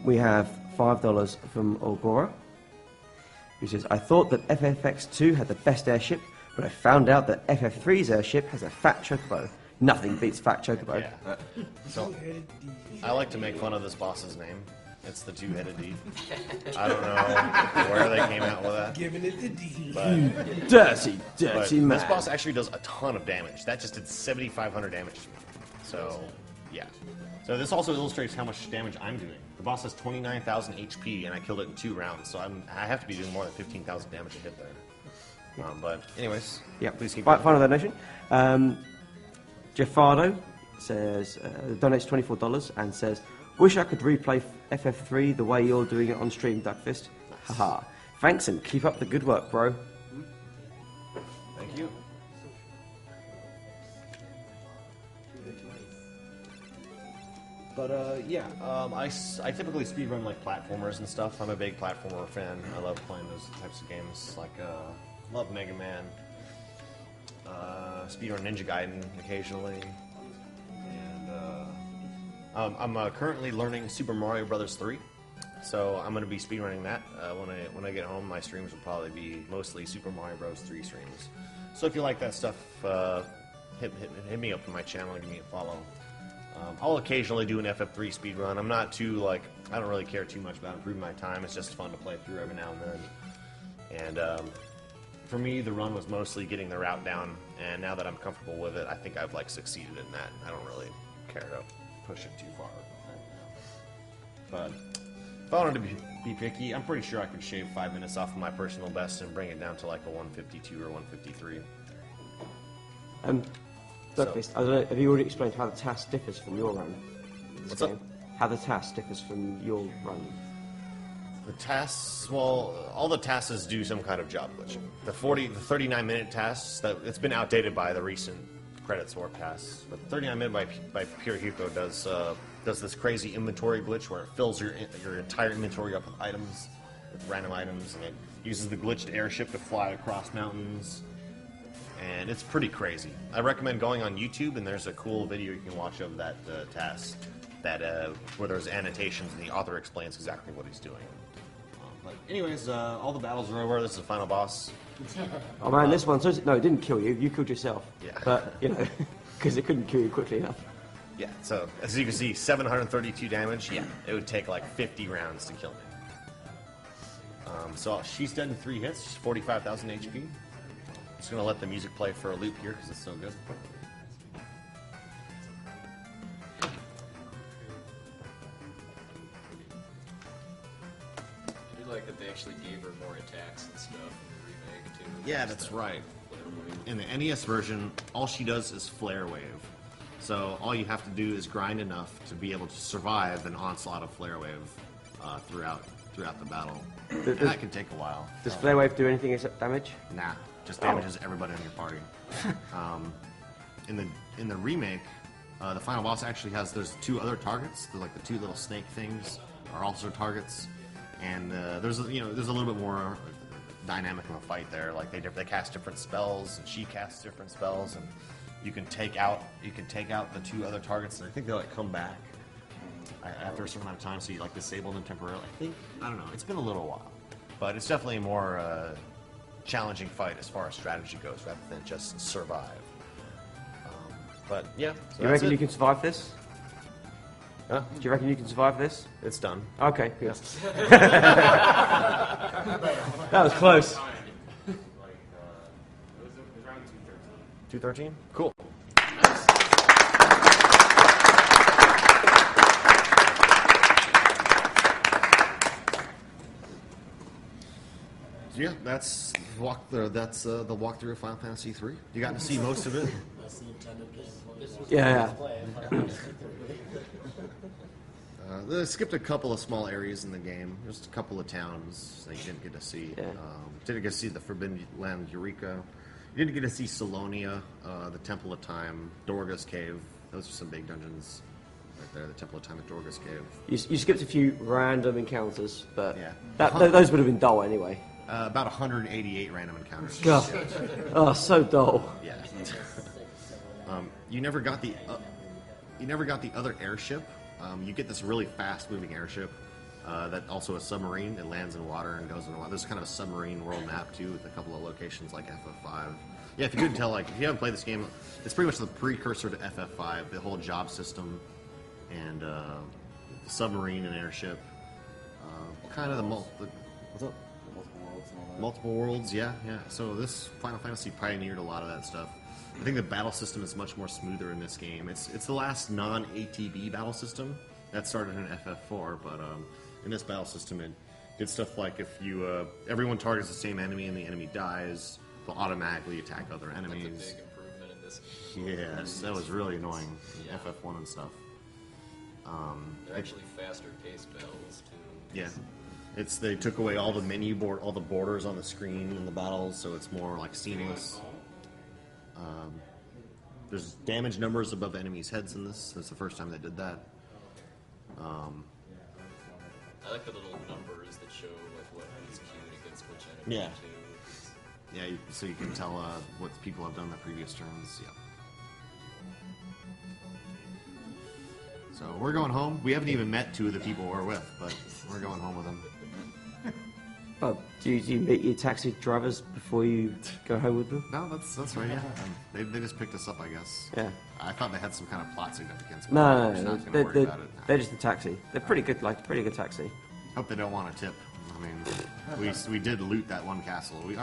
We have $5 from Olgora, who says, "I thought that FFX2 had the best airship, but I found out that FF3's airship has a fat chocobo. Nothing beats fat chocobo." Yeah. So, I like to make fun of this boss's name. It's the two-headed D. I don't know where they came out with that. Giving it the D. But, Dirty man. This boss actually does a ton of damage. That just did 7,500 damage to me. So, yeah. So this also illustrates how much damage I'm doing. The boss has 29,000 HP, and I killed it in 2 rounds. So I have to be doing more than 15,000 damage a hit there. But anyways, yeah. Please keep Final donation. Jeffardo says donates $24 and says, "Wish I could replay FF3 the way you're doing it on stream, Duckfist. Haha. Thanks and keep up the good work, bro." Thank you. But I typically speedrun like platformers and stuff. I'm a big platformer fan. I love playing those types of games. Like love Mega Man. Speedrun Ninja Gaiden occasionally. And I'm currently learning Super Mario Brothers 3. So I'm going to be speedrunning that. When I get home, my streams will probably be mostly Super Mario Bros. 3 streams. So if you like that stuff, hit me up on my channel and give me a follow. I'll occasionally do an FF3 speedrun. I'm not too, I don't really care too much about improving my time. It's just fun to play through every now and then. And for me, the run was mostly getting the route down. And now that I'm comfortable with it, I think I've, succeeded in that. I don't really care to push it too far. But if I wanted to be picky, I'm pretty sure I could shave 5 minutes off of my personal best and bring it down to, a 152 or 153. Douglas, I don't know, have you already explained how the task differs from your run? What's up? How the task differs from your run? The tasks, well, all the tasks do some kind of job glitch. The 39-minute tasks, it's been outdated by the recent credits warp tasks. But 39-minute by Pure Huko does this crazy inventory glitch where it fills your entire inventory up with items, with random items, and it uses the glitched airship to fly across mountains. And it's pretty crazy. I recommend going on YouTube, and there's a cool video you can watch of that task, where there's annotations and the author explains exactly what he's doing. But anyways, all the battles are over. This is the final boss. Oh man, this one, no, it didn't kill you. You killed yourself. Yeah. But, because it couldn't kill you quickly enough. Yeah, so as you can see, 732 damage. Yeah, it would take 50 rounds to kill me. So she's dead in 3 hits. She's 45,000 HP. Just gonna let the music play for a loop here because it's so good. I do like that they actually gave her more attacks and stuff in the remake too. Yeah, that's right. In the NES version, all she does is Flare Wave. So all you have to do is grind enough to be able to survive an onslaught of Flare Wave throughout the battle. And that can take a while. Does Flare Wave do anything except damage? Nah. Just damages everybody in your party. In the remake, the final boss actually there's 2 other targets. The 2 little snake things are also targets, and there's a little bit more dynamic of a fight there. They cast different spells, and she casts different spells, and you can take out the 2 other targets, and I think they come back after a certain amount of time. So you disable them temporarily. I don't know. It's been a little while, but it's definitely a more challenging fight as far as strategy goes, rather than just survive. But yeah, so you reckon you can survive this? Huh? Do you reckon you can survive this? It's done. Okay, good. That was close. It was around 213. 213? Cool. Yeah, that's the walkthrough of Final Fantasy 3. You got to see most of it. That's the intended gameplay. Yeah. They skipped a couple of small areas in the game. Just a couple of towns that you didn't get to see. Yeah. Didn't get to see the Forbidden Land Eureka. You didn't get to see Salonia, the Temple of Time, Dorga's Cave. Those are some big dungeons right there. The Temple of Time at Dorga's Cave. You skipped a few random encounters, but Yeah. those would have been dull anyway. About 188 random encounters. God. Oh, so dull. Yeah. You never got the other airship. You get this really fast-moving airship that also a submarine. It lands in water and goes in water. There's kind of a submarine world map too, with a couple of locations like FF5. Yeah, if you couldn't tell, like if you haven't played this game, it's pretty much the precursor to FF5. The whole job system and the submarine and airship. Kind of what's up? Multiple worlds, yeah. So this Final Fantasy pioneered a lot of that stuff. I think the battle system is much more smoother in this game. It's the last non-ATB battle system that started in FF4, but in this battle system it did stuff like if you everyone targets the same enemy and the enemy dies, they'll automatically attack other enemies. That's a big improvement in this. Yes, that was really annoying in FF1 and stuff. They're actually faster paced battles too. Yeah. They took away all the menu board, all the borders on the screen in the battles, so it's more like seamless. There's damage numbers above enemies' heads in this. That's the first time they did that. I like the little numbers that show like what is queued against which enemy. Yeah. Too. Yeah, so you can tell what people have done in the previous turns. Yeah. So we're going home. We haven't even met two of the people we're with, but we're going home with them. Oh, do you meet your taxi drivers before you go home with them? No, that's right. Yeah, they just picked us up, I guess. Yeah. I thought they had some kind of plot significance. But No, I'm just not gonna worry they're, about it. they're just a taxi. They're pretty good, pretty good taxi. Hope they don't want a tip. I mean, we did loot that one castle. We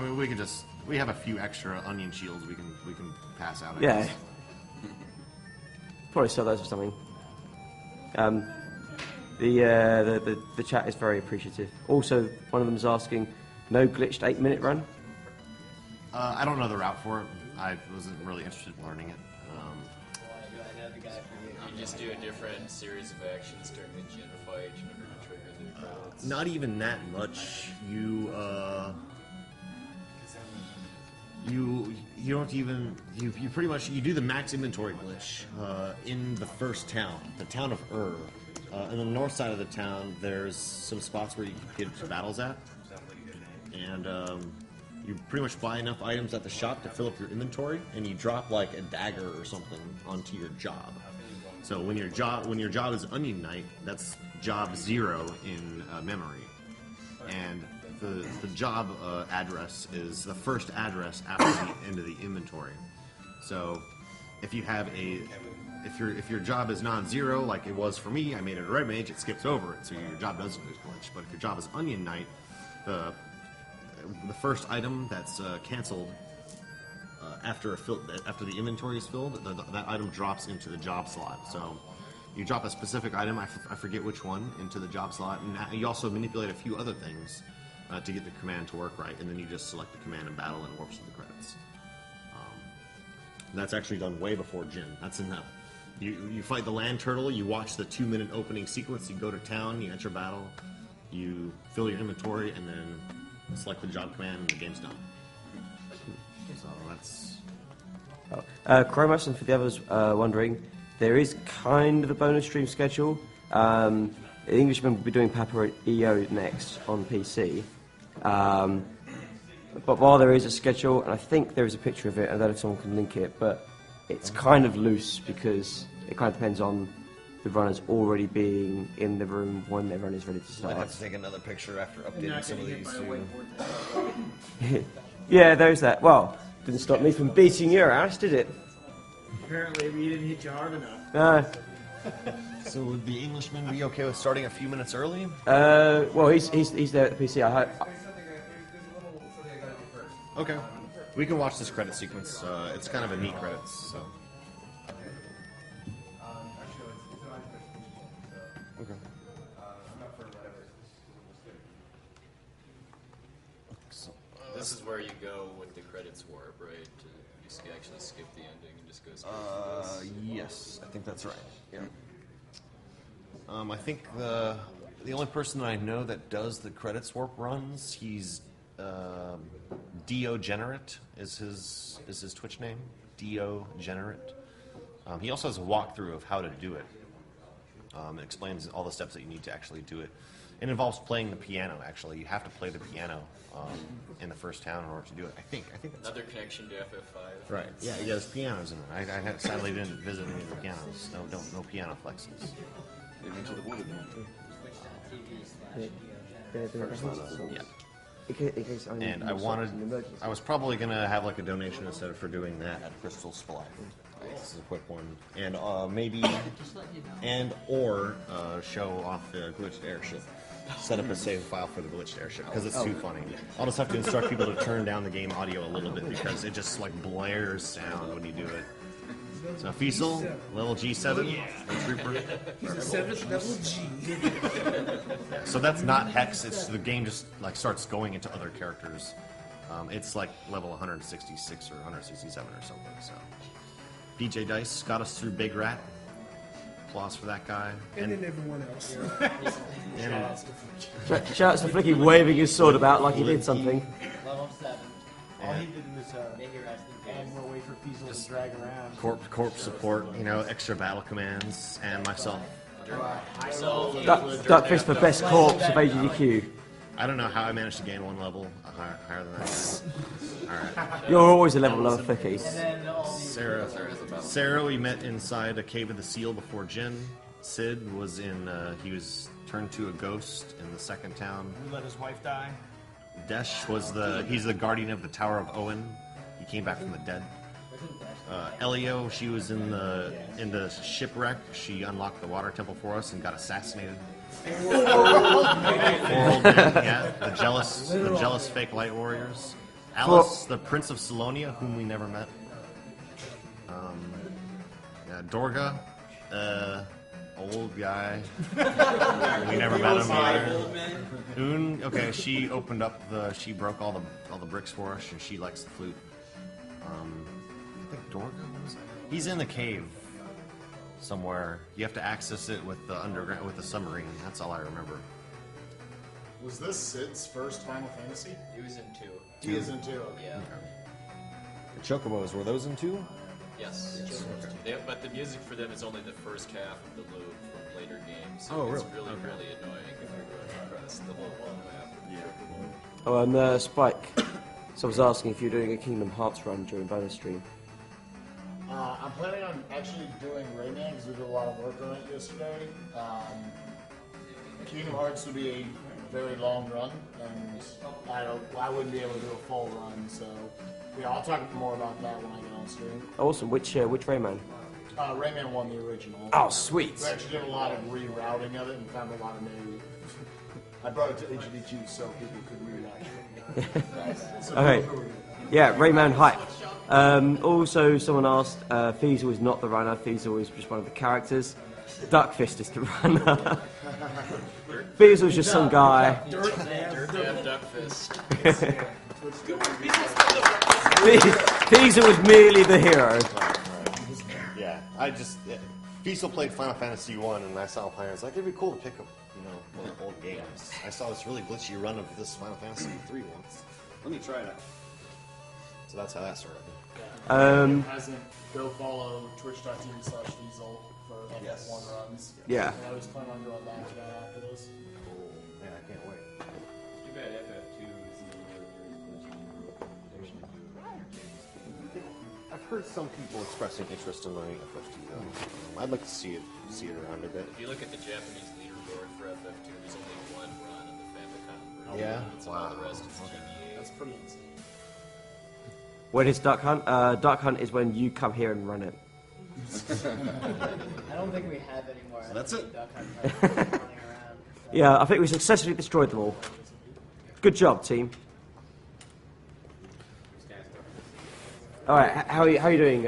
have a few extra onion shields we can pass out. I Yeah. guess. Probably sell those or something. The chat is very appreciative. Also, one of them is asking, no glitched 8-minute run? I don't know the route for it. I wasn't really interested in learning it. You just do a different series of actions during the gin fight in order to trigger the credits. Not even that much. You don't even you pretty much you do the max inventory glitch in the first town, the town of on the north side of the town. There's some spots where you can get battles at, and you pretty much buy enough items at the shop to fill up your inventory, and you drop like a dagger or something onto your job. So when your job is Onion Knight, that's job 0 in memory, and the job address is the first address after the end of the inventory. So if you have if your job is non-zero, like it was for me, I made it a red mage, it skips over it, so your job doesn't lose glitch. But if your job is Onion Knight, the first item that's canceled after the inventory is filled, that item drops into the job slot. So you drop a specific item, I forget which one, into the job slot, and you also manipulate a few other things to get the command to work right, and then you just select the command in battle and it warps to the credits. That's actually done way before Jin. That's in that. You fight the land turtle, you watch the 2-minute opening sequence, you go to town, you enter battle, you fill your inventory, and then select the job command, and the game's done. So that's... Chromos, and for the others wondering, there is kind of a bonus stream schedule. The Englishman will be doing Papa EO next on PC. But while there is a schedule, and I think there is a picture of it, I don't know if someone can link it, but it's kind of loose because it kind of depends on the runners already being in the room when their run is ready to start. Might have to take another picture after updating some of these too. Yeah, there's that. Well, didn't stop me from beating your ass, did it? Apparently, we didn't hit you hard enough. No. So would the Englishman be okay with starting a few minutes early? Well, he's there at the PC. Okay. We can watch this credit sequence. It's kind of a neat credits, so. Okay. This is where you go with the credits warp, right? You actually skip the ending and just go straight to this. Yes, I think that's right. Yeah. I think the only person that I know that does the credits warp runs, he's Dio Generate is his Twitch name. Dio Generate. He also has a walkthrough of how to do it. It explains all the steps that you need to actually do it. It involves playing the piano. Actually, you have to play the piano in the first town in order to do it. I think that's Another connection to FF5. right. Yeah, there's pianos in it. I sadly didn't visit any of the pianos. No piano flexes. Maybe into the wooded one too. Yeah. And I was probably gonna have like a donation instead of for doing that at Crystal Supply. This is a quick one, and maybe, or show off the glitched airship. Set up a save file for the glitched airship because it's too funny. I'll just have to instruct people to turn down the game audio a little bit because it just like blares sound when you do it. So Fiesel, level G7, Trooper. He's a 7th level G. So that's not Hex. It's the game just like starts going into other characters. It's like level 166 or 167 or something. So DJ Dice got us through Big Rat. Applause for that guy. And then everyone else. Shout out to Flicky waving his sword about like he did something. Level 7. All he did was add more way for Fiesel to drag around. Corp support, extra battle commands, and myself. Duckfist for best corpse of AGDQ. I don't know how I managed to gain one level higher than that. Alright. You're always a level above Flicky. Sarah we met inside a Cave of the Seal before Jin. Sid was he was turned to a ghost in the second town. Who let his wife die? Desh he's the guardian of the Tower of Owen. He came back from the dead. Elio, she was in the shipwreck. She unlocked the water temple for us and got assassinated. Yeah, the jealous fake light warriors. Alice, the Prince of Salonia, whom we never met. Dorga, old guy. We never met him either. Un, okay, she opened up she broke all the bricks for us, and she likes the flute. I think Dorga was. He's in the cave somewhere. You have to access it with the submarine. That's all I remember. Was this Sid's first Final Fantasy? He was in 2. He was in 2. Yeah. The Chocobos, were those in 2? Yes. Okay. But the music for them is only the first half of the loop from later games. So really? It's really annoying if you're going across the whole map. Yeah. Oh, and Spike. So I was asking if you're doing a Kingdom Hearts run during bonus stream. I'm planning on actually doing Rayman because we did a lot of work on it yesterday. Kingdom Hearts would be a very long run, and I wouldn't be able to do a full run. So yeah, I'll talk more about that when I get on stream. Awesome. Which Rayman? Rayman 1, the original. Oh, sweet. We actually did a lot of rerouting of it and found a lot of new. I brought it to AGDQ so people could reroute. Okay. Yeah, Rayman hype. Also, someone asked, Fiesel is not the runner. Fiesel is just one of the characters. Duckfist is the runner. Fiesel's just some guy. Duckfist. Fiesel was merely the hero. Yeah, Fiesel played Final Fantasy 1, and I saw players like it'd be cool to pick up, one of the old games. I saw this really glitchy run of this Final Fantasy 3 once. Let me try it out. So that's how that started. Go follow twitch.tv/Fiesel for FF1 runs. Yeah. I always plan on doing that after this. Cool. Man, I can't wait. Too bad FF2 is I've heard some people expressing interest in learning FF2 though. I'd like to see it around a bit. If you look at the Japanese leaderboard for FF2, there's only one run on the Famicom version. Yeah? So all the rest is GBA. That's pretty insane. When is Duck Hunt? Duck Hunt is when you come here and run it. I don't think we have any more. So that's it. Duck Hunt running around. So. Yeah, I think we successfully destroyed them all. Good job, team. All right, how are you doing?